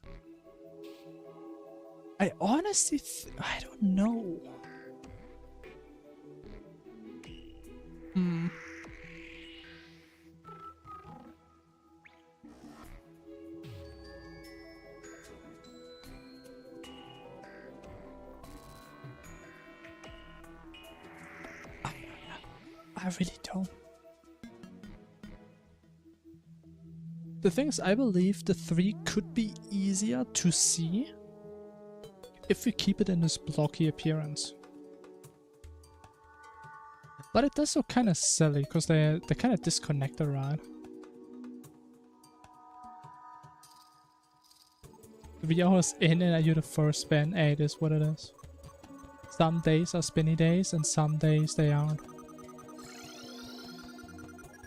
I honestly, I don't know. I really don't. The thing is, I believe the 3 could be easier to see if we keep it in this blocky appearance. But it does look kind of silly because they're kind of disconnected, right? 3 hours in and you're the first spin. Hey, it is what it is. Some days are spinny days and some days they aren't.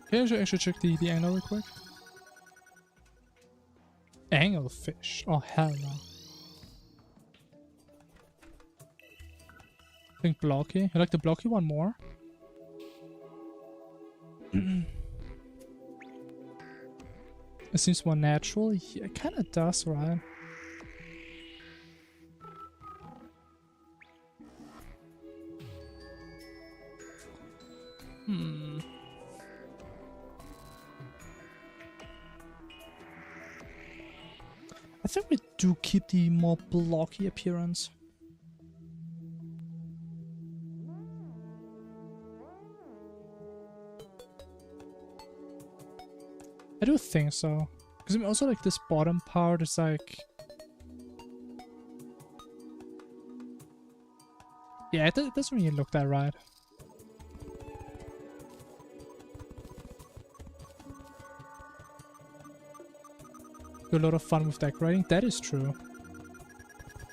Okay, I should check the angle real quick. Anglefish. Oh, hell no. I think blocky. You like the blocky one more? It seems more natural. Yeah, it kind of does, right? I think we do keep the more blocky appearance. I do think so. Because I mean, also like this bottom part is like... Yeah, it doesn't really look that right. Do a lot of fun with decorating. That is true.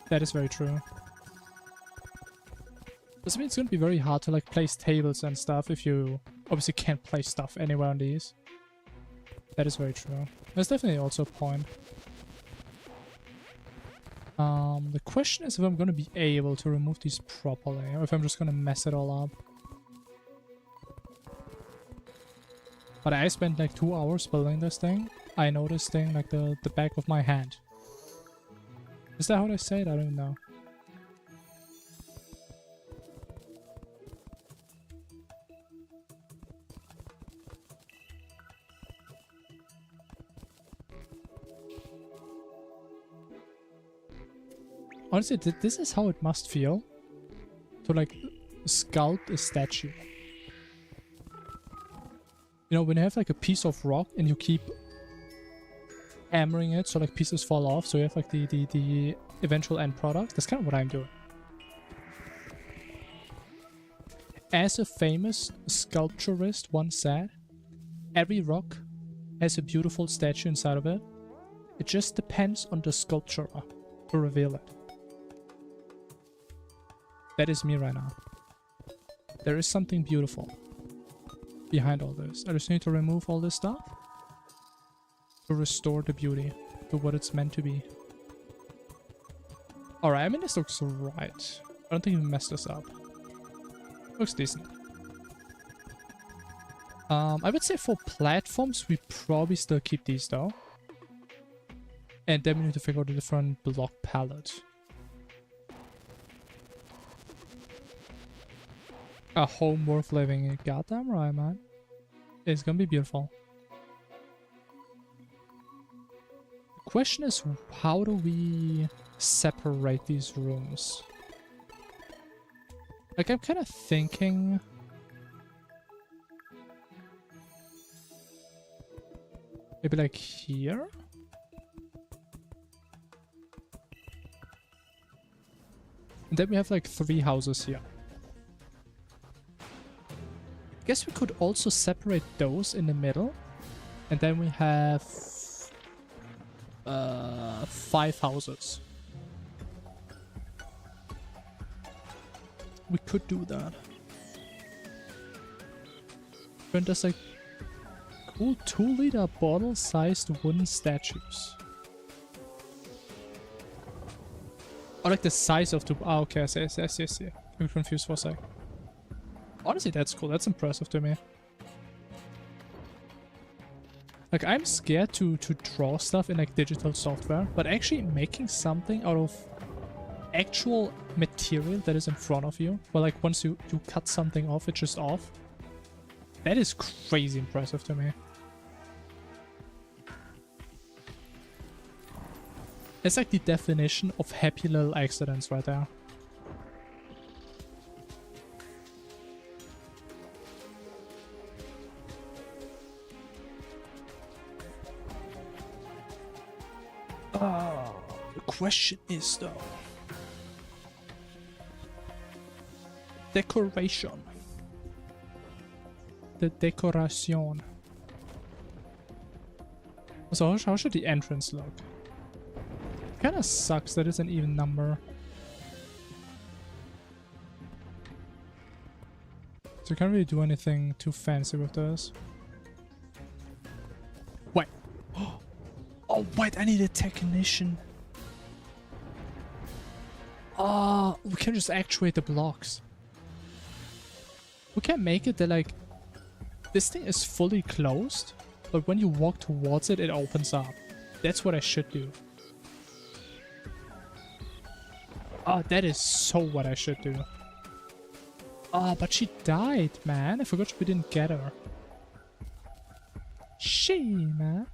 That is very true. Does mean it's gonna be very hard to like place tables and stuff if you obviously can't place stuff anywhere on these. That is very true. There's definitely also a point. The question is if I'm gonna be able to remove these properly, or if I'm just gonna mess it all up. But I spent like 2 hours building this thing. I know this thing like the back of my hand. Is that how they say it? I don't know. Honestly, this is how it must feel to like sculpt a statue. You know, when you have like a piece of rock and you keep hammering it so like pieces fall off, so you have like the eventual end product. That's kind of what I'm doing. As a famous sculpturist once said, every rock has a beautiful statue inside of it. It just depends on the sculptor to reveal it. That is me right now. There is something beautiful behind all this. I just need to remove all this stuff to restore the beauty to what it's meant to be. Alright, I mean this looks right. I don't think we messed this up. Looks decent. I would say for platforms we probably still keep these though. And then we need to figure out a different block palette. A home worth living in. Goddamn right, man. It's gonna be beautiful. The question is, how do we separate these rooms? Like, I'm kind of thinking... maybe like here? And then we have like 3 houses here. I guess we could also separate those in the middle. And then we have 5 houses. We could do that. And there's like cool 2-liter bottle-sized wooden statues. Or like the size of the... oh, okay, I see. I'm confused for a sec. Honestly, that's cool. That's impressive to me. Like, I'm scared to draw stuff in like digital software, but actually making something out of actual material that is in front of you, where like once you cut something off, it's just off. That is crazy impressive to me. It's like the definition of happy little accidents right there. question is though, decoration. The decoration. So how should the entrance look? Kinda sucks that it's an even number. So you can't really do anything too fancy with this. Wait. Oh wait, I need a technician. Oh, we can just actuate the blocks. We can make it that like this thing is fully closed, but when you walk towards it, it opens up. That's what I should do. Oh, that is so what I should do. Oh, but she died, man. I forgot we didn't get her. Shame, man.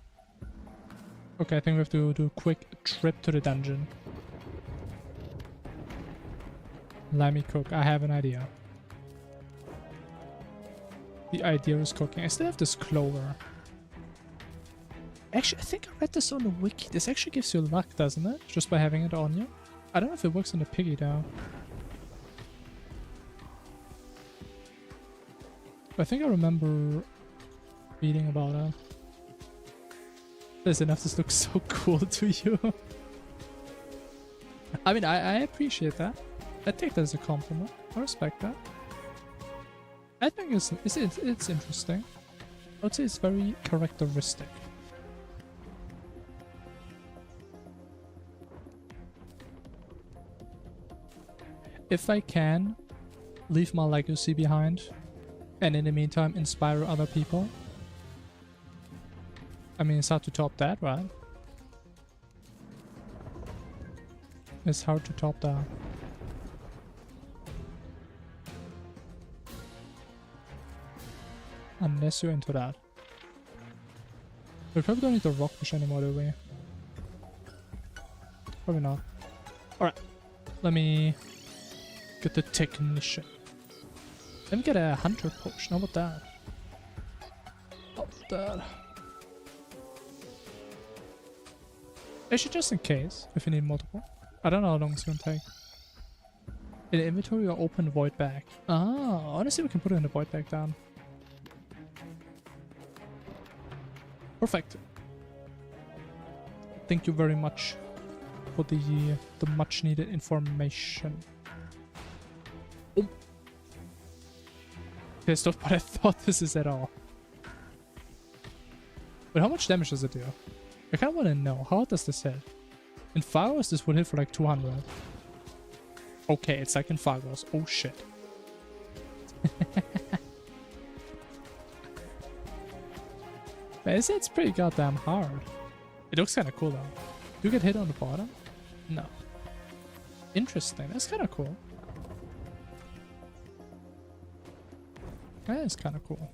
Okay, I think we have to do a quick trip to the dungeon. Let me cook. I have an idea. The idea is cooking. I still have this clover. Actually, I think I read this on the wiki. This actually gives you luck, doesn't it? Just by having it on you. I don't know if it works on the piggy though. I think I remember reading about it. Listen, this looks so cool to you. I mean, I appreciate that. I take that as a compliment. I respect that. I think it's interesting. I would say it's very characteristic. If I can leave my legacy behind and in the meantime inspire other people, I mean, it's hard to top that, right? It's hard to top that. Unless you're into that. We probably don't need the rockfish anymore, do we? Probably not. Alright. Let me get the technician. Let me get a hunter potion. How about that? How about that? Actually, just in case, if you need multiple. I don't know how long it's gonna take. In the inventory or open void bag. Ah, honestly, we can put it in the void bag down. Perfect. Thank you very much for the much needed information. Oh. Pissed off, but I thought this is at all. But how much damage does it do? I kind of want to know. How does this hit? In Fargos, this would hit for like 200. Okay, it's like in Fargos. Oh shit. It's pretty goddamn hard. It looks kind of cool though. Do you get hit on the bottom? No. Interesting. That's kind of cool. That is kind of cool.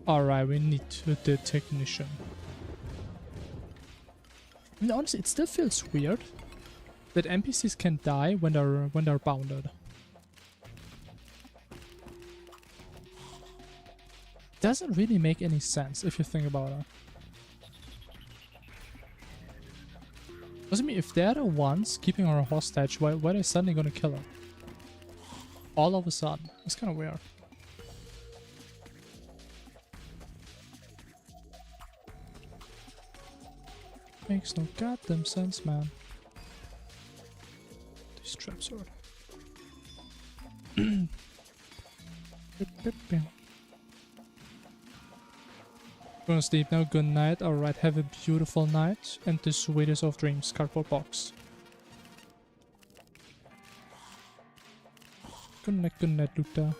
Alright, we need the technician. And honestly, it still feels weird that NPCs can die when they're bounded. Doesn't really make any sense if you think about it. Doesn't mean if they're the ones keeping her hostage, why are they suddenly gonna kill her? All of a sudden. It's kind of weird. Makes no goddamn sense, man. This trap sword. Gonna sleep now. Good night. Alright, have a beautiful night. And the sweetest of dreams. Cardboard box. Good night, Luther.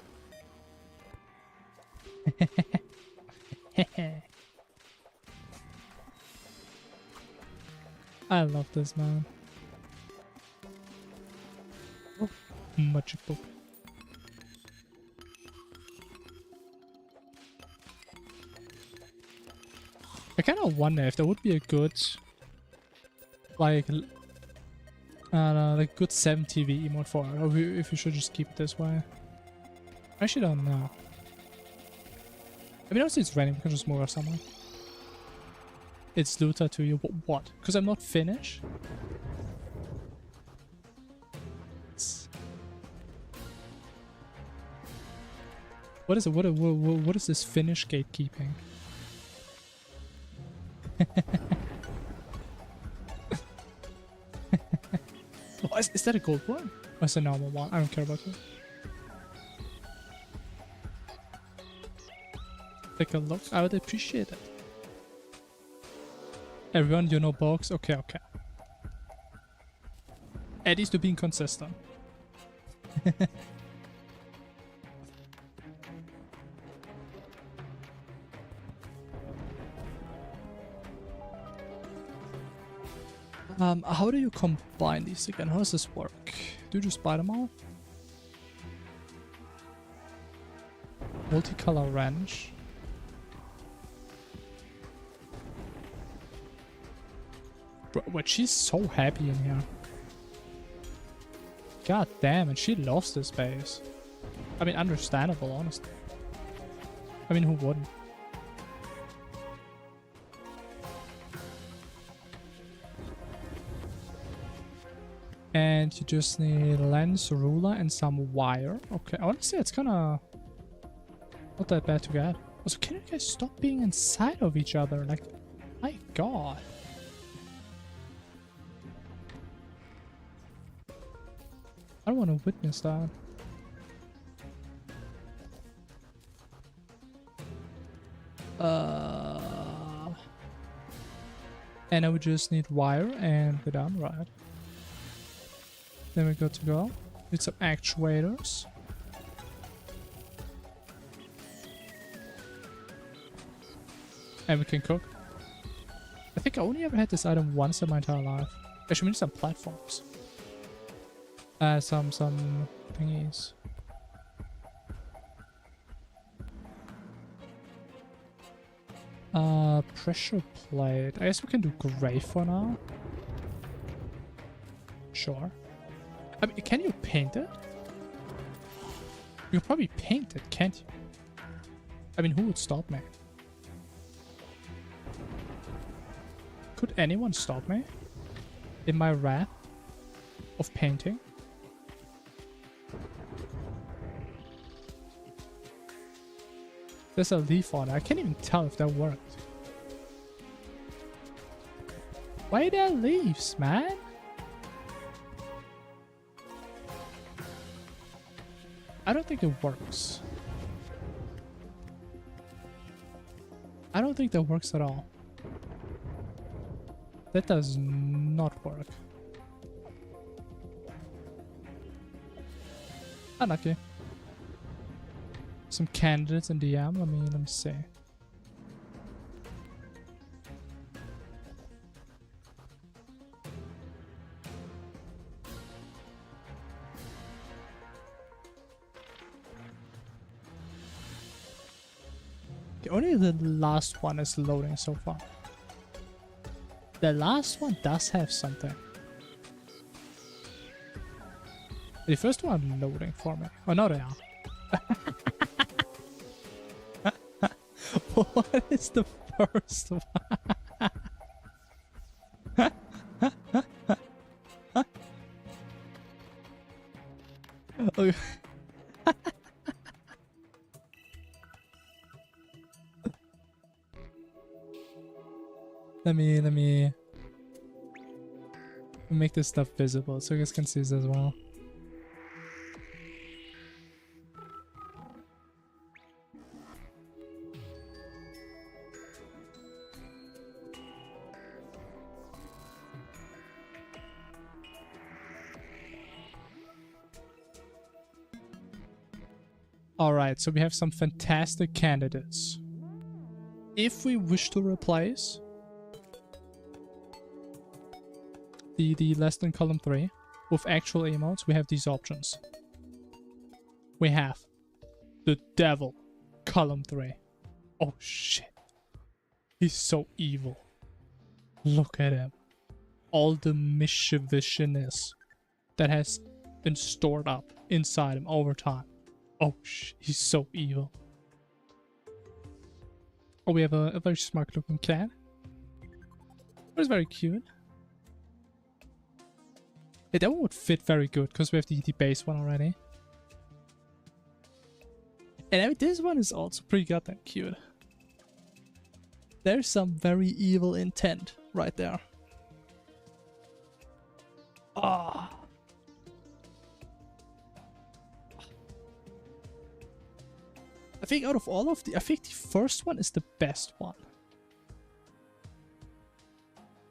I love this, man. Oh, magic book. I kind of wonder if there would be a good, like good 7TV emote for it, or if you should just keep it this way. I actually don't know. I mean, obviously it's raining, we can just move her somewhere. It's Luther to you. What? Because I'm not Finnish? What is it? What is this Finnish gatekeeping? Oh, is that a gold one? Or is it a normal one? I don't care about it. Take a look. I would appreciate it. Everyone, you know box? Okay, okay. At least to being consistent. How do you combine these again? How does this work? Do you just buy them all? Multicolor wrench. But she's so happy in here. God damn it, she loves this base. I mean, understandable, honestly. I mean, who wouldn't? And you just need lens, ruler, and some wire. Okay, honestly, it's kinda not that bad to get. Also, can you guys stop being inside of each other? Like, my god. I don't want to witness that. And I would just need wire and we're done, right? Then we got to go. Need some actuators. And we can cook. I think I only ever had this item once in my entire life. Actually, we need some platforms. Some thingies. Pressure plate. I guess we can do gray for now. Sure. I mean, can you paint it? You can probably paint it, can't you? I mean, who would stop me? Could anyone stop me? In my wrath of painting? There's a leaf on it. I can't even tell if that worked. Why are there leaves, man? I don't think it works. I don't think that works at all. That does not work. Unlucky. Some candidates in DM. Let me see. Only the last one is loading so far. The last one does have something. The first one loading for me. Oh no, they are. What is the first one? Okay. Let me make this stuff visible so you guys can see this as well. Alright, so we have some fantastic candidates. If we wish to replace the less than column 3 with actual emotes, we have these options. We have the devil, column 3. Oh shit. He's so evil. Look at him. All the mischievousness that has been stored up inside him over time. Oh shit, he's so evil. Oh, we have a very smart looking cat. It was very cute. Yeah, that one would fit very good because we have the base one already. And I mean, this one is also pretty goddamn cute. There's some very evil intent right there. Ah. I think out of all of the, I think the first one is the best one.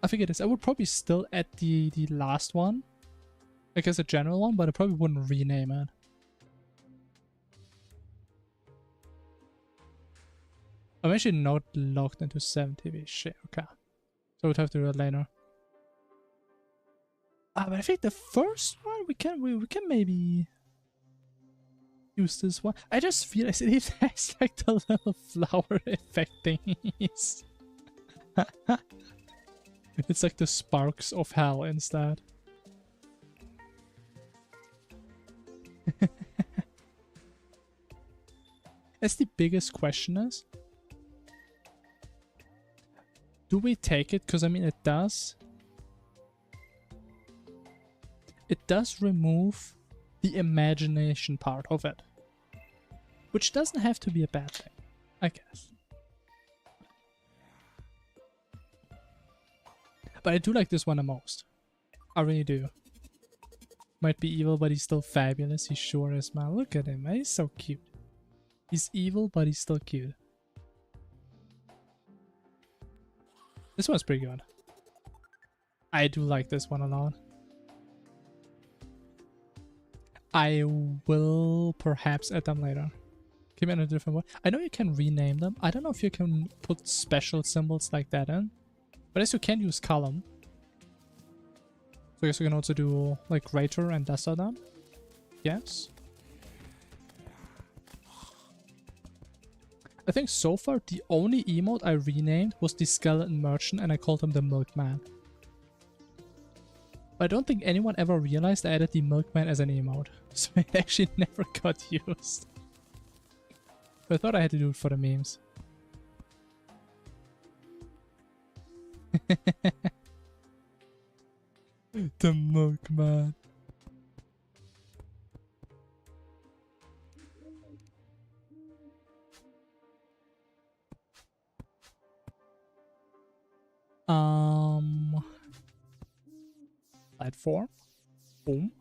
I think it is. I would probably still add the last one, like as a general one, but I probably wouldn't rename it. I'm actually not logged into 7TV. Shit, okay. So I would have to do it later. But I think the first one we can maybe use this one. I just realized it has like the little flower effect thingies. It's like the sparks of hell instead. That's the biggest question is, do we take it? Because I mean it does remove the imagination part of it, which doesn't have to be a bad thing, I guess. But I do like this one the most. I really do. Might be evil, but he's still fabulous. He sure is, man. Look at him, man. He's so cute. He's evil, but he's still cute. This one's pretty good. I do like this one a lot. I will perhaps add them later. Keep it in a different way. I know you can rename them. I don't know if you can put special symbols like that in. But as you can use column. So I guess you can also do like greater and lesser than. Yes. I think so far the only emote I renamed was the skeleton merchant and I called him the milkman. But I don't think anyone ever realized I added the milkman as an emote. So it actually never got used. But I thought I had to do it for the memes. The milkman. Platform. Boom.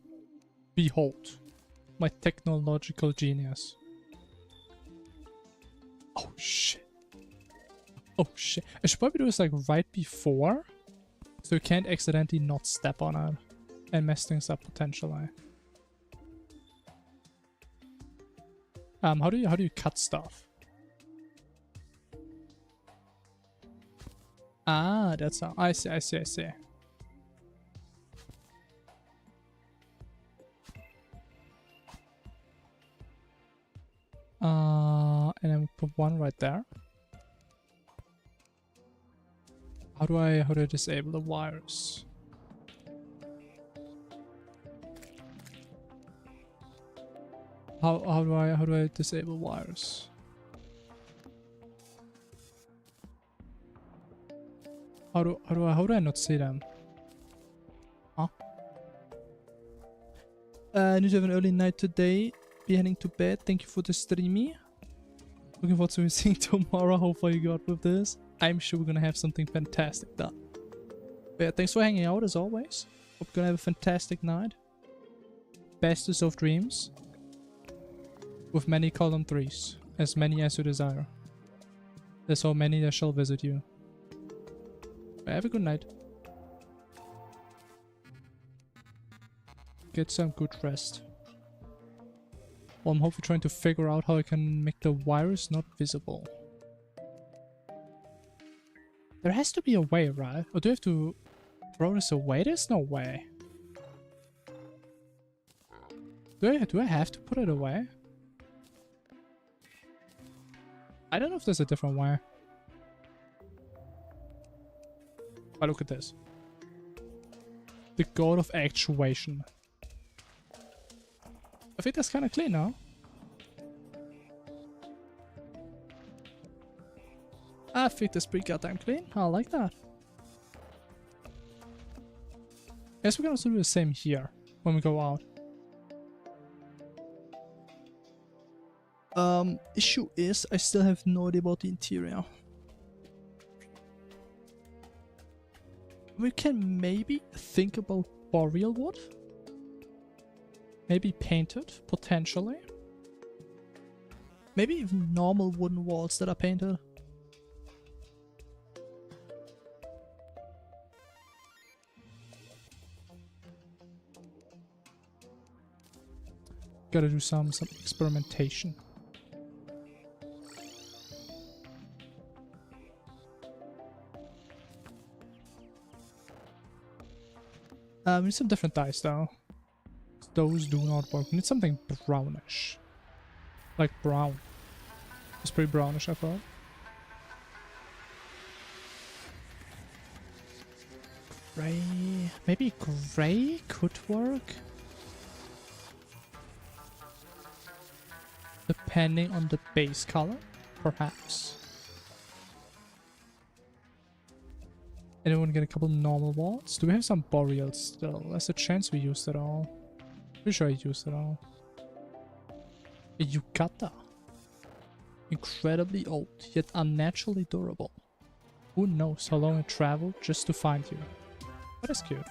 Behold. My technological genius. Oh shit. Oh shit. I should probably do this like right before. So you can't accidentally not step on it. And mess things up potentially. How do you cut stuff? Ah, that's how I see. And then put one right there. How do I disable the wires? How do I disable wires? How do I not see them? Huh? I need to have an early night today. Be heading to bed. Thank you for the streamy. Looking forward to seeing tomorrow. Hopefully you got with this. I'm sure we're gonna have something fantastic done. But yeah, thanks for hanging out as always. Hope you're gonna have a fantastic night. Bestest of dreams. With many column 3s. As many as you desire. There's so many that shall visit you. But have a good night. Get some good rest. Well, I'm hopefully trying to figure out how I can make the wires not visible. There has to be a way, right? Or do I have to throw this away? There's no way. Do I have to put it away? I don't know if there's a different way. But look at this. The god of actuation. I think that's kind of clean now. I think that's pretty goddamn clean. I like that. I guess we can also do the same here when we go out. Issue is I still have no idea about the interior. We can maybe think about boreal wood. Maybe painted, potentially. Maybe even normal wooden walls that are painted. Gotta do some experimentation. We need some different dyes though. Those do not work. We need something brownish. Like brown. It's pretty brownish, I thought. Gray. Maybe gray could work. Depending on the base color, perhaps. Anyone get a couple normal walls? Do we have some boreals still? There's a chance we used it all. Pretty sure I used it all. A yukata. Incredibly old, yet unnaturally durable. Who knows how long it traveled just to find you. That is cute.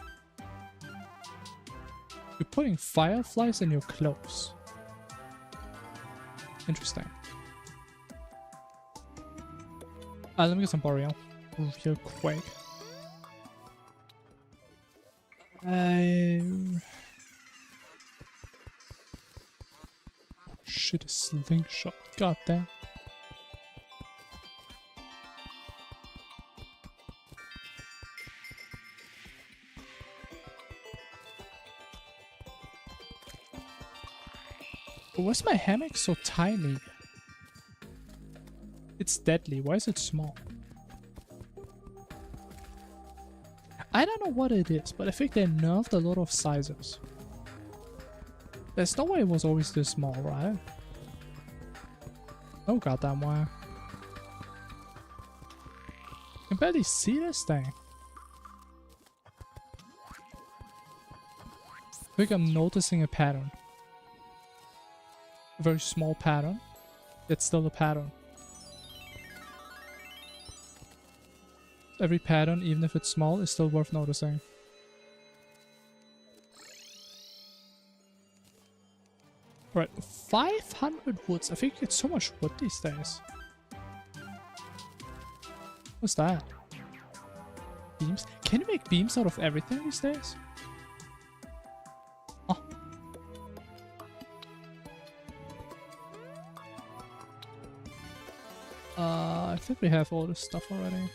You're putting fireflies in your clothes. Interesting. Let me get some boreal real quick. Shit, a slingshot. God damn. Why's my hammock so tiny? It's deadly. Why is it small? I don't know what it is, but I think they nerfed a lot of sizes. There's no way it was always this small, right? Oh goddamn why. I can barely see this thing. I think I'm noticing a pattern. A very small pattern. It's still a pattern. Every pattern, even if it's small, is still worth noticing. Right, 500 woods. I think you get so much wood these days. What's that? Beams? Can you make beams out of everything these days? Oh. I think we have all this stuff already.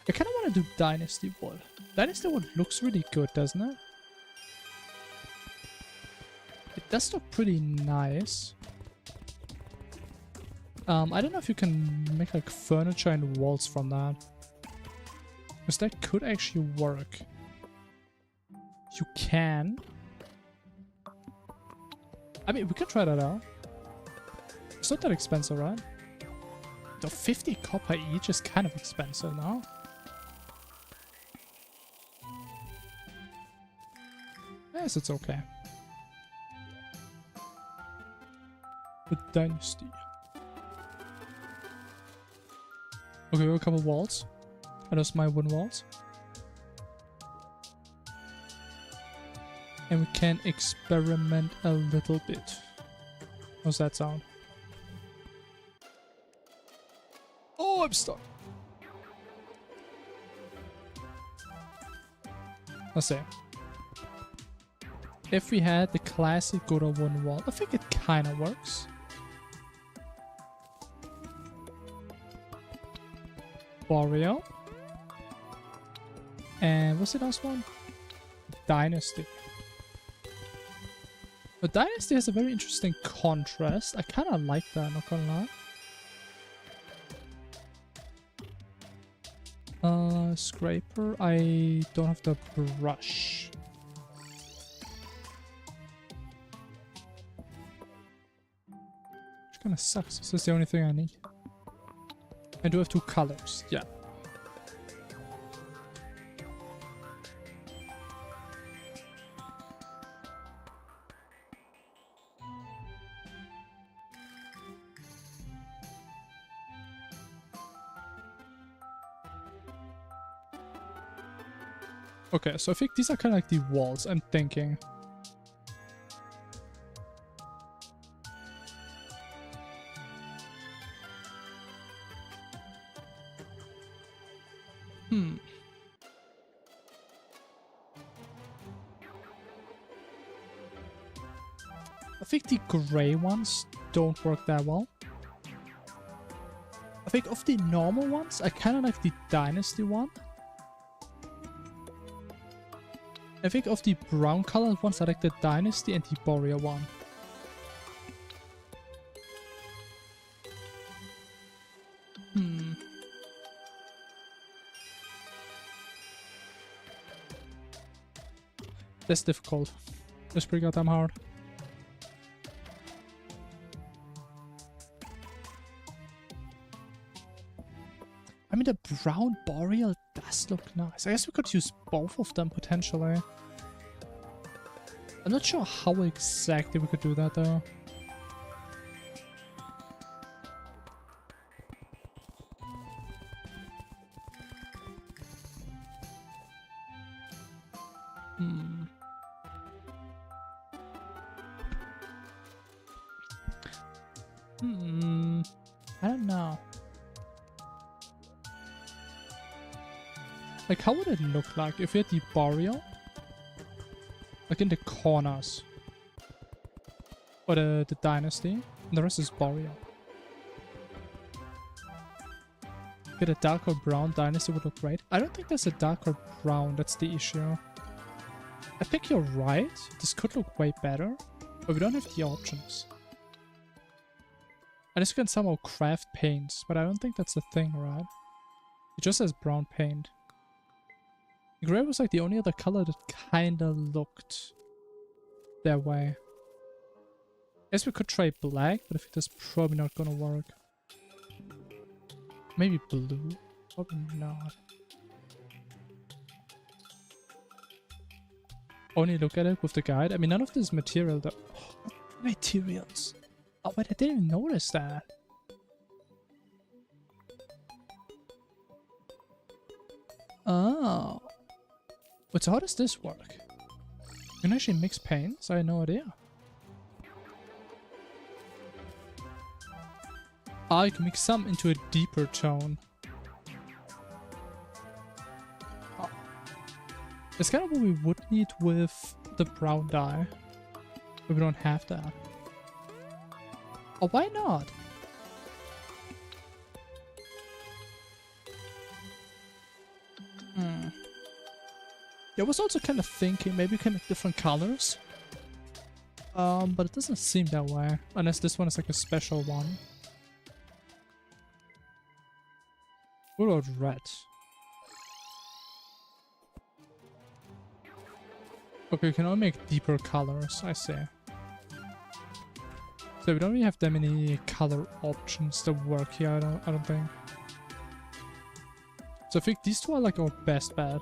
I kind of want to do Dynasty wood. Dynasty wood looks really good, doesn't it? It does look pretty nice. I don't know if you can make like furniture and walls from that. Because that could actually work. You can. I mean, we can try that out. It's not that expensive, right? The 50 copper each is kind of expensive now. Yes, it's okay. The Dynasty. Okay, we have a couple walls. Are those my wooden walls? And we can experiment a little bit. How's that sound? Oh, I'm stuck. Let's see. If we had the classic good old wooden wall, I think it kind of works. Boreal. And what's the last one? Dynasty. But Dynasty has a very interesting contrast. I kind of like that, not gonna lie. Scraper. I don't have the brush. Which kind of sucks. This is the only thing I need. I do have two colors. Yeah. Okay, so I think these are kind of like the walls, I'm thinking. I think the gray ones don't work that well. I think of the normal ones, I kind of like the Dynasty one. I think of the brown colored ones, I like the Dynasty and the Boreal one. That's difficult. That's pretty goddamn hard. I mean, the brown Boreal does look nice. I guess we could use both of them potentially. I'm not sure how exactly we could do that though. I don't know. Like, how would it look like if we had the Boreal? Like in the corners. Or the Dynasty. And the rest is Boreal. Get a darker brown Dynasty would look great. I don't think there's a darker brown, that's the issue. I think you're right. This could look way better. But we don't have the options. I just can somehow craft paints, but I don't think that's a thing, right? It just says brown paint. Grey was like the only other color that kinda looked that way. I guess we could try black, but I think that's probably not gonna work. Maybe blue? Probably not. Only look at it with the guide. I mean, none of this material though. Oh, materials. Oh wait, I didn't even notice that. Oh. Wait, so how does this work? You can actually mix paints? I had no idea. Ah, you can mix some into a deeper tone. Oh. That's kind of what we would need with the brown dye. But we don't have that. Oh, why not? Yeah, I was also kind of thinking maybe we can make different colors. But it doesn't seem that way. Unless this one is like a special one. What about red? Okay, we can only make deeper colors, I see. So we don't really have that many color options that work here, I don't think. So I think these two are like our best bet.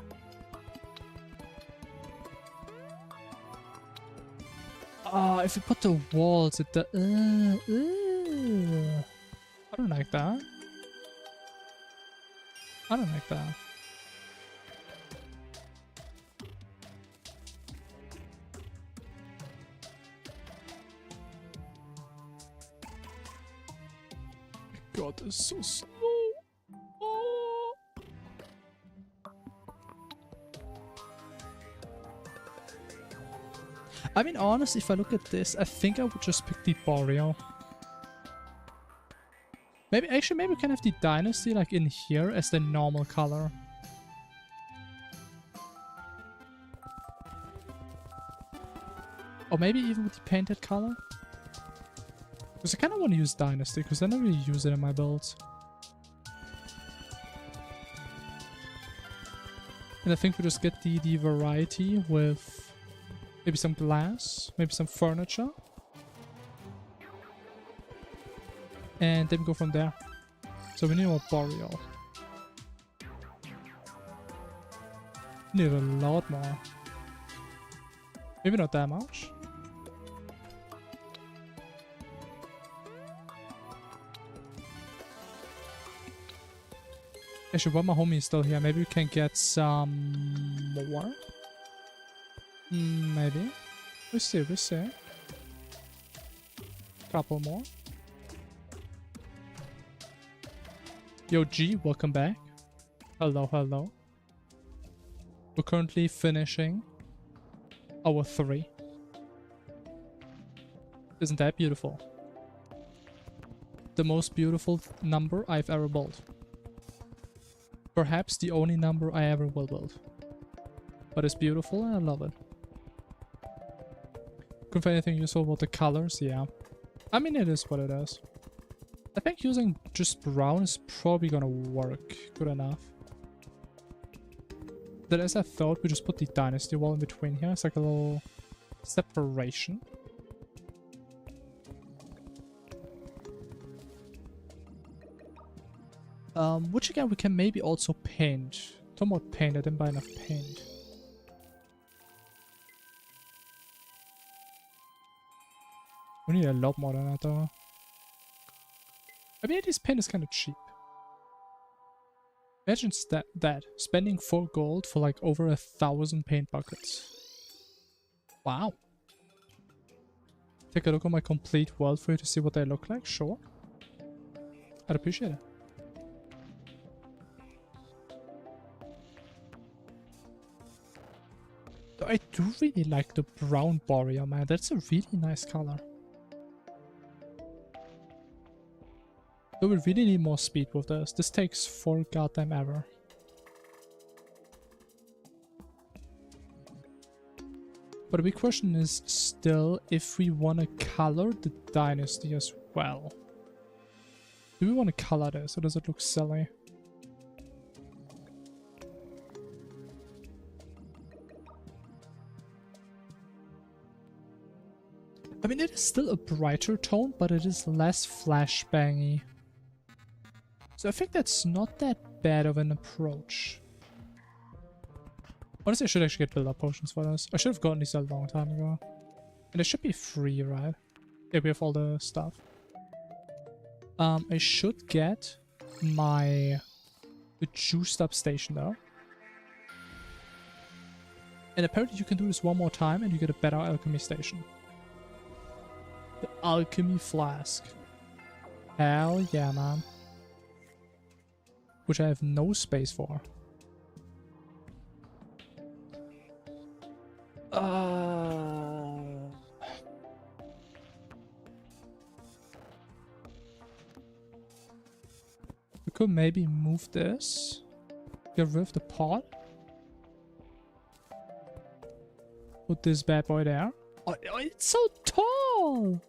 If we put the walls at the... I don't like that. I don't like that. God, this is so slow. Oh. I mean, honestly, if I look at this, I think I would just pick the Boreal. Maybe, actually, maybe we can have the Dynasty like in here as the normal color. Or maybe even with the painted color. Because I kind of want to use Dynasty, because I never really use it in my builds. And I think we just get the variety with maybe some glass, maybe some furniture. And then go from there. So we need more Boreal. We need a lot more. Maybe not that much. Actually, while my homie is still here, maybe we can get some more. Maybe. We'll see, we'll see. Couple more. Yo, G, welcome back. Hello, hello. We're currently finishing our 3. Isn't that beautiful? The most beautiful number I've ever built. Perhaps the only number I ever will build. But it's beautiful and I love it. Couldn't find anything useful about the colors, yeah. I mean, it is what it is. I think using just brown is probably gonna work good enough. Then as I thought, we just put the dynasty wall in between here. It's like a little separation. Which again we can maybe also paint. Talking about paint, I didn't buy enough paint. We need a lot more than that though. I mean, this paint is kind of cheap. Imagine that spending 4 gold for like over 1,000 paint buckets. Wow. Take a look at my complete world for you to see what they look like. Sure. I'd appreciate it. I do really like the brown Boreal, man. That's a really nice color. So we really need more speed with this. This takes 4 goddamn ever. But the big question is still if we want to color the dynasty as well. Do we want to color this or does it look silly? I mean, it is still a brighter tone, but it is less flashbangy. So I think that's not that bad of an approach. Honestly, I should actually get build-up potions for this. I should have gotten these a long time ago. And they should be free, right? Yeah, we have all the stuff. I should get the juiced up station though. And apparently you can do this one more time and you get a better alchemy station. The alchemy flask. Hell yeah, man. Which I have no space for. We could maybe move this. Get rid of the pot. Put this bad boy there. Oh, it's so tall!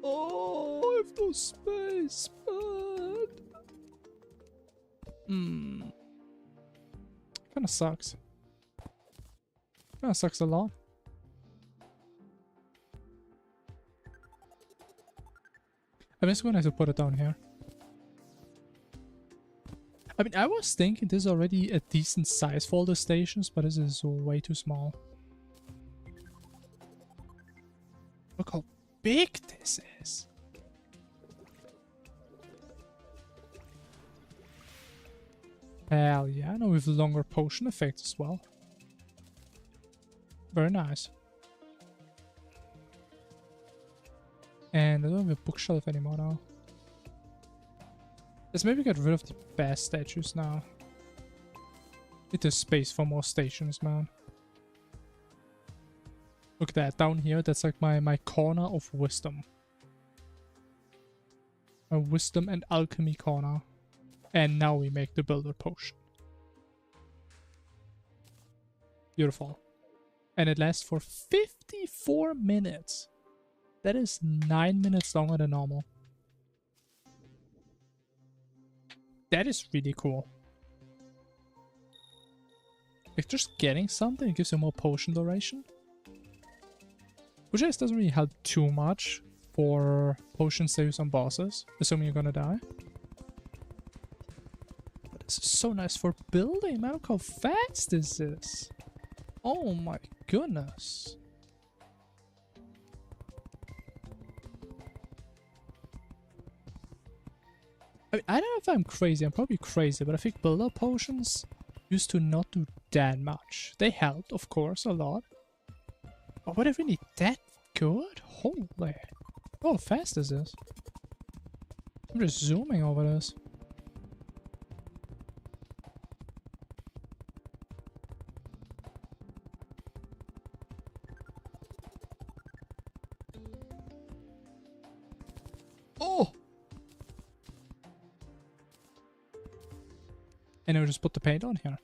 Oh, I have no space, but... Kinda sucks. Kinda sucks a lot. I mean, it's gonna have to put it down here. I mean, I was thinking this is already a decent size for all the stations, but this is way too small. Look how big this is. Hell yeah, now with longer potion effects as well. Very nice. And I don't have a bookshelf anymore now. Let's maybe get rid of the best statues now. Need the space for more stations, man. Look at that, down here, that's like my corner of wisdom. My wisdom and alchemy corner. And now we make the builder potion. Beautiful. And it lasts for 54 minutes. That is 9 minutes longer than normal. That is really cool. Like just getting something gives you more potion duration. Which I guess doesn't really help too much for potion saves on bosses, assuming you're gonna die. But this is so nice for building, man. Look how fast this is. Oh my goodness. I mean, I don't know if I'm crazy. I'm probably crazy, but I think builder potions used to not do that much. They helped, of course, a lot. But were they really that good? Holy. Oh, how fast is this? I'm just zooming over this. Oh! And I'll just put the paint on here.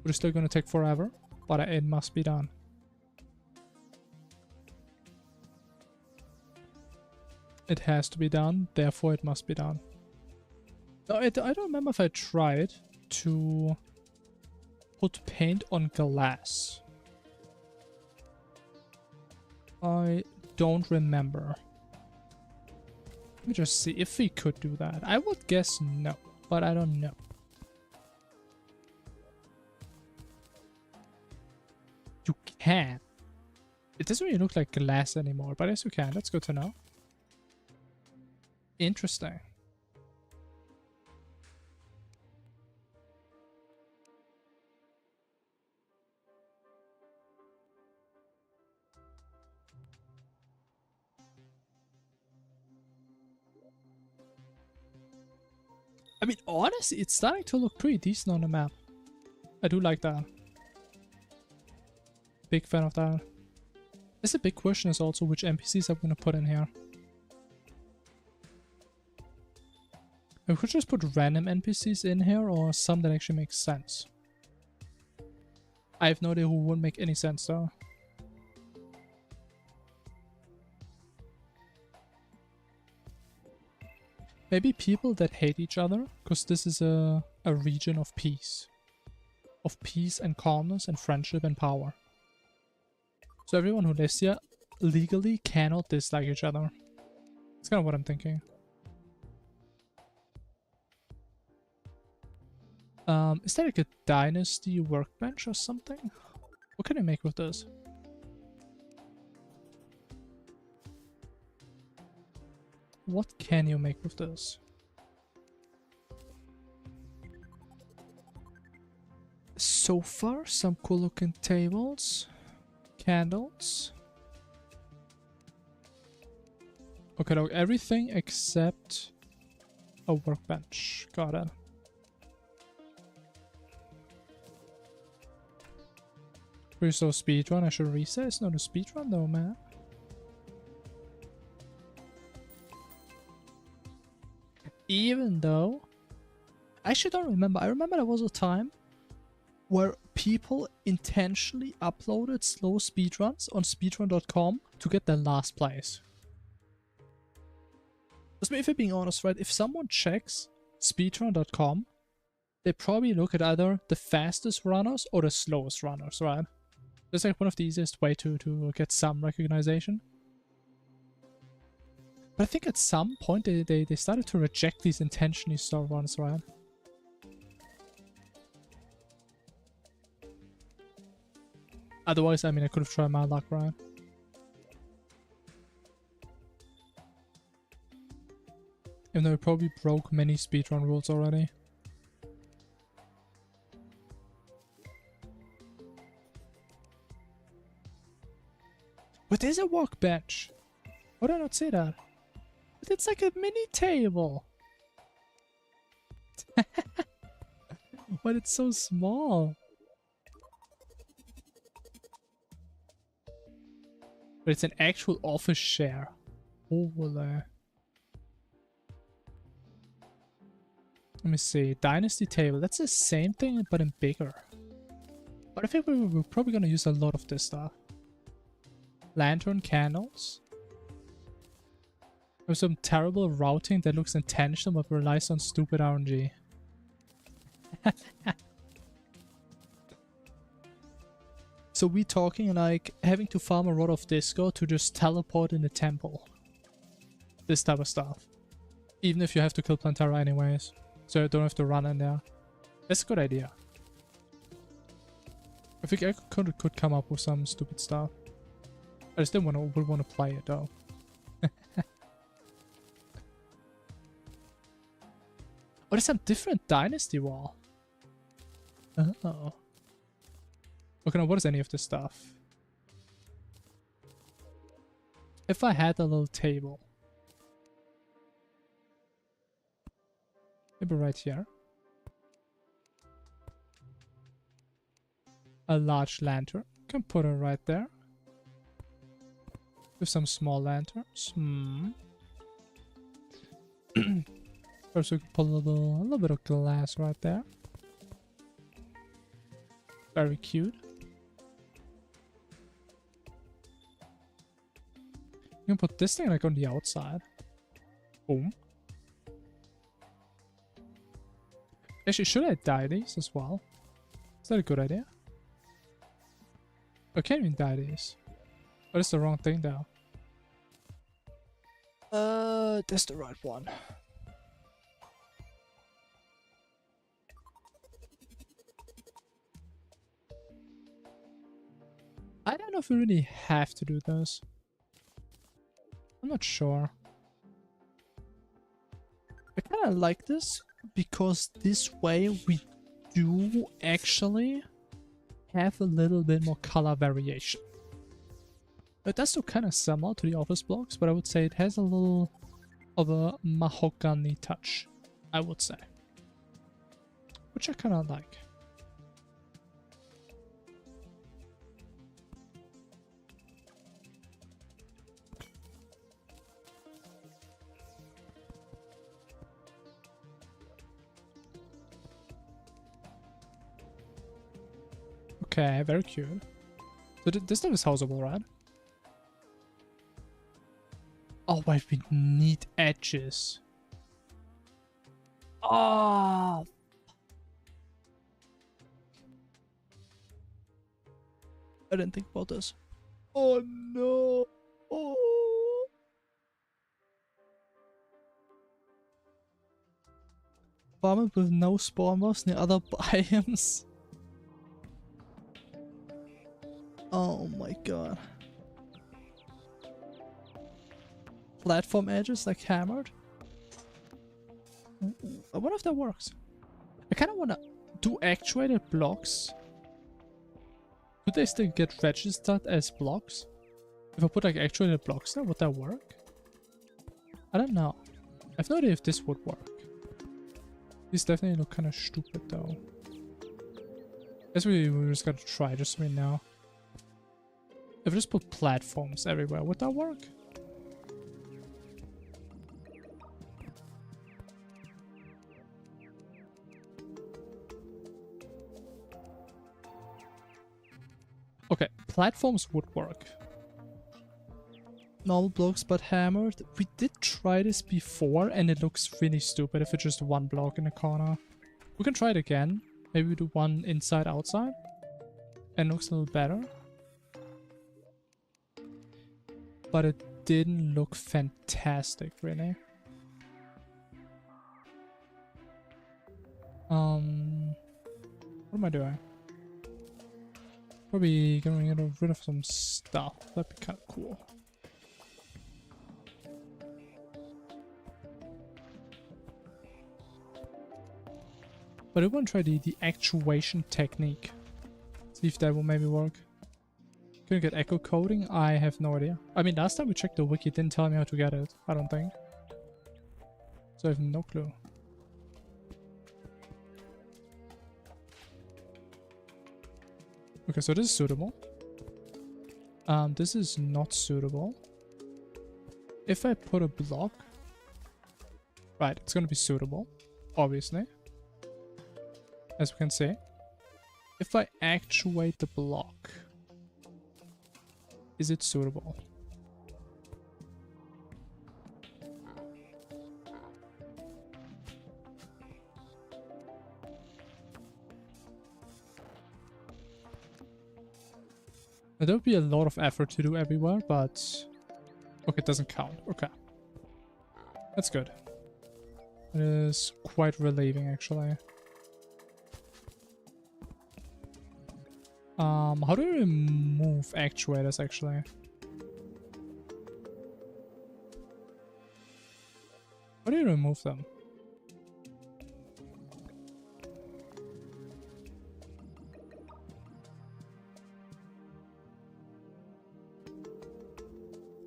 It's still gonna take forever, but it must be done. It has to be done, therefore it must be done. No, I don't remember if I tried to put paint on glass. I don't remember. Let me just see if we could do that. I would guess no, but I don't know. You can. It doesn't really look like glass anymore, but yes you can. That's good to know. Interesting. I mean, honestly, it's starting to look pretty decent on the map. I do like that. Big fan of that. This a big question is also which NPCs I'm gonna put in here. I could just put random NPCs in here or some that actually make sense. I have no idea who wouldn't make any sense though. Maybe people that hate each other, because this is a region of peace. Of peace and calmness and friendship and power. So everyone who lives here legally cannot dislike each other. That's kind of what I'm thinking. Is there like a dynasty workbench or something? What can I make with this? What can you make with this? Sofa, some cool looking tables, candles. Okay, no, everything except a workbench. Got it. We're so speedrun, I should reset. It's not a speedrun though, man. Even though I actually don't remember. I remember there was a time where people intentionally uploaded slow speedruns on speedrun.com to get their last place. Just if we're being honest, right? If someone checks speedrun.com, they probably look at either the fastest runners or the slowest runners, right? That's like one of the easiest way to get some recognition. But I think at some point they started to reject these intentionally slow runs, right? Otherwise, I mean, I could have tried my luck, right? Even though I probably broke many speedrun rules already. But there's a workbench. Why did I not say that? But it's like a mini table. But it's so small. But it's an actual office chair. Holy. Let me see. Dynasty table. That's the same thing, but in bigger. But I think we're probably gonna use a lot of this stuff. Lantern candles. There's some terrible routing that looks intentional but relies on stupid RNG. So we talking like having to farm a rod of disco to just teleport in the temple. This type of stuff. Even if you have to kill Plantera anyways. So you don't have to run in there. That's a good idea. I think I could come up with some stupid stuff. I just would want to play it though. there's some different dynasty wall. Oh. Okay, now what is any of this stuff? If I had a little table. Maybe right here. A large lantern. Can put it right there. With some small lanterns. First we can put a little bit of glass right there. Very cute. You can put this thing like on the outside. Boom. Actually, should I dye these as well? Is that a good idea? I can't even dye these. Oh, that's the wrong thing though. That's the right one. I don't know if we really have to do this. I'm not sure. I kind of like this because this way we do actually have a little bit more color variation. It does look kind of similar to the office blocks, but I would say it has a little of a mahogany touch, I would say. Which I kind of like. Okay, very cute. So this stuff is houseable, right? Oh, wait, we need edges. Oh! I didn't think about this. Oh no! Oh! Farming with no spawners near other biomes. Oh my god. Platform edges like hammered. I wonder if that works. I kind of want to do actuated blocks. Could they still get registered as blocks? If I put like actuated blocks there, would that work? I don't know. I have no idea if this would work. These definitely look kind of stupid though. Guess we just gotta try just so we know. If I just put platforms everywhere, would that work? Okay, platforms would work. Normal blocks but hammered. We did try this before and it looks really stupid if it's just one block in the corner. We can try it again. Maybe we do one inside outside. And it looks a little better. But it didn't look fantastic, really. What am I doing? Probably getting rid of some stuff. That'd be kind of cool. But I want to try the actuation technique. See if that will maybe work. Can you get echo coding? I have no idea. I mean, last time we checked the wiki, it didn't tell me how to get it. I don't think. So I have no clue. Okay, so this is suitable. This is not suitable. If I put a block... Right, it's gonna be suitable. Obviously. As we can see. If I actuate the block... Is it suitable? Now, there would be a lot of effort to do everywhere, but... Okay, it doesn't count. Okay. That's good. It is quite relieving, actually. How do we remove actuators, actually? How do you remove them?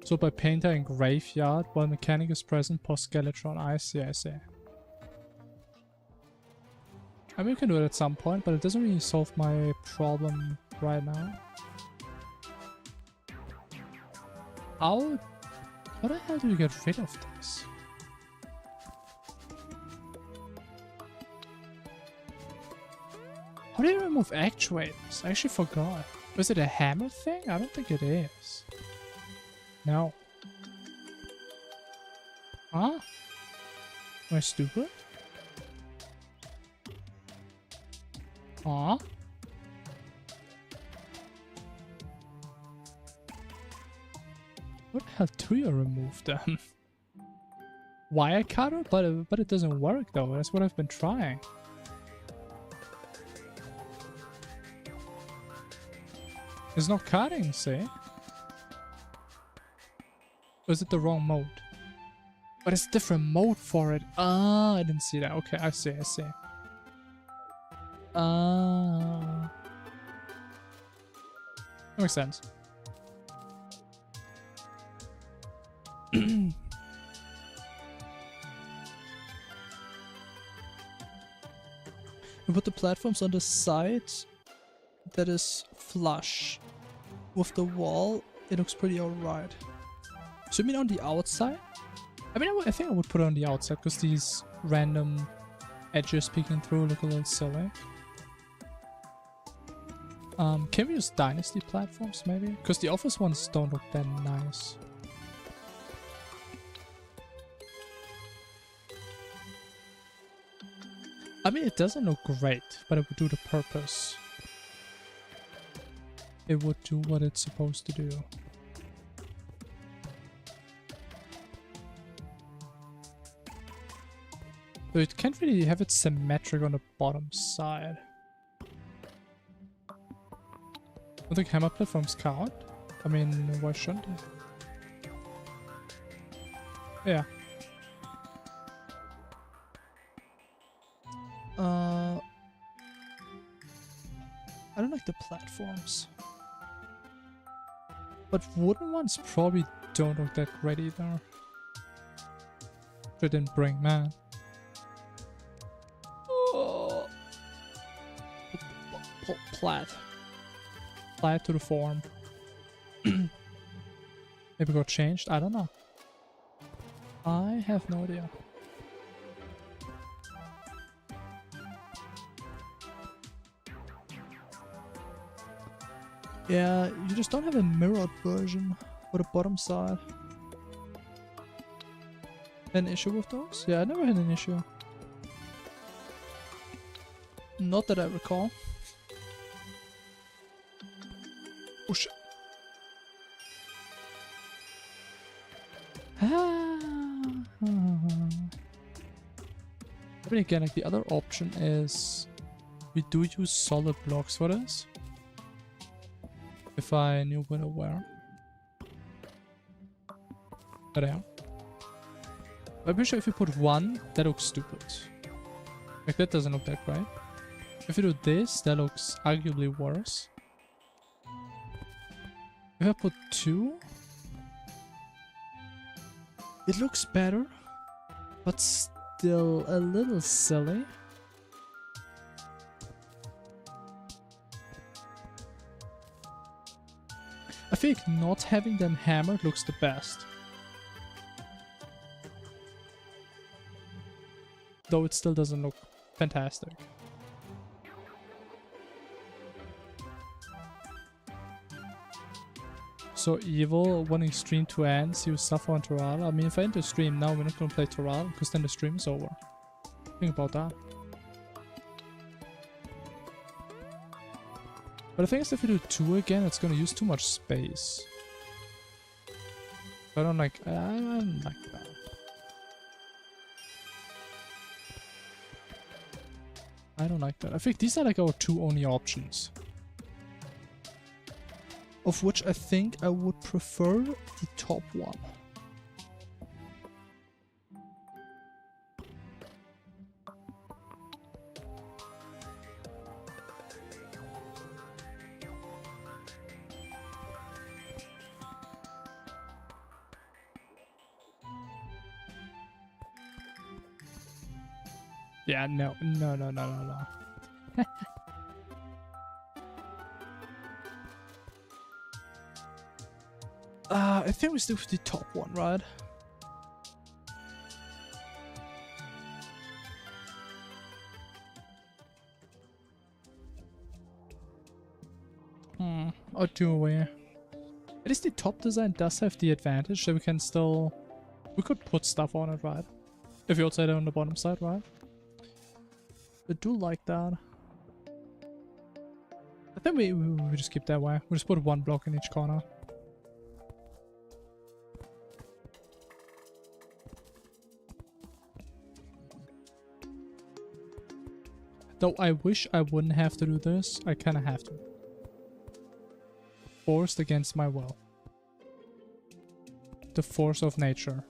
So by painter in graveyard while mechanic is present post Skeletron. I see, I see. I mean, we can do it at some point, but it doesn't really solve my problem right now. How the hell do you get rid of this? How do you remove actuators? I actually forgot. Was it a hammer thing? I don't think it is. No. Huh? Am I stupid? Huh? What the hell do you remove them? Wire cutter? But it doesn't work though. That's what I've been trying. It's not cutting, see? Or is it the wrong mode? But it's a different mode for it. Ah, I didn't see that. Okay, I see, I see. Ah. That makes sense. We put the platforms on the side that is flush with the wall. It looks pretty alright. So you mean on the outside? I mean, I think I would put it on the outside because these random edges peeking through look a little silly. Can we use Dynasty platforms maybe? Because the office ones don't look that nice. I mean, it doesn't look great, but it would do the purpose. It would do what it's supposed to do. So it can't really have it symmetric on the bottom side. I think hammer platforms count. I mean, why shouldn't they? Yeah. I don't like the platforms. But wooden ones probably don't look that great either. Which I didn't bring, man. Oh. Plat to the form. Maybe got changed? I don't know. I have no idea. Yeah, you just don't have a mirrored version for the bottom side. An issue with those? Yeah, I never had an issue. Not that I recall. Oh shit. But again, like the other option is we do use solid blocks for this. If I knew where they were. There they are. I'm pretty sure if you put one, that looks stupid. Like that doesn't look that great. If you do this, that looks arguably worse. If I put two, it looks better, but still a little silly. I think not having them hammered looks the best. Though it still doesn't look fantastic. So evil, wanting stream to end, so you suffer on Terraria. I mean, if I end the stream now, we're not gonna play Terraria, because then the stream is over. Think about that. But the thing is, if you do two again, it's gonna use too much space. I don't like that. I don't like that. I think these are like our two only options. Of which I think I would prefer the top one. Yeah, no. I think we stick with the top one, right? Or do we? At least the top design does have the advantage that we can still... We could put stuff on it, right? If you also had it on the bottom side, right? I do like that. I think we just keep that way. We just put one block in each corner. Though I wish I wouldn't have to do this. I kind of have to. Forced against my will. The force of nature.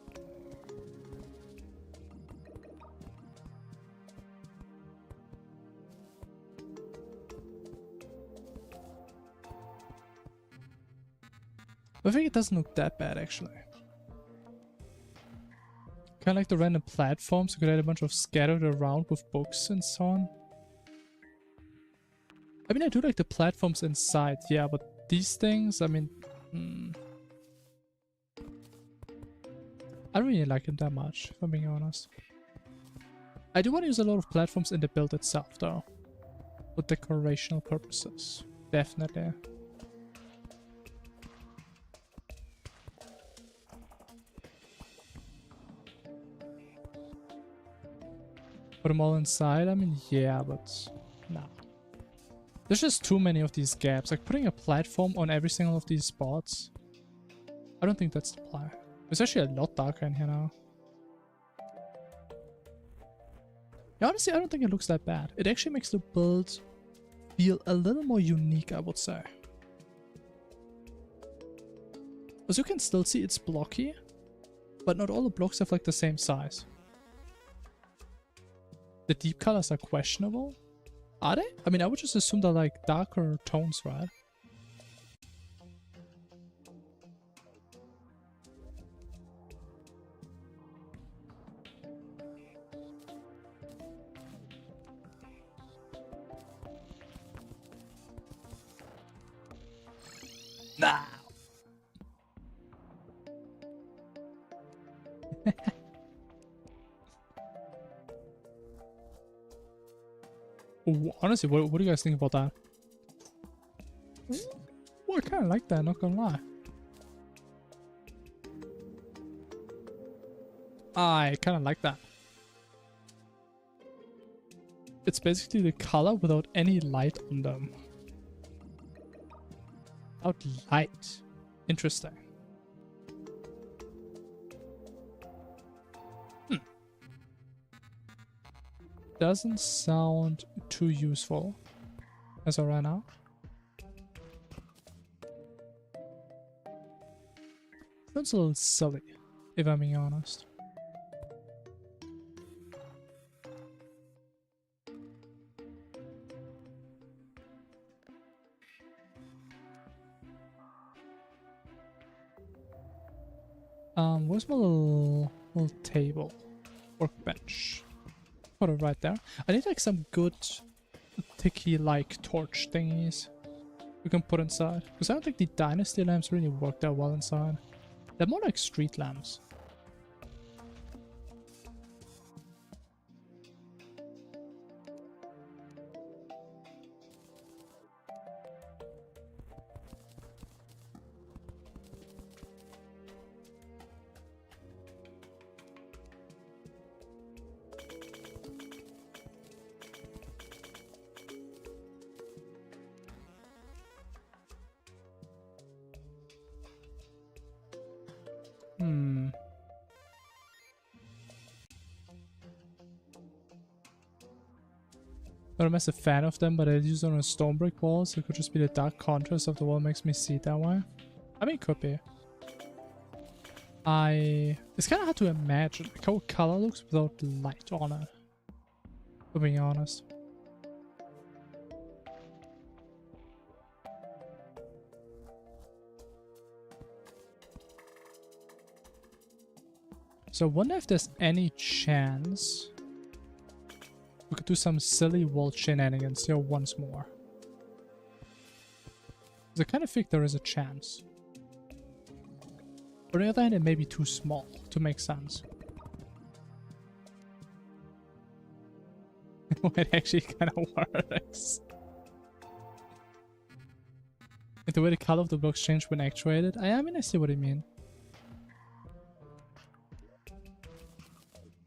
I think it doesn't look that bad, actually. Kind of like the random platforms. You could add a bunch of scattered around with books and so on. I mean, I do like the platforms inside, yeah, but these things, I mean... I don't really like them that much, if I'm being honest. I do want to use a lot of platforms in the build itself, though. For decorational purposes. Definitely. Put them all inside? I mean, yeah, but... nah. There's just too many of these gaps. Like, putting a platform on every single of these spots... I don't think that's the plan. It's actually a lot darker in here now. Yeah, honestly, I don't think it looks that bad. It actually makes the build feel a little more unique, I would say. As you can still see, it's blocky, but not all the blocks have like the same size. The deep colors are questionable. Are they? I mean, I would just assume they're like darker tones, right? Nah. Ooh, honestly, what do you guys think about that? Well, I kind of like that, not gonna lie. I kind of like that. It's basically the color without any light on them. Without light. Interesting. Doesn't sound too useful as of right now. Sounds a little silly, if I'm being honest. Where's my little table? Workbench. Put it right there. I need like some good ticky-like torch thingies we can put inside. Because I don't think the dynasty lamps really work that well inside. They're more like street lamps. Not a massive fan of them, but I use them on stone brick walls, so it could just be the dark contrast of the wall makes me see it that way. I mean, it could be. It's kind of hard to imagine like how color looks without light on it, to be honest. So I wonder if there's any chance We could do some silly wall shenanigans here once more. Because I kind of think there is a chance. On the other hand, it may be too small to make sense. It actually kind of works. The way the color of the blocks change when actuated. I mean, I see what you mean.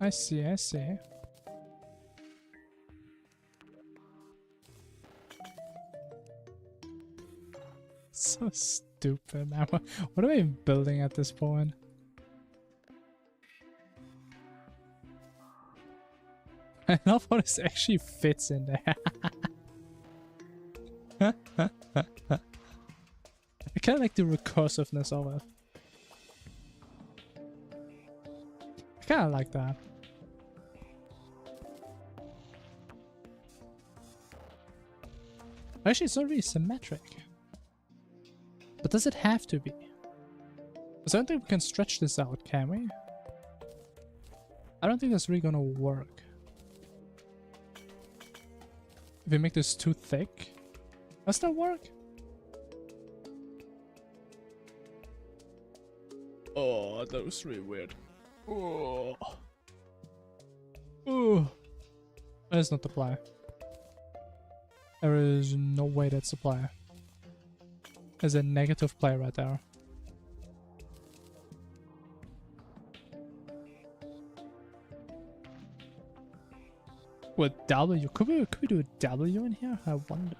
I see, I see. So stupid, man. What are we even building at this point? I love how this actually fits in there. I kind of like the recursiveness of it. I kind of like that. Actually, it's not really symmetric. But does it have to be? Because I don't think we can stretch this out, can we? I don't think that's really gonna work. If we make this too thick, does that work? Oh, that was really weird. Oh. Oh. That's not the ply. There is no way that's the ply. There's a negative play right there. What W? Could we do a W in here? I wonder.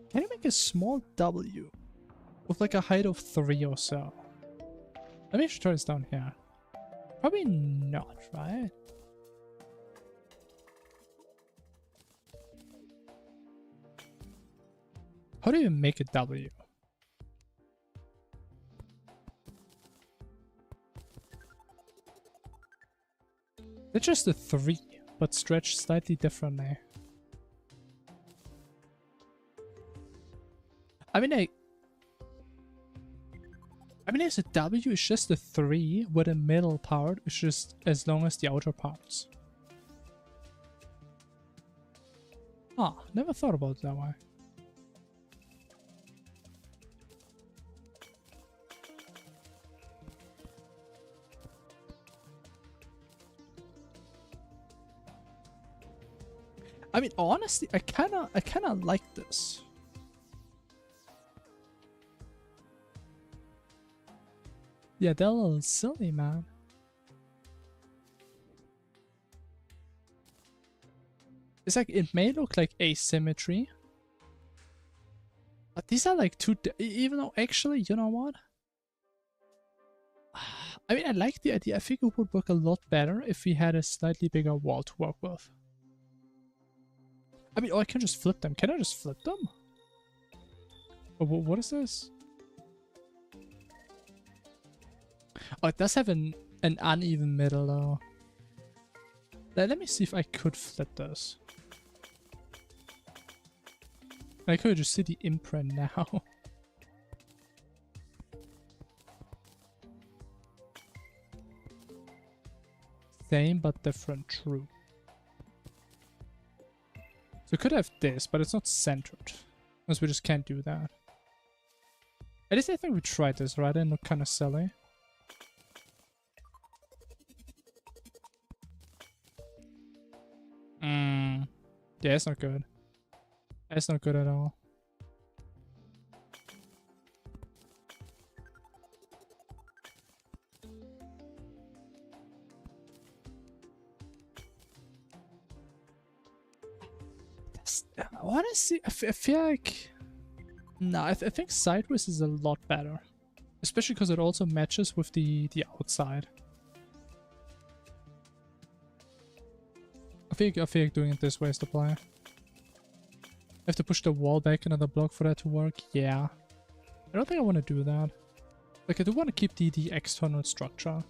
Can you make a small W with like a height of 3 or so? Let me try this down here. Probably not, right? How do you make a W? It's just a 3, but stretched slightly differently. I mean, as a W, it's just a 3, where the middle part is just as long as the outer parts. Ah, never thought about it that way. I mean, honestly, I kinda like this. Yeah, they're a little silly, man. It's like, it may look like asymmetry. But these are like two, even though actually, you know what? I mean, I like the idea. I think it would work a lot better if we had a slightly bigger wall to work with. I mean, oh, I can just flip them. Can I just flip them? Oh, what is this? Oh, it does have an uneven middle, though. Let me see if I could flip this. I could just see the imprint now. Same but different, true. So we could have this, but it's not centered. Because we just can't do that. At least I think we tried this, right? And look kind of silly. Yeah, it's not good. It's not good at all. Honestly, I feel like... No, I think sideways is a lot better. Especially because it also matches with the outside. I feel like doing it this way is the play. I have to push the wall back another block for that to work. Yeah. I don't think I want to do that. Like, I do want to keep the external structure.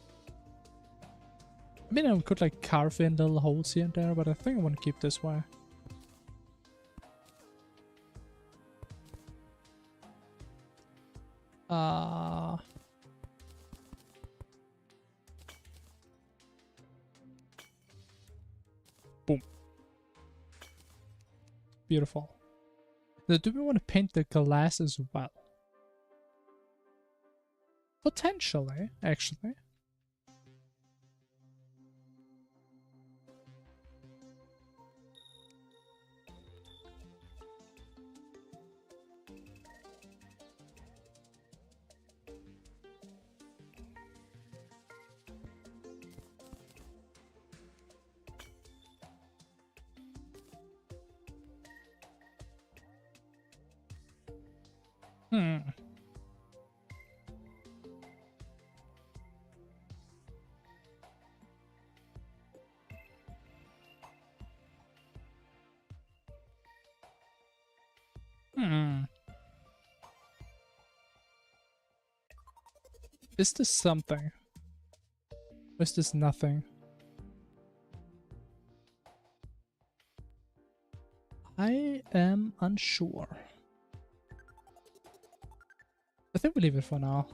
I mean, I could like carve in little holes here and there, but I think I want to keep this way. Boom. Beautiful. Now, do we want to paint the glass as well? Potentially, actually. Hmm. Is this something? Or is this nothing? I am unsure. I think we leave it for now.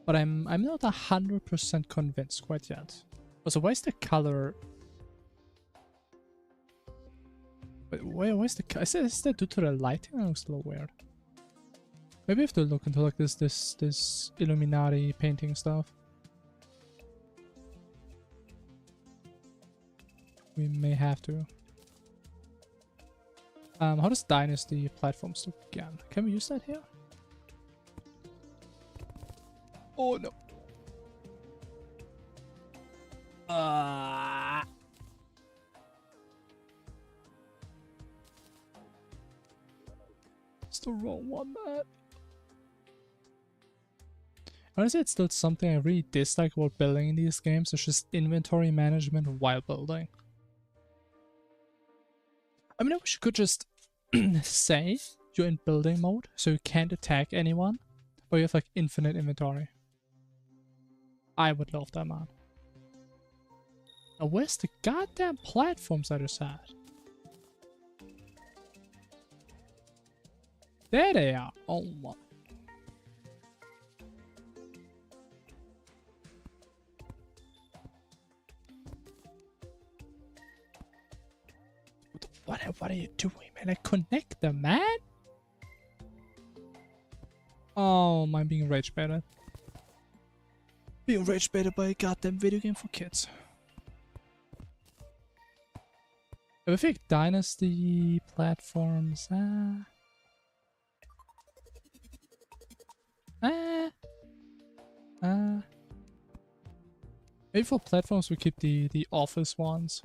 But I'm not 100% convinced quite yet. Also, why is the color? Wait, why is the? Is that due to the lighting? That looks a little weird. Maybe I have to look into like this Illuminati painting stuff. We may have to. How does Dynasty platforms look again? Can we use that here? Oh no. It's the wrong one, man. Honestly, it's still something I really dislike about building in these games. It's just inventory management while building. I mean, I wish you could just say you're in building mode, so you can't attack anyone, or you have like infinite inventory. I would love that, man. Now, where's the goddamn platforms I just had? There they are. Oh my. What are you doing, man? Like, connect them, man. Oh, I'm being rage baited. Being rage baited by a goddamn video game for kids. I think Dynasty platforms. Maybe for platforms we keep the office ones.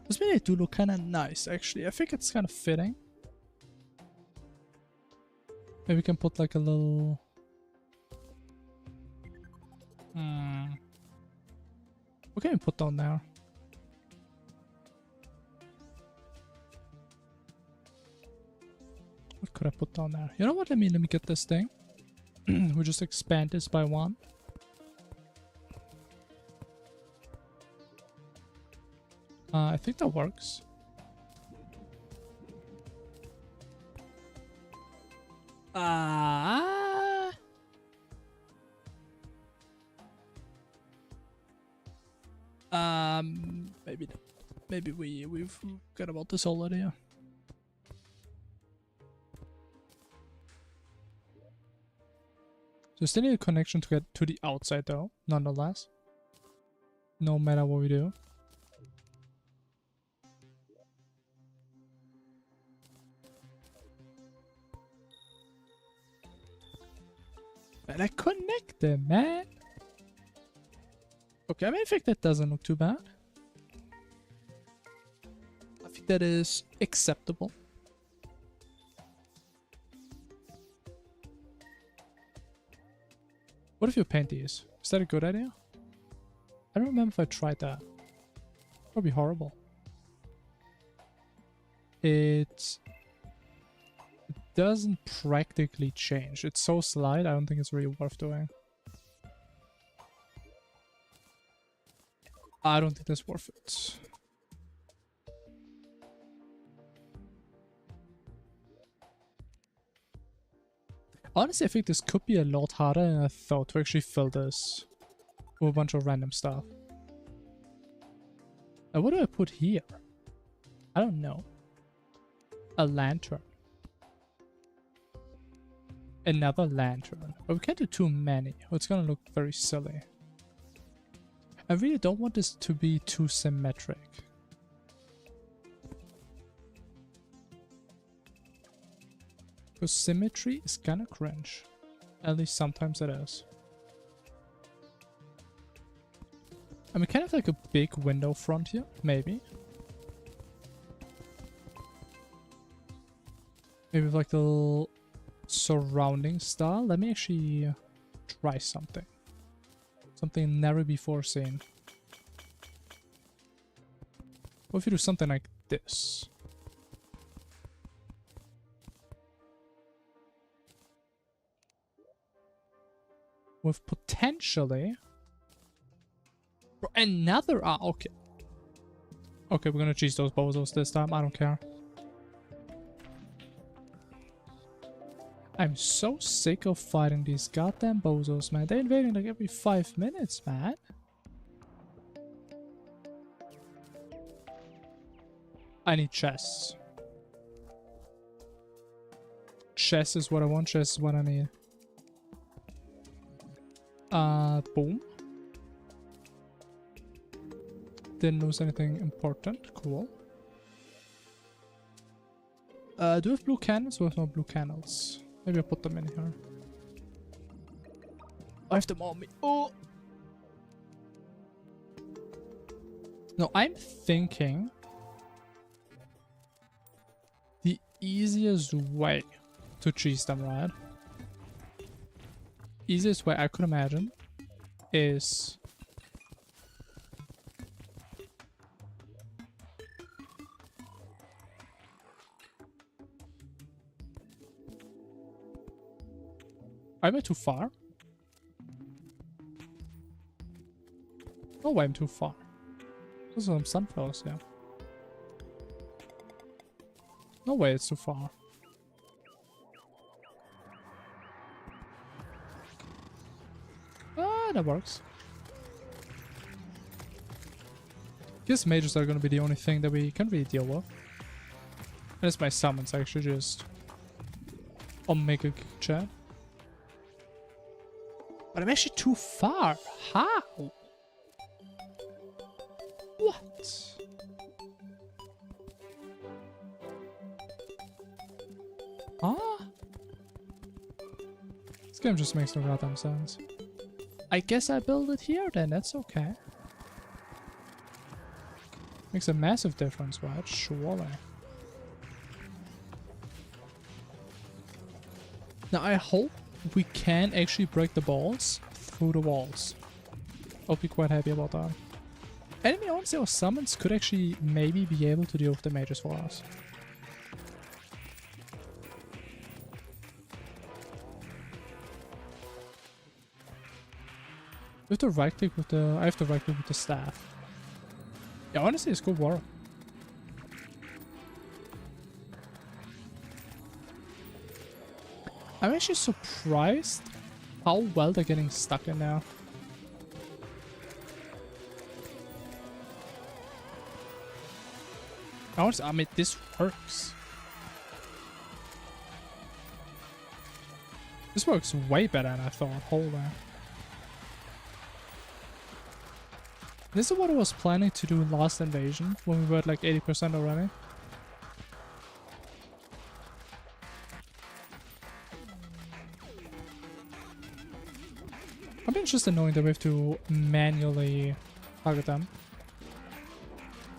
Those really do look kind of nice, actually. I think it's kind of fitting. Maybe we can put like a little... What can we put down there? What could I put down there? You know what? Let me get this thing. We just expand this by one. I think that works. Maybe not. Maybe we've got about this already. Yeah. So still need a connection to get to the outside though, nonetheless. No matter what we do. And I connect them, man. Okay, I mean, I think that doesn't look too bad. I think that is acceptable. What if you paint these? Is that a good idea? I don't remember if I tried that. Probably horrible. It doesn't practically change. It's so slight, I don't think it's really worth doing. I don't think that's worth it. Honestly, I think this could be a lot harder than I thought to actually fill this with a bunch of random stuff. Now what do I put here? I don't know. A lantern. Another lantern. But we can't do too many, or it's gonna look very silly. I really don't want this to be too symmetric. Because symmetry is kinda cringe. At least sometimes it is. I mean, kind of like a big window front here, maybe. Maybe with like the little surrounding style. Let me actually try something. Something never before seen. What if you do something like this? With potentially... Another... Ah, okay. Okay, we're gonna cheese those bozos this time. I don't care. I'm so sick of fighting these goddamn bozos, man. They're invading like every 5 minutes, man. I need chests. Chest is what I want. Chest is what I need. Boom. Didn't lose anything important. Cool. Do we have blue candles? We have no blue candles. Maybe I'll put them in here. I have them on me. Oh! No, I'm thinking the easiest way to cheese them, right? Easiest way I could imagine is am I too far? No way I'm too far. There's some sunflowers here. No way it's too far. Ah, that works. Guess mages are gonna be the only thing that we can really deal with. And it's my summons, I should just Omega chat. But I'm actually too far. How? What? Huh? This game just makes no goddamn sense. I guess I build it here then, that's okay. Makes a massive difference, right? Surely. Now I hope we can actually break the balls through the walls. I'll be quite happy about that. Enemy honestly or summons could actually maybe be able to deal with the mages for us. We have to right click with the... I have to right click with the staff. Yeah, honestly it's good work. I'm actually surprised how well they're getting stuck in now. I mean, this works. This works way better than I thought. Hold on. This is what I was planning to do in last invasion when we were at like 80% already. I've been just annoying that we have to manually target them.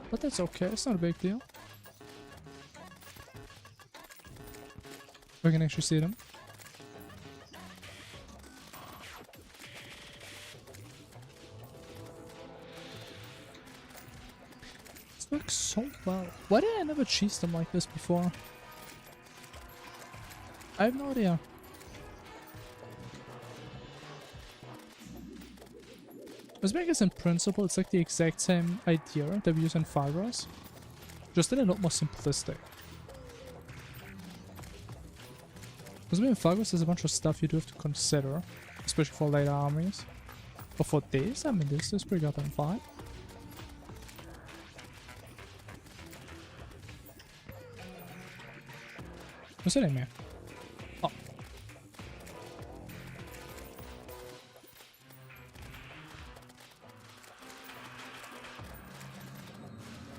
But that's okay, it's not a big deal. We can actually see them. This works so well. Why did I never cheese them like this before? I have no idea. This make us in principle, it's like the exact same idea that we use in Fibros, just in a lot more simplistic. Because in Fibros there's a bunch of stuff you do have to consider, especially for later armies. But for this, I mean, this is pretty goddamn fine. Who's hitting me? Oh.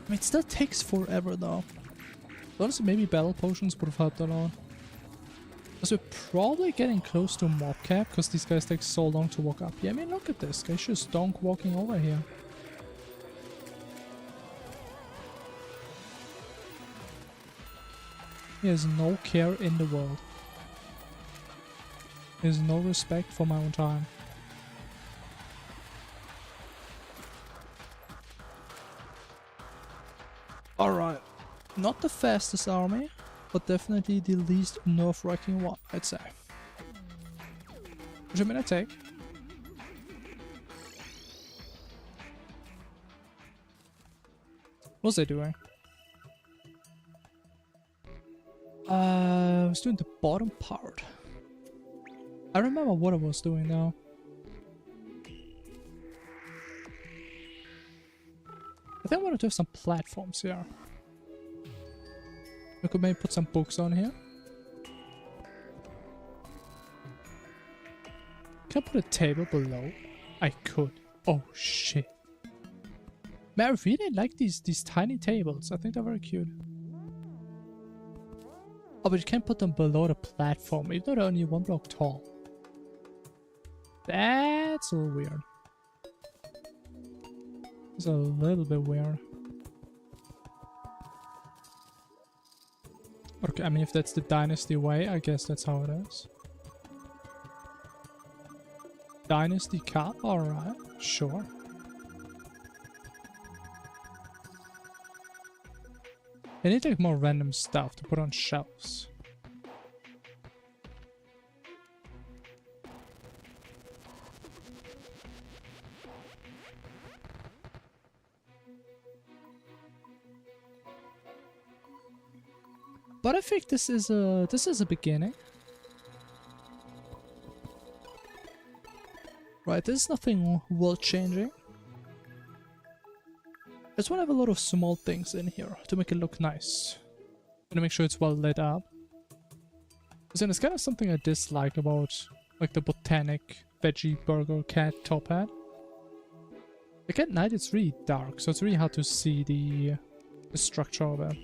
I mean, it still takes forever though. Honestly, maybe battle potions would have helped a lot. Because we're probably getting close to mob cap because these guys take so long to walk up. Yeah, I mean, look at this. Guys just donk walking over here. He has no care in the world. He has no respect for my own time. Alright. Not the fastest army, but definitely the least nerve-wracking one, I'd say. Which I'm gonna take. What was I doing? I was doing the bottom part. I remember what I was doing now. I think I wanted to have some platforms here. I could maybe put some books on here. Can I put a table below? I could. Oh shit. Man, I really like these tiny tables. I think they're very cute. Oh, but you can't put them below the platform, even though they're only 1 block tall. That's a little weird. It's a little bit weird. Okay, I mean, if that's the dynasty way, I guess that's how it is. Dynasty cup? Alright, sure. I need like more random stuff to put on shelves. But I think this is a beginning. Right, there's nothing world changing. I just want to have a lot of small things in here to make it look nice. And to make sure it's well lit up. Because then it's kind of something I dislike about like the botanic veggie burger cat top hat. Like at night it's really dark, so it's really hard to see the structure of it.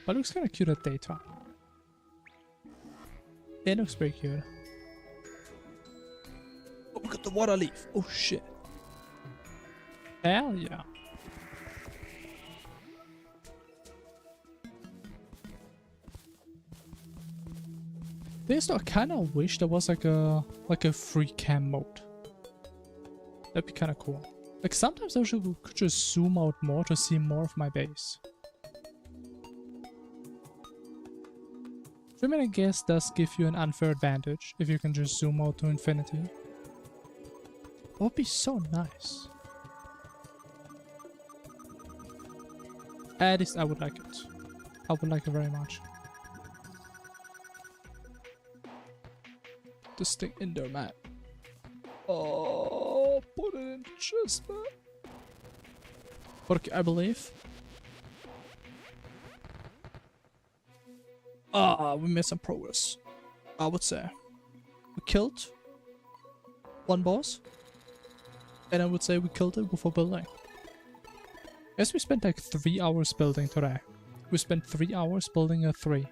But it looks kind of cute at daytime. It looks pretty cute. Oh, we got the water leaf. Oh shit. Hell yeah. This I kind of wish there was like a free cam mode. That'd be kind of cool. Like sometimes I wish I could just zoom out more to see more of my base. I mean, I guess does give you an unfair advantage if you can just zoom out to infinity. That would be so nice. At least I would like it. I would like it very much. This thing in there, man. Oh, put it in the chest, man. Okay, I believe. We made some progress. I would say. We killed one boss. And I would say we killed it before building. Yes, we spent like 3 hours building today. We spent 3 hours building a 3.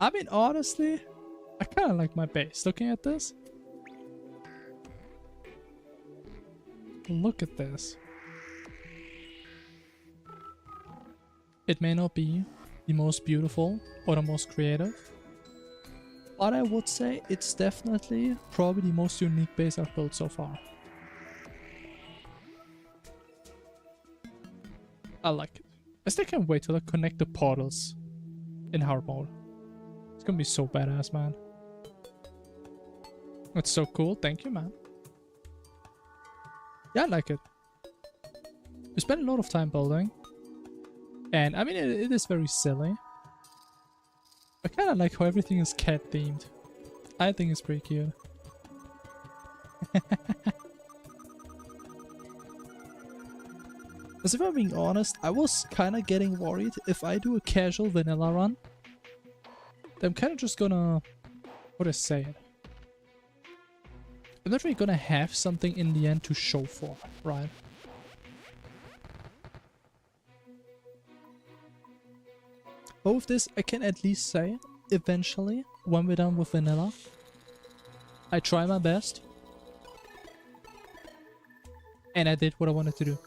I mean, honestly, I kind of like my base. Looking at this. Look at this. It may not be the most beautiful or the most creative, but I would say it's definitely probably the most unique base I've built so far. I like it. I still can't wait to like connect the portals in hard mode. It's gonna be so badass, man. It's so cool. Thank you, man. Yeah, I like it. We spent a lot of time building. And I mean, it is very silly. I kind of like how everything is cat themed. I think it's pretty cute. Because if I'm being honest, I was kind of getting worried if I do a casual vanilla run. I'm kind of just gonna... What do I say it? I'm not really gonna have something in the end to show for, right? But with this, I can at least say, eventually, when we're done with vanilla, I try my best. And I did what I wanted to do.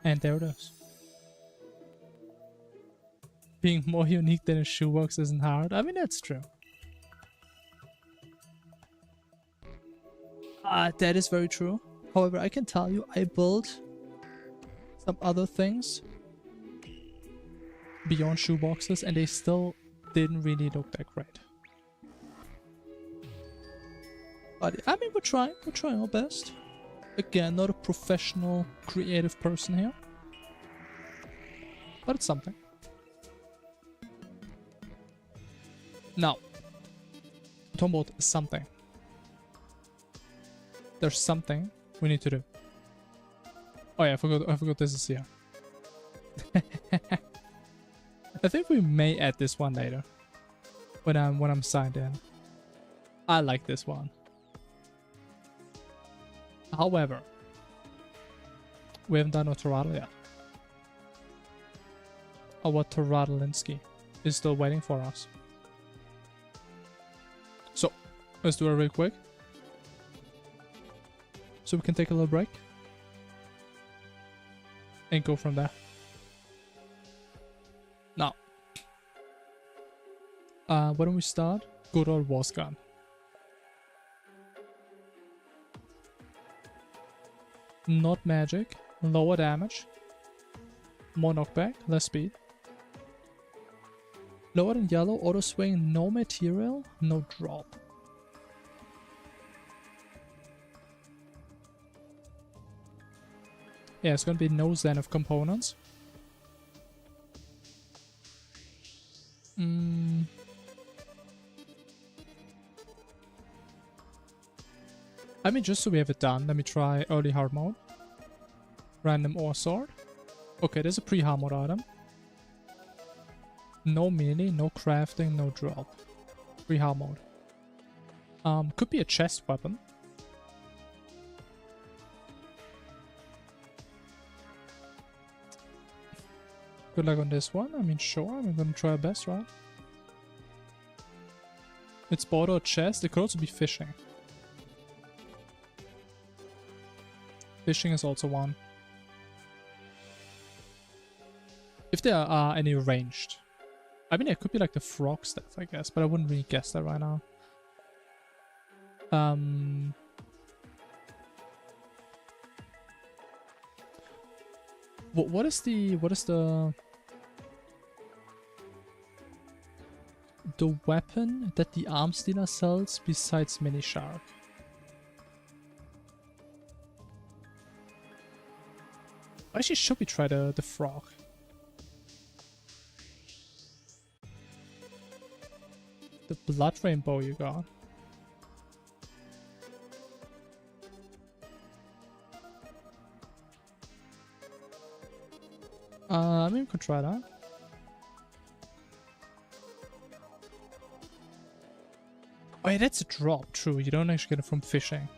And there it is. Being more unique than a shoebox isn't hard. I mean, that's true. That is very true. However, I can tell you, I built some other things beyond shoeboxes, and they still didn't really look that great. But I mean, we're trying our best. Again, not a professional creative person here, but it's something. Now, talking about something. There's something we need to do. Oh yeah, I forgot this is here. I think we may add this one later. When I'm signed in. I like this one. However, we haven't done a Terraria yet. Our Terralinsky is still waiting for us. So, let's do it real quick. So we can take a little break. And go from there. Now. Why don't we start? Good old Wars Gun. Not magic, lower damage, more knockback, less speed. Lower than yellow, auto swing, no material, no drop. Yeah, it's gonna be no Zen of components. I mean, just so we have it done, let me try early hard mode. Random ore sword. Okay, there's a pre-hard mode item. No melee, no crafting, no drop. Pre-hard mode. Could be a chest weapon. Good luck on this one. I mean, sure, I'm gonna try our best, right? It's border or chest. It could also be fishing. Fishing is also one. If there are any ranged. I mean, it could be like the frog stuff, I guess, but I wouldn't really guess that right now. What is the weapon that the arms dealer sells besides Mini Shark? Actually, should we try the frog? The blood rainbow you got. I mean, we could try that. Oh yeah, that's a drop, true. You don't actually get it from fishing.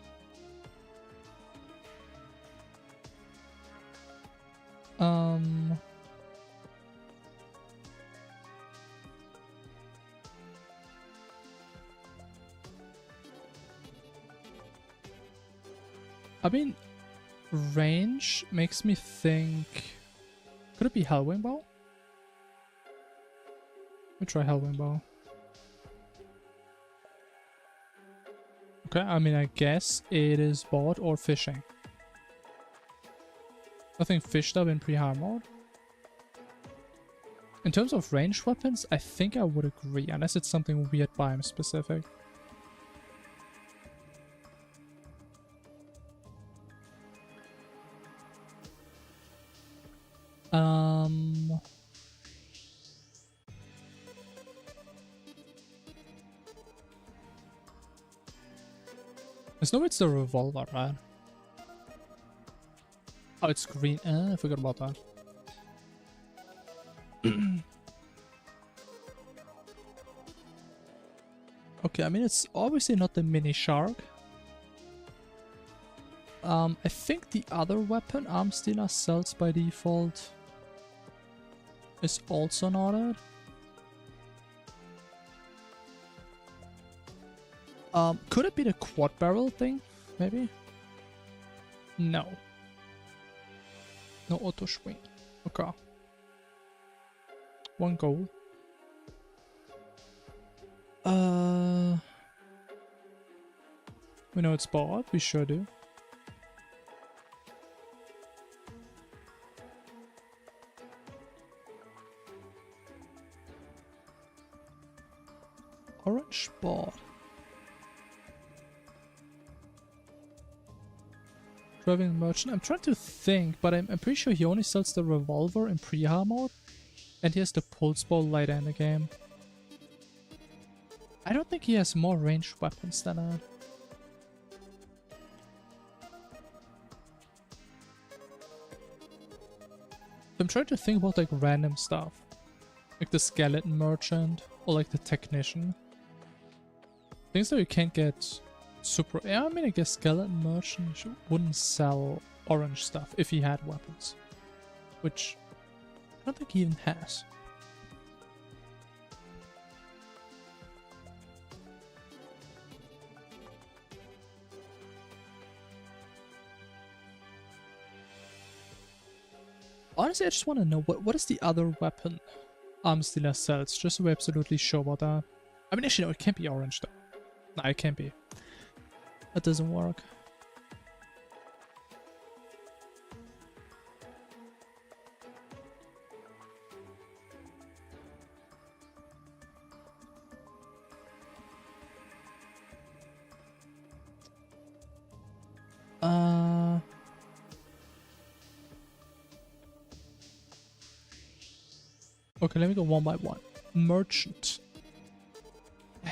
I mean, range makes me think... Could it be Hellwing Bow? Let me try Hellwing Bow. Okay, I mean, I guess it is bought or fishing. Nothing fished up in pre-hard mode. In terms of ranged weapons, I think I would agree, unless it's something weird biome specific. No, it's the revolver, right? Oh, it's green. I forgot about that. Okay, I mean, it's obviously not the mini shark. I think the other weapon Arms Dealer sells by default is also not it. Could it be the quad barrel thing? Maybe? No. No auto swing. Okay. 1 gold. We know it's bought. We sure do. Orange bought. Driving merchant. I'm trying to think, but I'm pretty sure he only sells the revolver in pre-har mode. And he has the pulse ball later in the game. I don't think he has more ranged weapons than that. I'm trying to think about like random stuff. Like the skeleton merchant or like the technician. Things that you can't get super... Yeah, I mean, I guess skeleton merchant wouldn't sell orange stuff if he had weapons. Which I don't think he even has. Honestly, I just want to know what is the other weapon Arms Dealer sells, just so we're absolutely sure about that. I mean, actually, no, it can't be orange though. No, it can't be. That doesn't work. Okay, let me go one by one. Merchant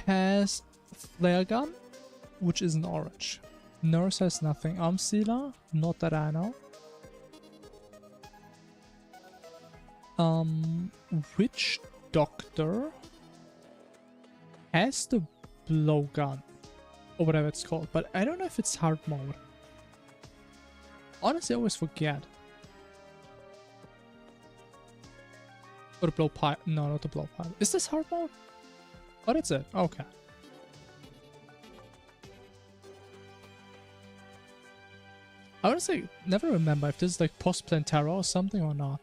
has flare gun, which isn't orange. Nurse has nothing. Arms Dealer, not that I know. Witch Doctor has the blowgun, or whatever it's called, but I don't know if it's hard mode. Honestly, I always forget. Or the blow pipe. No, not the blow pipe. Is this hard mode? What is it? Okay. I honestly never remember if this is like post-plan Terra or something or not.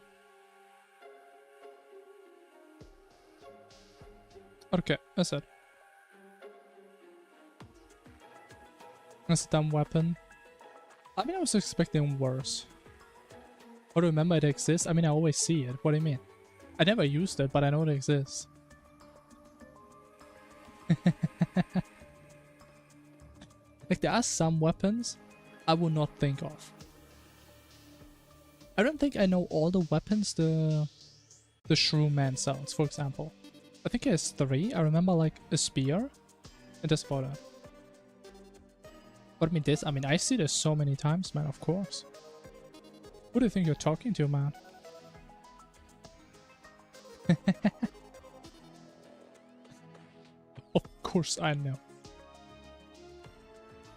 Okay, that's it. That's a dumb weapon. I mean, I was expecting worse. Or remember it exists? I mean, I always see it. What do you mean? I never used it, but I know it exists. Like, there are some weapons I would not think of. I don't think I know all the weapons the Shrew Man sells, for example. I think he has 3. I remember, like, a spear. And that's about it. But I mean, this, I mean, I see this so many times, man, of course. Who do you think you're talking to, man? Of course I know.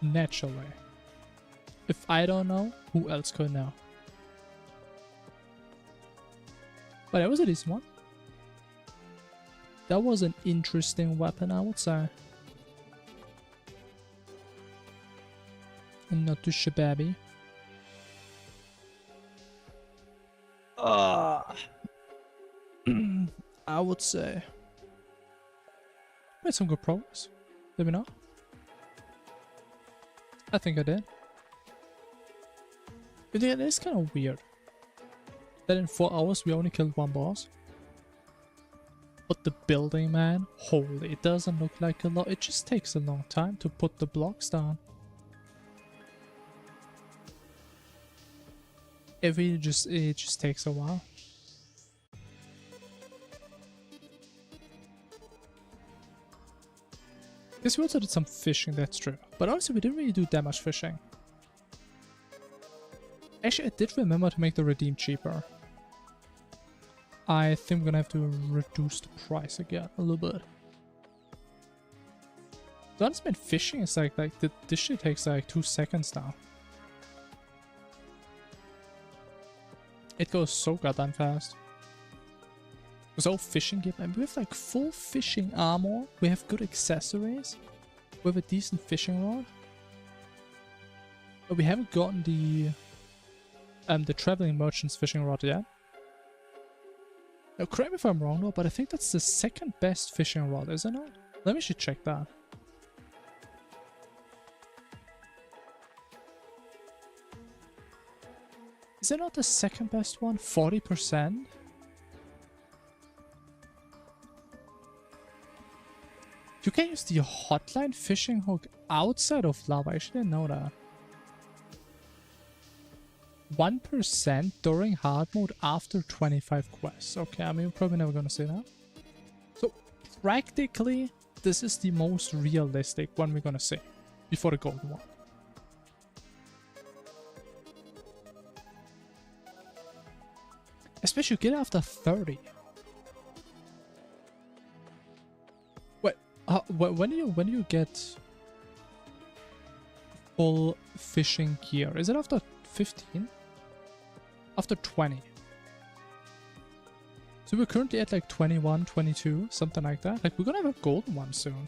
Naturally. If I don't know, who else could know? But that was a decent one. That was an interesting weapon, I would say. And not too shabby. I would say made some good progress. Did we not? I think I did. But yeah, it's kind of weird that in 4 hours we only killed 1 boss. But the building, man, holy, it doesn't look like a lot. It just takes a long time to put the blocks down. It just takes a while. Guess we also did some fishing, that's true. But honestly, we didn't really do that much fishing. Actually, I did remember to make the redeem cheaper. I think we're gonna have to reduce the price again a little bit. The honestly, fishing is like this shit takes like 2 seconds now. It goes so goddamn fast. Because all fishing gear, and we have like full fishing armor. We have good accessories. We have a decent fishing rod. But we haven't gotten the traveling merchant's fishing rod yet. Now, correct me if I'm wrong though, but I think that's the second best fishing rod, isn't it? Let me actually check that. Is it not the second best one? 40%? You can use the hotline fishing hook outside of lava. I actually didn't know that. 1% during hard mode after 25 quests. Okay, I mean, we're probably never gonna see that. So, practically, this is the most realistic one we're gonna see before the golden one. Especially you get it after 30. Wait, when do you get full fishing gear? Is it after 15? After 20. So we're currently at like 21, 22, something like that. Like we're gonna have a golden one soon.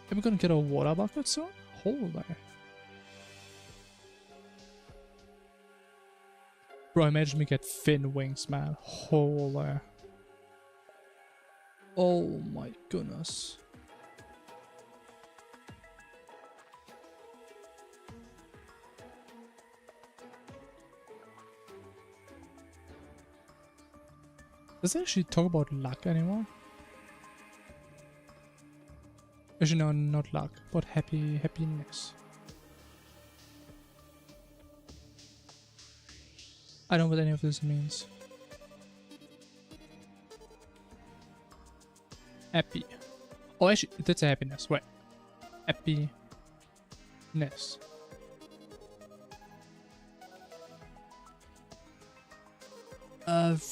And we're gonna get a water bucket soon? Holy. Bro, imagine me get fin wings, man. Holy. Oh my goodness. Does it actually talk about luck anymore? Actually, no, not luck, but happiness. I don't know what any of this means. Happy. Oh, actually, that's a happiness. Wait. Happiness.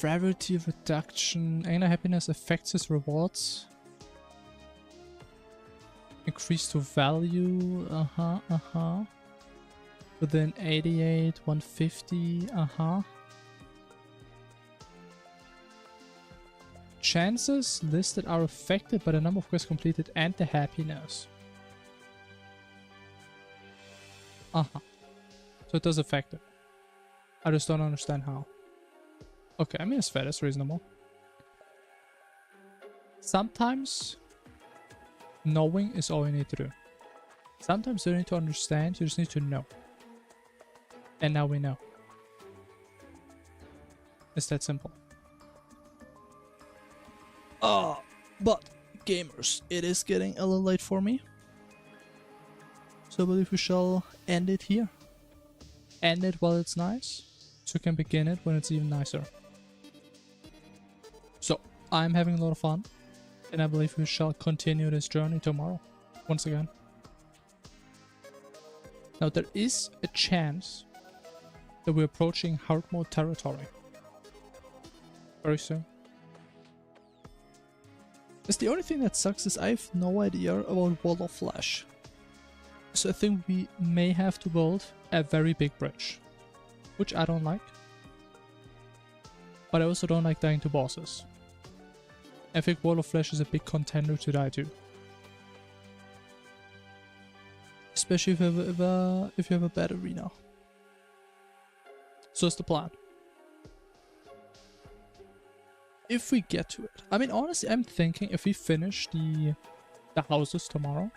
Rarity reduction. Anal happiness affects his rewards. Increase to value. Within 88, 150. Chances listed are affected by the number of quests completed and the happiness. So it does affect it. I just don't understand how. Okay, I mean it's fair, that's reasonable. Sometimes knowing is all you need to do. Sometimes you don't need to understand, you just need to know. And now we know. It's that simple. But gamers, it is getting a little late for me. So I believe we shall end it here. End it while it's nice, so you can begin it when it's even nicer. So, I'm having a lot of fun, and I believe we shall continue this journey tomorrow, once again. Now there is a chance that we're approaching hard mode territory very soon. It's the only thing that sucks is I have no idea about Wall of Flesh. So I think we may have to build a very big bridge, which I don't like. But I also don't like dying to bosses. I think Wall of Flesh is a big contender to die to. Especially if you have a bad arena. So it's the plan. If we get to it. I mean, honestly, I'm thinking if we finish the houses tomorrow,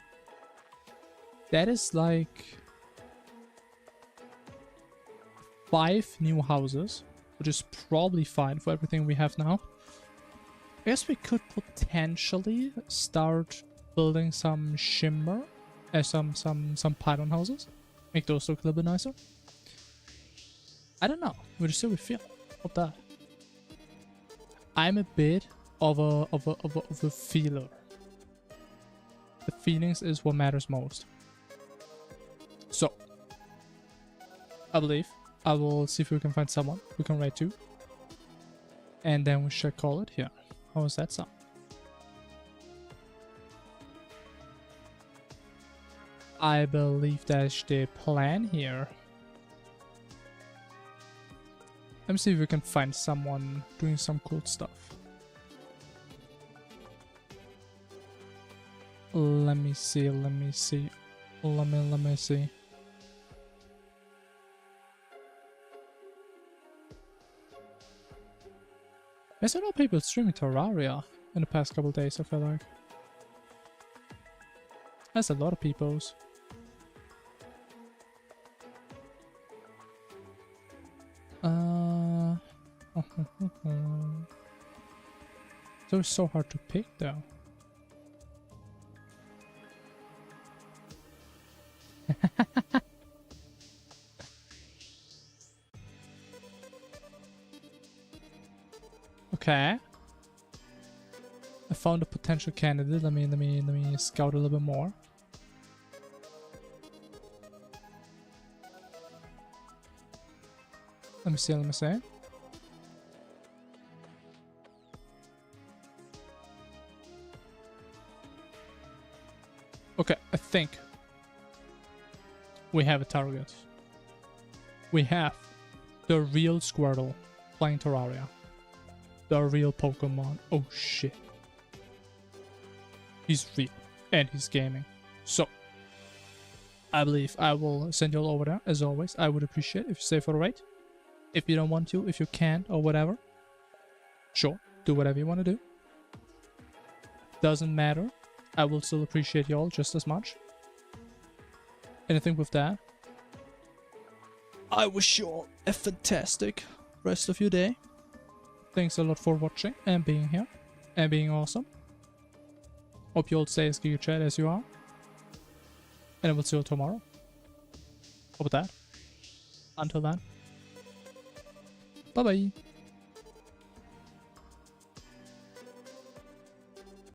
that is like 5 new houses, which is probably fine for everything we have now. I guess we could potentially start building some shimmer, some pylon houses, make those look a little bit nicer. I don't know. We'll just see how we feel about that. I'm a bit of a feeler. The feelings is what matters most. So, I believe I will see if we can find someone we can raid to. And then we should call it here. How does that sound? I believe that's the plan here. Let me see if we can find someone doing some cool stuff. Let me see. Let me see. There's a lot of people streaming Terraria in the past couple days, I feel like. There's a lot of peoples. So it's so hard to pick though. Okay. I found a potential candidate. Let me scout a little bit more. Let me see. Okay, I think we have a target. We have the real Squirtle playing Terraria. The real Pokemon. Oh shit. He's real and he's gaming. So, I believe I will send you all over there. As always, I would appreciate if you stay for the raid. If you don't want to, if you can't or whatever, sure, do whatever you want to do. Doesn't matter. I will still appreciate y'all just as much. And I think with that, I wish you all a fantastic rest of your day. Thanks a lot for watching and being here and being awesome. Hope you all stay as Giga Chat as you are. And I will see you tomorrow. How about that? Until then. Bye bye.